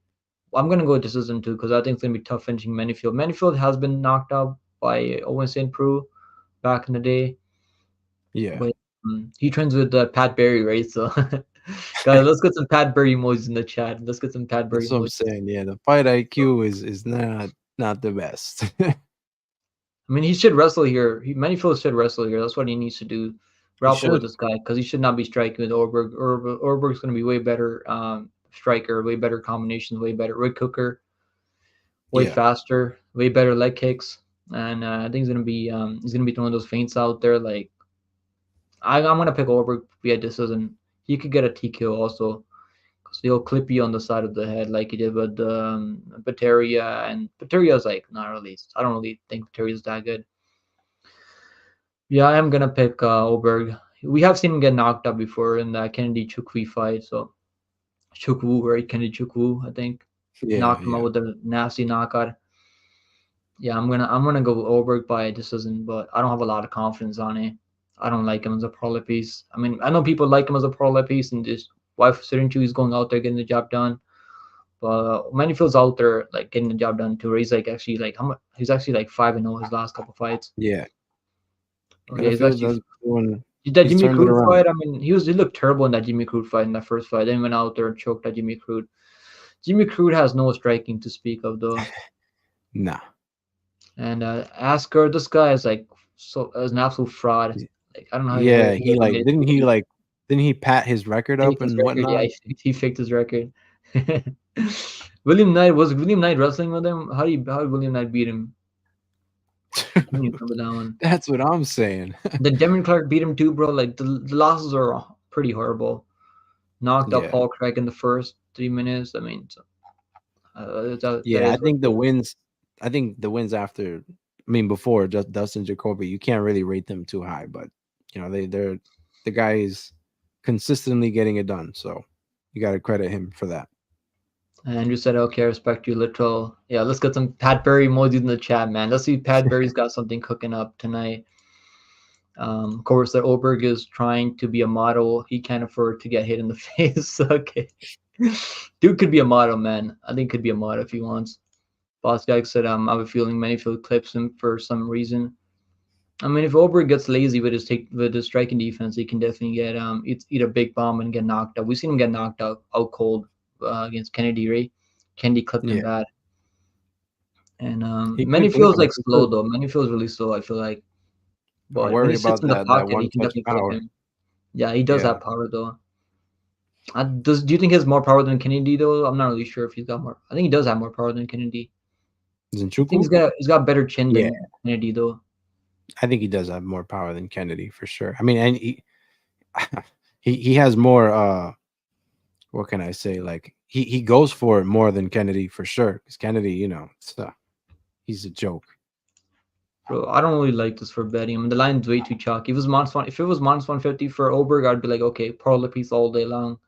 I'm gonna go decision too, because I think it's gonna be tough finishing Manifield. Manifield has been knocked out by Owen St. Preux back in the day, Yeah, but he trains with Pat Barry, right? So, guys, let's get some Pat Barry emojis in the chat. Let's get some Pat Barry that's what I'm emojis. saying. Yeah, the fight IQ is not the best. I mean, he should wrestle here. Manifield should wrestle here. That's what he needs to do. He Grapple with should. this guy because he should not be striking with Orberg. Orberg's going to be way better striker, way better combinations, way better rig cooker, way Yeah, faster, way better leg kicks. And I think he's gonna be throwing those feints out there. Like I'm gonna pick Orberg via decision. He could get a TKO also because he'll clip you on the side of the head like he did with Bateria. And Bateria's like not really. I don't really think Bateria's that good. Yeah, I am gonna pick Oberg. We have seen him get knocked out before in the Kennedy Chukwu fight. So Chukwu, right? Kennedy Chukwu, I think, yeah, knocked him out yeah, with a nasty knockout. Yeah, I'm gonna go Oberg by decision, but I don't have a lot of confidence on it. I don't like him as a pro piece. I mean, I know people like him as a pro piece, and just why shouldn't you? He's going out there getting the job done. But Manifield's out there like getting the job done too. He's like actually like how much? He's actually like 5-0 his last couple fights. yeah. Oh yeah, he's Benefield actually has doing. that He's Jimmy turned it Crude around. fight. I mean, he looked terrible in that Jimmy Crude fight in that first fight. Then he went out there and choked at Jimmy Crude. Jimmy Crude has no striking to speak of though. Nah. And Asker, this guy is like so is an absolute fraud. Like I don't know how Yeah, he ever made it to 80. didn't he pat his record up Faked his and record. Yeah, whatnot? he faked his record. William Knight wrestling with him? How did William Knight beat him? I don't even remember that one. That's what I'm saying. The Devin Clark beat him too, bro. Like the losses are pretty horrible. Knocked out Yeah. Paul Craig in the first 3 minutes. I mean, so, that Yeah, is what it is. I think the wins after, I mean, before just Dustin Jacoby, you can't really rate them too high, but they're the guy is consistently getting it done. So you got to credit him for that. Andrew said, "Okay, I respect you, literal." Yeah, let's get some Pat Berry emojis in the chat, man. Let's see if Pat Berry's got something cooking up tonight. Of course, that Oberg is trying to be a model. He can't afford to get hit in the face. Okay, dude could be a model, man. I think could be a model if he wants. Boss guy said, I have a feeling Manifield clips him for some reason. I mean, if Oberg gets lazy with his striking defense, he can definitely get eat a big bomb and get knocked out. We've seen him get knocked out cold against Kennedy, right? Kennedy clipped him Yeah, bad. And he could Manifield's win. like He slow could. though. Manifield's really slow, I feel like. I But when worry he sits about in the that pocket, he one can touch definitely clip power. him. Yeah, he does Yeah, have power though. Do you think he has more power than Kennedy though? I'm not really sure if he's got more. I think he does have more power than Kennedy. I think Zinchuku. he's got better chin Yeah, than Kennedy though. I think he does have more power than Kennedy for sure. I mean, and he has more. What can I say? Like he goes for it more than Kennedy for sure. Because Kennedy, he's a joke. Bro, I don't really like this for betting. I mean, the line's way too chalky. If it was minus 150 for Oberg, I'd be like, okay, parlay piece all day long.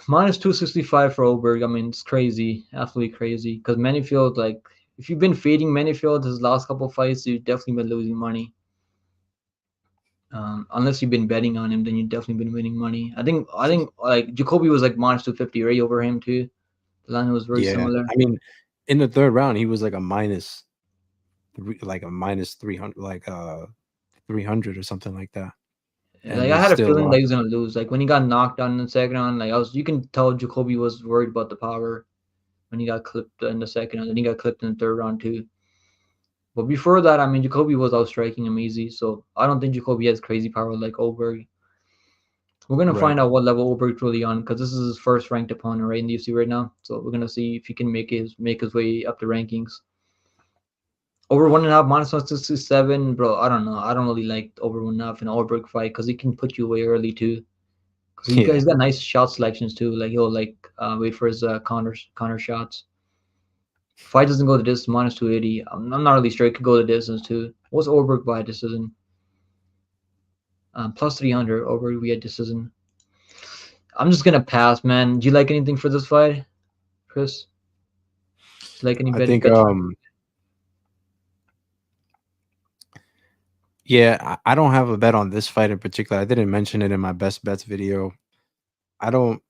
Minus 265 for Oberg. I mean, it's crazy, absolutely crazy. Because Manifield, like, if you've been fading Manifield his last couple fights, you've definitely been losing money. Unless you've been betting on him, then you've definitely been winning money. I think like Jacoby was like minus 250 right over him too. The line was very Yeah, similar. I mean, in the third round, he was like a minus 300, like 300 or something like that, and Like I he had a still feeling that he lost. was gonna lose. Like when he got knocked down in the second round, like you can tell Jacoby was worried about the power when he got clipped in the second round, and he got clipped in the third round too. But before that, I mean, Jacoby was out striking him easy, so I don't think Jacoby has crazy power like Oberg. We're gonna Right. find out what level Oberg's really on because this is his first ranked opponent right in the UFC right now. So we're gonna see if he can make his way up the rankings. Over 1.5 minus 167, bro. I don't know. I don't really like over 1.5 in an Oberg fight because he can put you away early too. Because Yeah, he's got nice shot selections too. Like he'll like wait for his counter shots. Fight doesn't go the distance minus 280. I'm not really sure. It could go the distance too. What's Oberg by decision? Plus 300 over via decision. I'm just gonna pass, man. Do you like anything for this fight, Chris? Do you like any I bet think bet? yeah, I don't have a bet on this fight in particular. I didn't mention it in my best bets video. I don't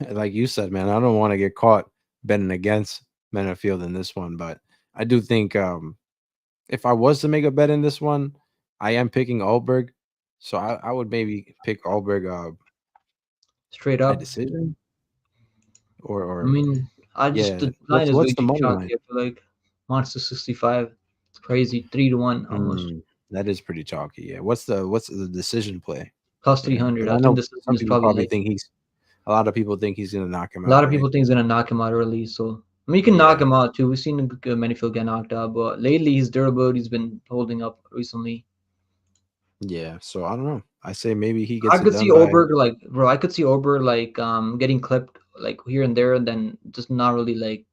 like you said, man. I don't want to get caught betting against Benefield in this one, but I do think if I was to make a bet in this one, I am picking Alberg, so I would maybe pick Alberg Straight by up. decision I or mean, I just yeah. the line is way What's the too money line? chalky. I feel like minus 265. It's crazy. 3-1 almost. Mm, that is pretty chalky. Yeah. What's the decision play Plus there? 300. Because I I think know this season some is people probably probably like think he's a lot of people think he's gonna knock him a lot out, of right? people think he's gonna knock him out early. So I mean, you can knock Yeah. him out too. We've seen Manifield get knocked out, but lately his durability's been holding up recently. Yeah. So I don't know. I say maybe he I gets it could see done by Oberg like, bro. I could see Oberg like getting clipped like here and there, and then just not really like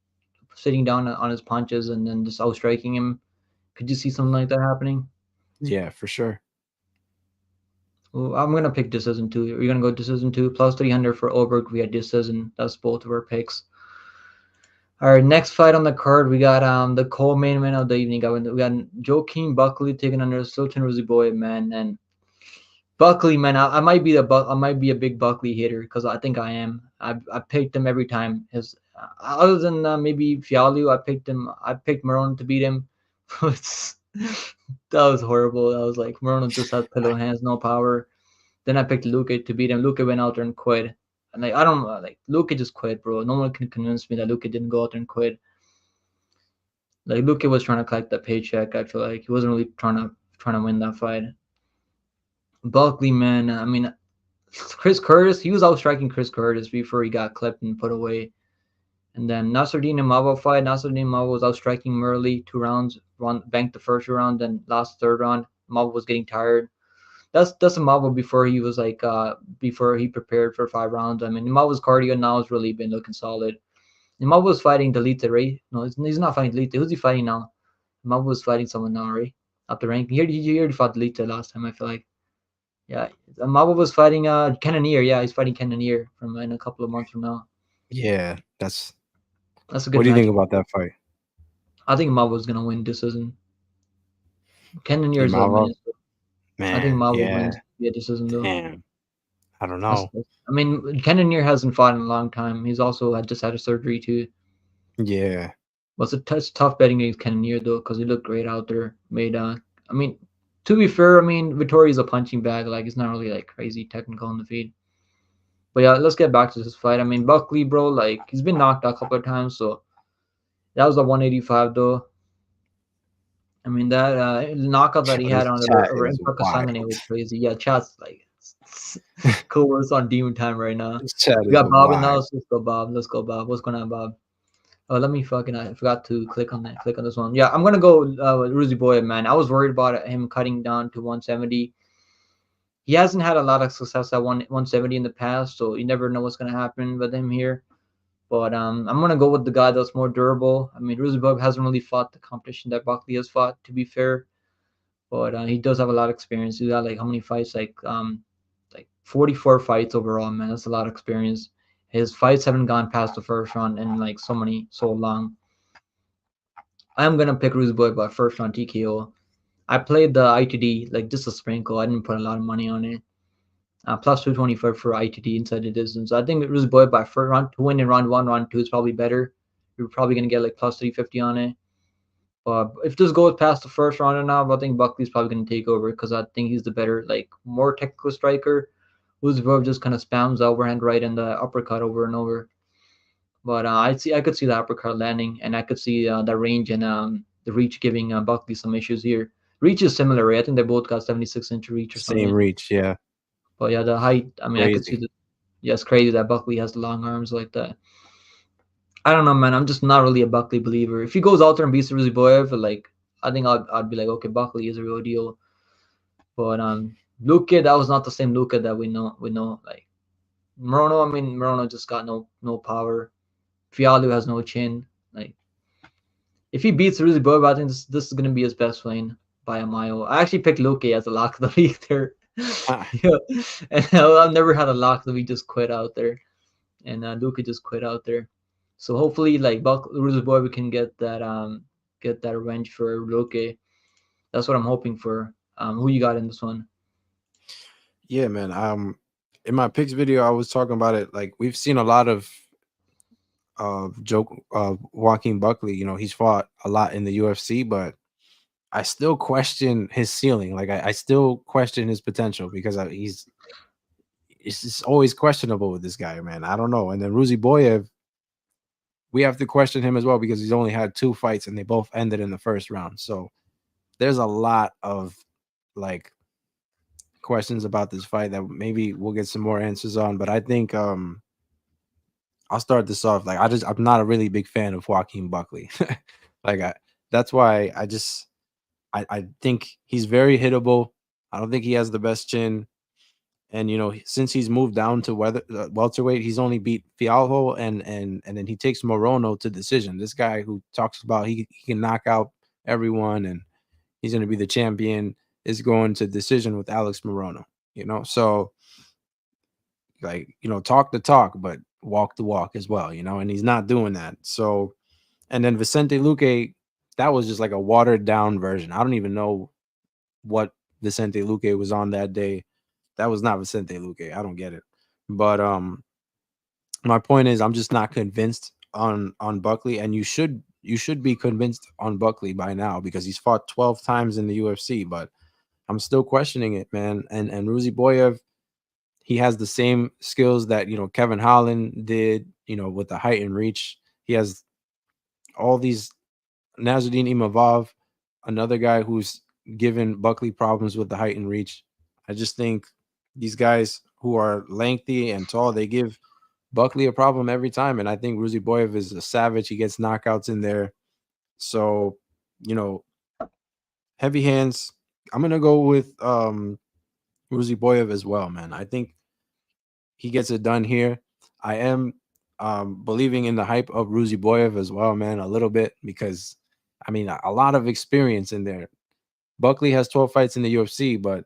sitting down on his punches and then just out striking him. Could you see something like that happening? yeah, for sure. Well, I'm gonna pick decision two. We're gonna go decision two plus 300 for Oberg. We had decision. That's both of our picks. All right, next fight on the card, we got the co-main event of the evening. We got Joaquin Buckley taking under Sultan Ruziboyev, man, and Buckley, man, I might be I might be a big Buckley hater because I think I am. I picked him every time. His other than maybe Fialho, I picked him. I picked Marone to beat him. It's- that was horrible. I was like, Marone just has pillow hands, no power. Then I picked Luka to beat him. Luka went out there and quit. And like I don't like Luka just quit, bro. No one can convince me that Luka didn't go out there and quit. Like Luka was trying to collect that paycheck. I feel like he wasn't really trying to trying to win that fight. Buckley, man, I mean, Chris Curtis, he was out striking Chris Curtis before he got clipped and put away. And then Nasruddin Imava fight. Nasruddin Imava was out striking Murley 2 rounds, banked the first round, then lost the third round. Imava was getting tired. That's Imava before he was like before he prepared for 5 rounds. I mean, Imava's cardio now has really been looking solid. Imava was fighting Delita, right? No, he's not fighting Delita. Who's he fighting now? Imava was fighting someone now, right? Up the ranking. He already fought Delita last time, I feel like. Yeah, Imava was fighting Cannonier. Yeah, he's fighting Cannonier from in a couple of months from now. Yeah, that's. That's a What good do you think matchup. about that fight, I think Imava's gonna win decision. Cannonier's a Imavov? menace. I think Man, Imava yeah, wins via decision though. damn. I don't know. I mean, Cannonier hasn't fought in a long time. He's also had just had a surgery too. Yeah, But it's tough betting against Cannonier though, because he looked great out there. I mean, to be fair, I mean, Vittori's a punching bag. Like, he's not really like crazy technical in the feed. But yeah, let's get back to this fight. I mean, Buckley, bro, like he's been knocked out a couple of times, so that was a 185 though. I mean, that knockout that he yo, had this on chat over is Impa wild. Sangane was crazy. Yeah, chat's like cool. It's on demon time right now. This chat We is got Bob in the wild. house. Let's go, Bob. Let's go, Bob. What's going on, Bob? Oh, let me fucking. I forgot to click on that. Click on this one. Yeah, I'm gonna go with Ruzi Boy, man. I was worried about him cutting down to 170. He hasn't had a lot of success at 170 in the past, so you never know what's gonna happen with him here. But I'm gonna go with the guy that's more durable. I mean, Ruzi Boy hasn't really fought the competition that Buckley has fought, to be fair. But he does have a lot of experience. He's got like how many fights? Like 44 fights overall, man. That's a lot of experience. His fights haven't gone past the first round in like so long. I'm gonna pick Rude Boy by first round TKO. I played the ITD like just a sprinkle. I didn't put a lot of money on it. Plus 225 for ITD inside the distance. I think Rude Boy by first round to win in round one, round two is probably better. You're probably gonna get like plus 350 on it. But if this goes past the first round enough, I think Buckley's probably going to take over because I think he's the better, like, more technical striker. Uzbekov just kind of spams the overhand right and the uppercut over and over. But I could see the uppercut landing, and I could see the range and the reach giving Buckley some issues here. Reach is similar, right? I think they both got 76-inch reach or Same something. reach, yeah. But yeah, the height. I mean, I could see Crazy. the. Yeah, it's crazy that Buckley has the long arms like that. I don't know, man. I'm just not really a Buckley believer. If he goes out there and beats Ruzi Boyev, like I think I'd be like, okay, Buckley is a real deal. But Luka, that was not the same Luka that we know. We know like Morono. I mean, Morono just got no power. Fialho has no chin. Like if he beats Ruzi Boyev, I think this is gonna be his best win by a mile. I actually picked Luka as a lock of the week there. Yeah, and I've never had a lock that we just quit out there, and Luka just quit out there. So hopefully, like Ruzi Boyev, we can get that revenge for Luka. That's what I'm hoping for. Who you got in this one? Yeah, man. In my picks video, I was talking about it. Like we've seen a lot of joke Joaquin Buckley. You know, he's fought a lot in the UFC, but I still question his ceiling. Like I still question his potential because he's it's just always questionable with this guy, man. I don't know. And then Ruzi Boyev, we have to question him as well because he's only had 2 fights and they both ended in the first round. So there's a lot of like questions about this fight that maybe we'll get some more answers on. But I think I'll start this off. Like I'm not a really big fan of Joaquin Buckley. like that's why I think he's very hittable. I don't think he has the best chin. And you know, since he's moved down to welterweight, he's only beat Fialho and then he takes Morono to decision. This guy who talks about he can knock out everyone and he's going to be the champion is going to decision with Alex Morono. You know, so like talk the talk, but walk the walk as well. You know, and he's not doing that. So and then Vicente Luque, that was just like a watered down version. I don't even know what Vicente Luque was on that day. That was not Vicente Luque. I don't get it. But my point is I'm just not convinced on Buckley, and you should be convinced on Buckley by now because he's fought 12 times in the UFC, but I'm still questioning it, man. And Ruzi Boyev, he has the same skills that Kevin Holland did, with the height and reach. He has all these. Nasruddin Imavov, another guy who's given Buckley problems with the height and reach. I just think these guys who are lengthy and tall, they give Buckley a problem every time. And I think Ruziboyev is a savage. He gets knockouts in there. So, you know, heavy hands. I'm gonna go with Ruziboyev as well, man. I think he gets it done here. I am believing in the hype of Ruziboyev as well, man, a little bit because I mean a lot of experience in there. Buckley has 12 fights in the UFC, but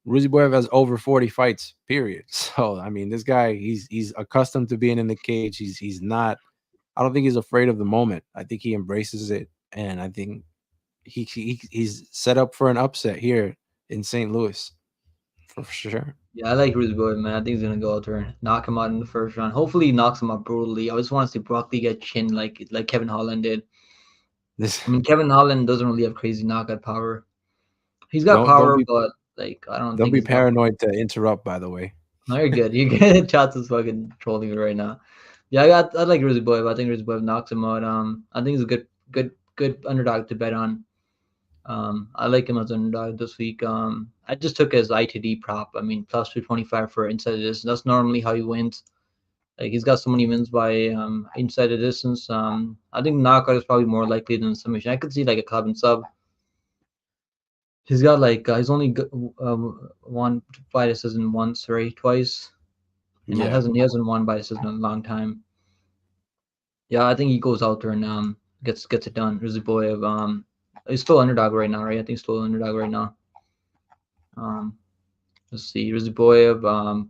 Ruziboyev has over 40 fights, period. So I mean, this guy, he's accustomed to being in the cage. He's not. I don't think he's afraid of the moment. I think he embraces it, and I think he's set up for an upset here in St. Louis for sure. Yeah, I like Rudy Boy, man. I think he's gonna go out there and knock him out in the first round. Hopefully, he knocks him out brutally. I just want to see Broccoli get chin like Kevin Holland did. This I mean, Kevin Holland doesn't really have crazy knockout power. He's got don't power, be but like I don't don't think be he's got. paranoid to interrupt. By the way, No, you're good. You get Chats is fucking trolling me right now. Yeah, I like Rizzy Boy, but I think Rizzy Boy knocks him out. I think he's a good underdog to bet on. I like him as an underdog this week. I just took his ITD prop. I mean, plus 225 for inside the distance. That's normally how he wins. Like he's got so many wins by inside the distance. I think knockout is probably more likely than submission. I could see like a club and sub. He's got like he's only won by decision once, right? Twice, and it yeah. hasn't he hasn't won by decision in a long time. Yeah, I think he goes out there and gets it done. Rizzy Boy of he's still underdog right now, right? I think he's still underdog right now. Um, let's see, Rizzy Boy of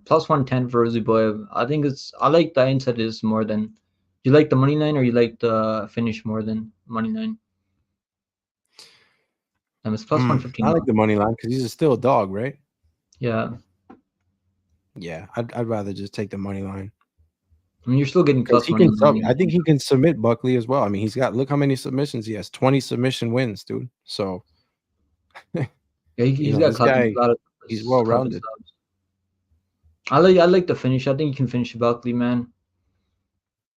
plus 110 for Rizzy Boy. I think I like the inside is more than. Do you like the money line or you like the finish more than money line? It's plus 150 I like now. the money line because he's still a dog, right? Yeah, Yeah, I'd rather just take the money line I mean you're still getting because plus he money can on the sub. money I think line. he can submit Buckley as well. I mean, he's got look how many submissions he has. 20 submission wins, dude. So Yeah, you he's know got this club, guy, a lot of he's well club and rounded. subs. I like the finish. I think you can finish Buckley, man.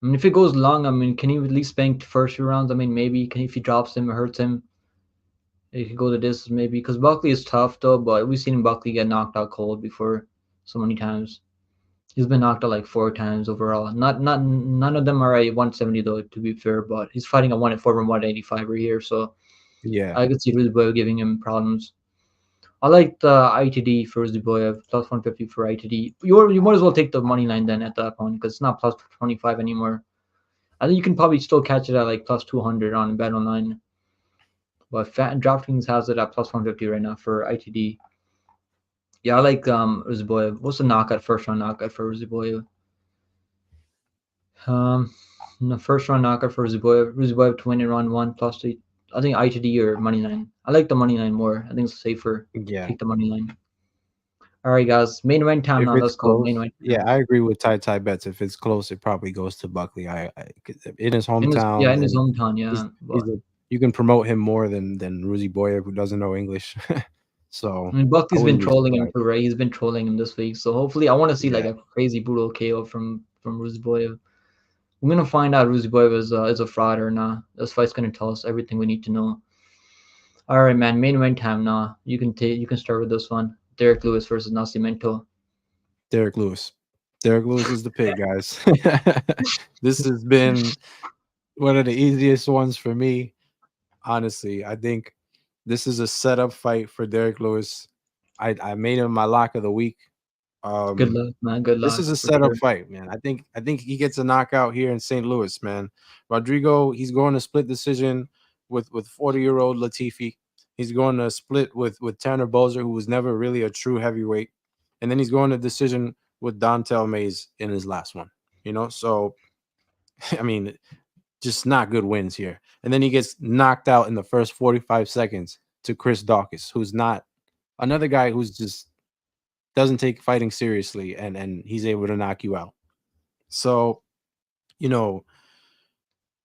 I mean, if it goes long, I mean, can he at least bank the first few rounds? I mean, maybe can if he drops him or hurts him, he could go the distance maybe. Because Buckley is tough though, but we've seen Buckley get knocked out cold before so many times. He's been knocked out like 4 times overall. Not none of them are at 170 though, to be fair. But he's fighting a 1 at 4 from 185 right here, so Yeah, I could see Rizboyev giving him problems. I like the ITD for Rizboyev plus 150 for ITD. You might as well take the money line then at that point because it's not plus 25 anymore. I think you can probably still catch it at like plus 200 on Bet Online. But DraftKings has it at plus 150 right now for ITD. Yeah, I like Uziboyev. What's the knockout, first round knockout for Uziboyev? Um, the first round knockout for Uziboyev. Uziboyev to win in round one plus the, I think ITD or money line. I like the money line more. I think it's safer. yeah. Take the money line. All right, guys. Main event time If now. it's Let's go. Main close, event yeah, time. I agree with tie bets. If it's close, it probably goes to Buckley. In his Yeah, hometown, in his and hometown. Yeah, but he's a you can promote him more than Ruzi Boyer, who doesn't know English. So I mean, I Buckley's been wouldn't be trolling him surprised. too, right? He's been trolling him this week. So hopefully, I want to see like Yeah, a crazy brutal KO from Ruziboyev. We're gonna find out Ruziboyev is a fraud or not. This fight's gonna tell us everything we need to know. All right, man. Main event time now. You can start with this one. Derek Lewis versus Nascimento. Derek Lewis. Derek Lewis is the pig, guys. This has been one of the easiest ones for me. Honestly, I think this is a setup fight for Derek Lewis. I made him my lock of the week. Good Um, luck, man. Good this luck is a for setup sure. fight, man. I think he gets a knockout here in St. Louis, man. Rodrigo, he's going to split decision with 40-year-old Latifi. He's going to split with Tanner Bozer, who was never really a true heavyweight, and then he's going to decision with Dontel Mays in his last one. So I mean, just not good wins here. And then he gets knocked out in the first 45 seconds to Chris Dawkins, who's not another guy who's just doesn't take fighting seriously, and he's able to knock you out. So, you know,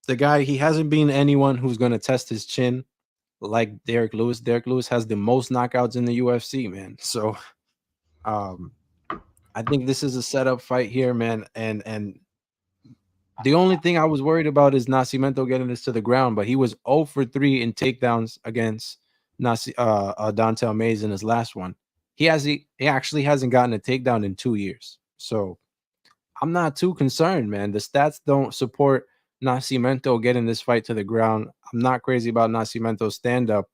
the guy, he hasn't been anyone who's going to test his chin like Derek Lewis. Derek Lewis has the most knockouts in the UFC, man. So, um, I think this is a setup fight here, man. And the only thing I was worried about is Nascimento getting this to the ground, but he was 0 for 3 in takedowns against Dontel Mays in his last one. He actually hasn't gotten a takedown in 2 years. So I'm not too concerned, man. The stats don't support Nascimento getting this fight to the ground. I'm not crazy about Nascimento's stand up.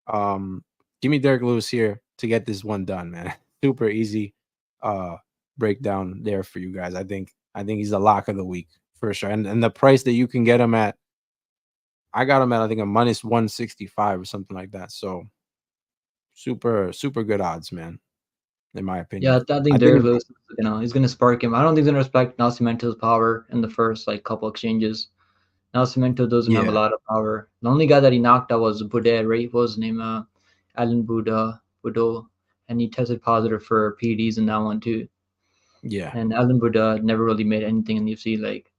Um, Give me Derek Lewis here to get this one done, man. Super easy uh breakdown there for you guys. I think he's the lock of the week for sure. And the price that you can get him at, I got him at I think a minus 165 or something like that. So super good odds, man, in my Yeah, opinion. I I think think Derek Lewis, he's gonna spark him. I don't think he's gonna respect Nascimento's power in the first like couple exchanges. Nascimento doesn't have a yeah, lot of power. The only guy that he knocked out was Boudet, right? What was his name? Alan Boudot, and he tested positive for PEDs in that one too. yeah, And Alan Boudot never really made anything in the UFC, like,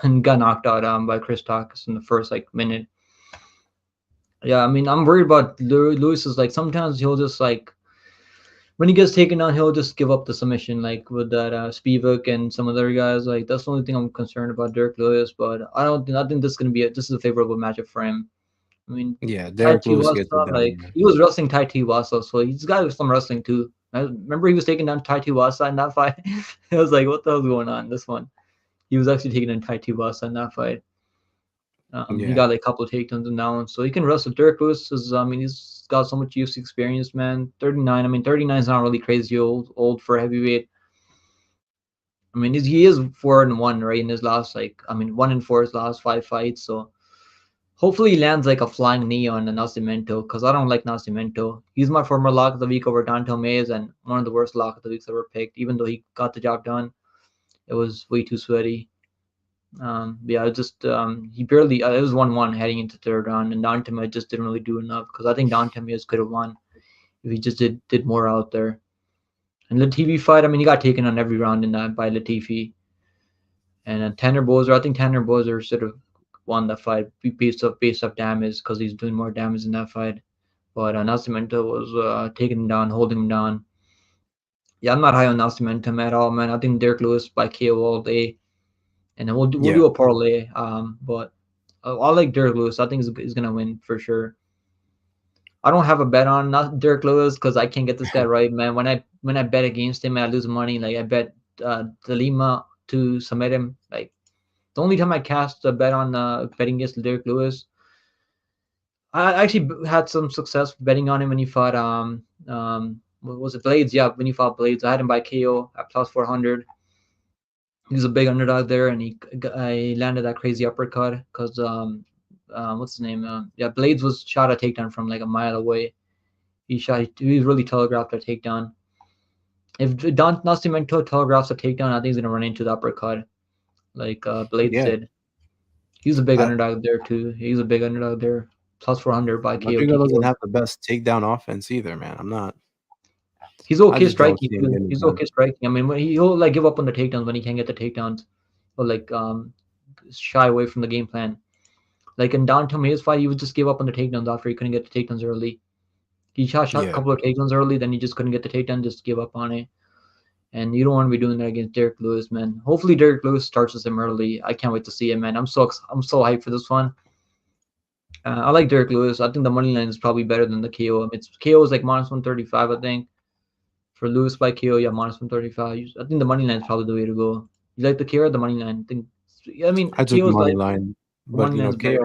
and got knocked out by Chris Talkis in the first like minute. Yeah, I mean, I'm worried about Lewis. Is like sometimes he'll just like when he gets taken down, he'll just give up the submission, like with that Spivak and some other guys. Like that's the only thing I'm concerned about Dirk Lewis. But I don't think I think this is gonna be this is a favorable matchup for him. I mean, yeah. Tai Derek Lewis gets it Tuivasa, done, like man. he was wrestling Tai Tuivasa, so he's got some wrestling too. I remember he was taking down Tai Tuivasa in that fight. It was like, what the hell's going on? This one, he was actually taking down Tai Tuivasa in that fight. He Yeah, got like a couple of takedowns and downs, so he can wrestle. Dirk Lewis is, I mean, he's got so much UFC experience, man. 39. I mean, 39 is not really crazy old for a heavyweight. I mean, he is 4-1 right in his last like, I mean, 1-4 his last 5 fights. So hopefully he lands like a flying knee on Nascimento because I don't like Nascimento. He's my former lock of the week over Dantel Mays and one of the worst lock of the weeks ever picked. Even though he got the job done, it was way too sweaty. Yeah, it just he barely. It was 1-1 heading into third round, and Dante just didn't really do enough because I think Dante could have won if he just did more out there. And Latifi fight, I mean, he got taken on every round in that by Latifi. And Tanner Bozer, I think Tanner Bozer should have won that fight based off damage because he's doing more damage in that fight. But Nascimento was taking him down, holding him down. Yeah, I'm not high on Nascimento at all, man. I think Derek Lewis by KO all day, and then we'll yeah. do a parlay. But I like Derek Lewis. I think he's gonna win for sure. I don't have a bet on not Derek Lewis because I can't get this guy right, man. When I bet against him, I lose money. Like I bet the Lima to submit him. Like the only time I cast a bet on betting against Derek Lewis, I actually had some success betting on him when he fought what was it, Blades? Yeah, when he fought Blades, I had him by KO at plus 400. He was a big underdog there, and I landed that crazy uppercut because what's his name? Yeah, Blades was shot a takedown from like a mile away. He really telegraphed a takedown. If Don Nascimento telegraphs a takedown, I think he's gonna run into the uppercut like Blades Yeah, did. He's a big I, underdog there too. He's a big underdog there. Plus 400 by KO Rodrigo doesn't TKO. have the best takedown offense either, man. I'm not. He's I okay just don't striking see him too. getting it He's done. okay striking. I mean, when he'll like give up on the takedowns when he can't get the takedowns, or like shy away from the game plan. Like in Don Tomeo's fight, he would just give up on the takedowns after he couldn't get the takedowns early. He shot a Yeah, couple of takedowns early, then he just couldn't get the takedown, just give up on it. And you don't want to be doing that against Derek Lewis, man. Hopefully Derek Lewis starts with him early. I can't wait to see it, man. I'm so hyped for this one. I like Derek Lewis. I think the money line is probably better than the KO. I mean, KO is like minus 135, I think. For Lewis by KO, yeah, minus 135. I think the money line is probably the way to go. You like the KO or the money line? I think. I mean, I took KO the is money like line, the but money line is better.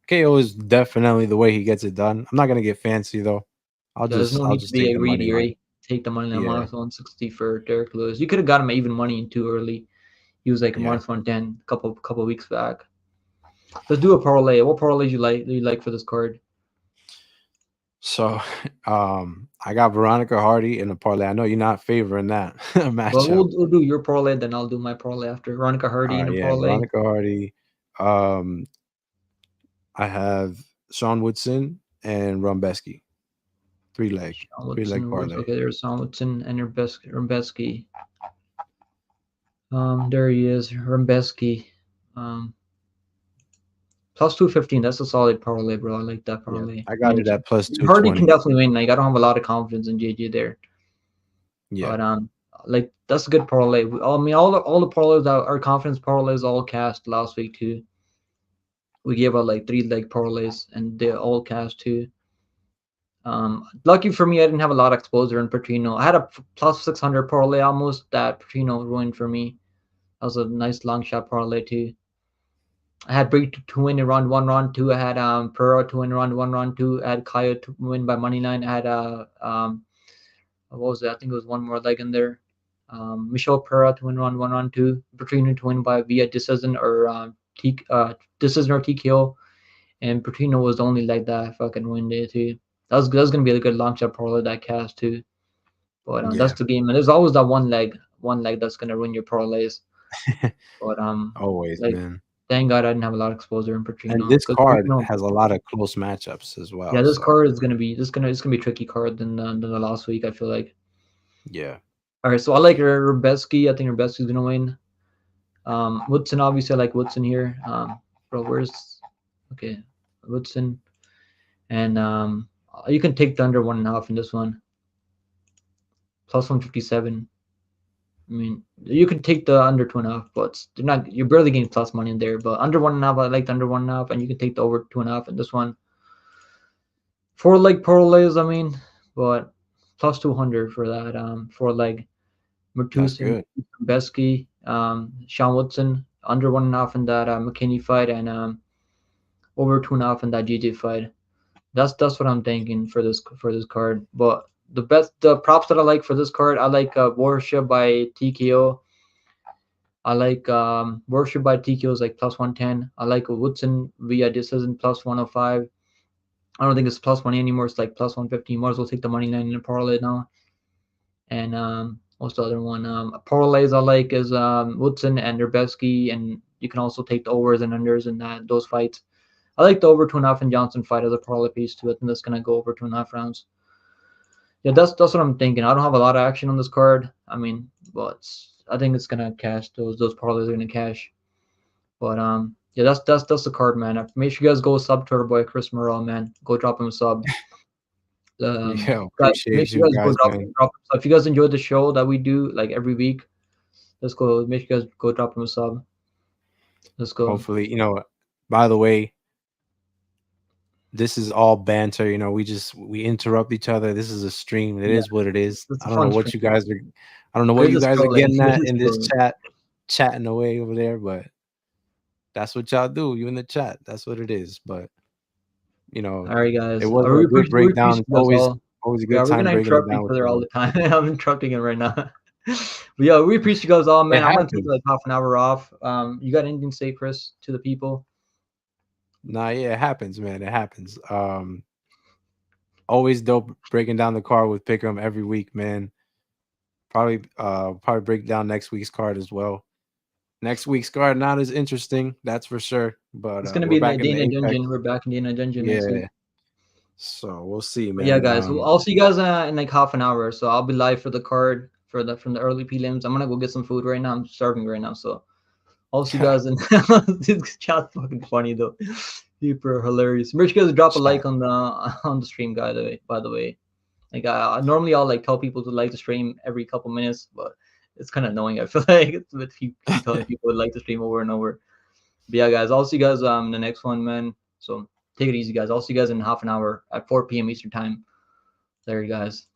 KO is definitely the way he gets it done. I'm not gonna get fancy though. Yeah, there's no I'll need to just be take a the money greedy, line. right? Take the money line Yeah, minus 160 for Derek Lewis. You could have got him even money in too early. He was like a yeah. minus 110 couple weeks back. Let's do a parlay. What parlay you like for this card? So, I got Veronica Hardy in the parlay. I know you're not favoring that Well, matchup. we'll do your parlay, then I'll do my parlay after. Veronica Hardy in a Yeah, parlay. Veronica Hardy. Um, I have Sean Woodson and Rumbeski. Three leg, Sean three leg Woodson was parlay. okay. There's Sean Woodson and Herbeski. There he is, Herbeski. Um, plus 215. That's a solid parlay, bro. I like that Yeah, parlay. I I got mean, it at plus Hardy can 220. definitely win. Like I don't have a lot of confidence in JJ there, Yeah, but like that's a good parlay. I mean, all the parlays that our confidence parlays all cast last week too. We gave out like 3 leg parlays, and they all cast too. Lucky for me, I didn't have a lot of exposure in Petrino. I had a plus 600 parlay almost that Petrino ruined for me. That was a nice long shot parlay too. I had Brady to win in round one, round two. I had Pereira to win round one, round two. I had Kaya to win by money line. I had what was it? I think it was one more leg in there. Michelle Pereira to win round one, round two. Petrino to win by via decision or decision or TKO. And Petrino was the only leg that I fucking win there too. That was gonna be a good long shot parlay that cast too. But that's Yeah. the game, and there's always that one leg that's gonna ruin your parlays. But Always, like man. thank God I didn't have a lot of exposure in And Petrino this because card Petrino. has a lot of close matchups as Yeah, well. this So card is gonna be it's gonna be a tricky card than the last week. I feel like. yeah, All right, so I like Rubeski. I think Rubeski's gonna win. Woodson, obviously, I like Woodson here. Bro, where's okay, Woodson, and you can take the under 1.5 in this one, plus 157. I mean, you can take the under 2.5, but they're not. You're barely getting plus money in there. But under 1.5, I like the under 1.5, and you can take the over 2.5 in this one. Four leg parlays, I mean, but plus 200 for that. Four leg. that's Matus and good. Besky, Sean Woodson under 1.5 in that McKinney fight, and over 2.5 in that JJ fight. That's what I'm thinking for this card. But the props that I like for this card, I like Worship by TKO. I like Worship by TKO is like plus 110. I like Woodson via decision plus 105. I don't think it's plus money anymore. It's like plus 150. Might as well take the money line in a parlay now. And what's the other one? Parlays I like is Woodson and Derbeski, and you can also take the overs and unders in those fights. I like the over 2.5 and Johnson fight as a parlay piece too. I think that's gonna go over 2.5 rounds. Yeah, that's what I'm thinking. I don't have a lot of action on this card. I mean, but I think it's gonna cash. Those parlays are gonna cash. But yeah, that's the card, man. Make sure you guys go sub to our boy Chris Morrell, man. Go drop him a sub. Yeah, Guys, make sure appreciation, you guys go guys, man. drop him a sub. If you guys enjoyed the show that we do like every week, let's go. Make sure you guys go drop him a sub. Let's go. Hopefully, by the way, this is all banter. We interrupt each other. This is a stream. It Yeah, is what it is. it's a I don't know fun what stream. you guys are. I don't know what We're you just guys are trolling. getting We're at just in this trolling. chat, chatting away over there. But that's what y'all do. You in the chat. That's what it is. But you know, All right, it guys. was a good We breakdown. appreciate It's you guys all. always a Yeah, good we're time gonna breaking it interrupt down each with other all y'all. the time. I'm interrupting it right now. But yeah, we appreciate you guys all, It man. I'm gonna take happens. like half an hour off. You got anything to say, Chris, to the people? Nah, yeah, it happens, man. It happens. Always dope breaking down the card with Pick'em every week, man. Probably break down next week's card as well. Next week's card not as interesting, that's for sure. But It's gonna we're be in back that in the Dana Apex. Dungeon. We're back in Dana Dungeon next week. Yeah. So we'll see, But yeah, man. guys, well, I'll see you guys in like half an hour. So I'll be live for the card for the from the early prelims. I'm gonna go get some food right now. I'm starving right now, so I'll see you guys in. This chat's fucking funny though. Super hilarious. Make sure you guys drop a Chat. like on the stream, guy. By the way, like normally I'll like tell people to like the stream every couple minutes, but it's kind of annoying. I feel like it's with keep telling people to like the stream over and over. But yeah, guys, I'll see you guys in the next one, man. So take it easy, guys. I'll see you guys in half an hour at 4 p.m. Eastern time. There you guys.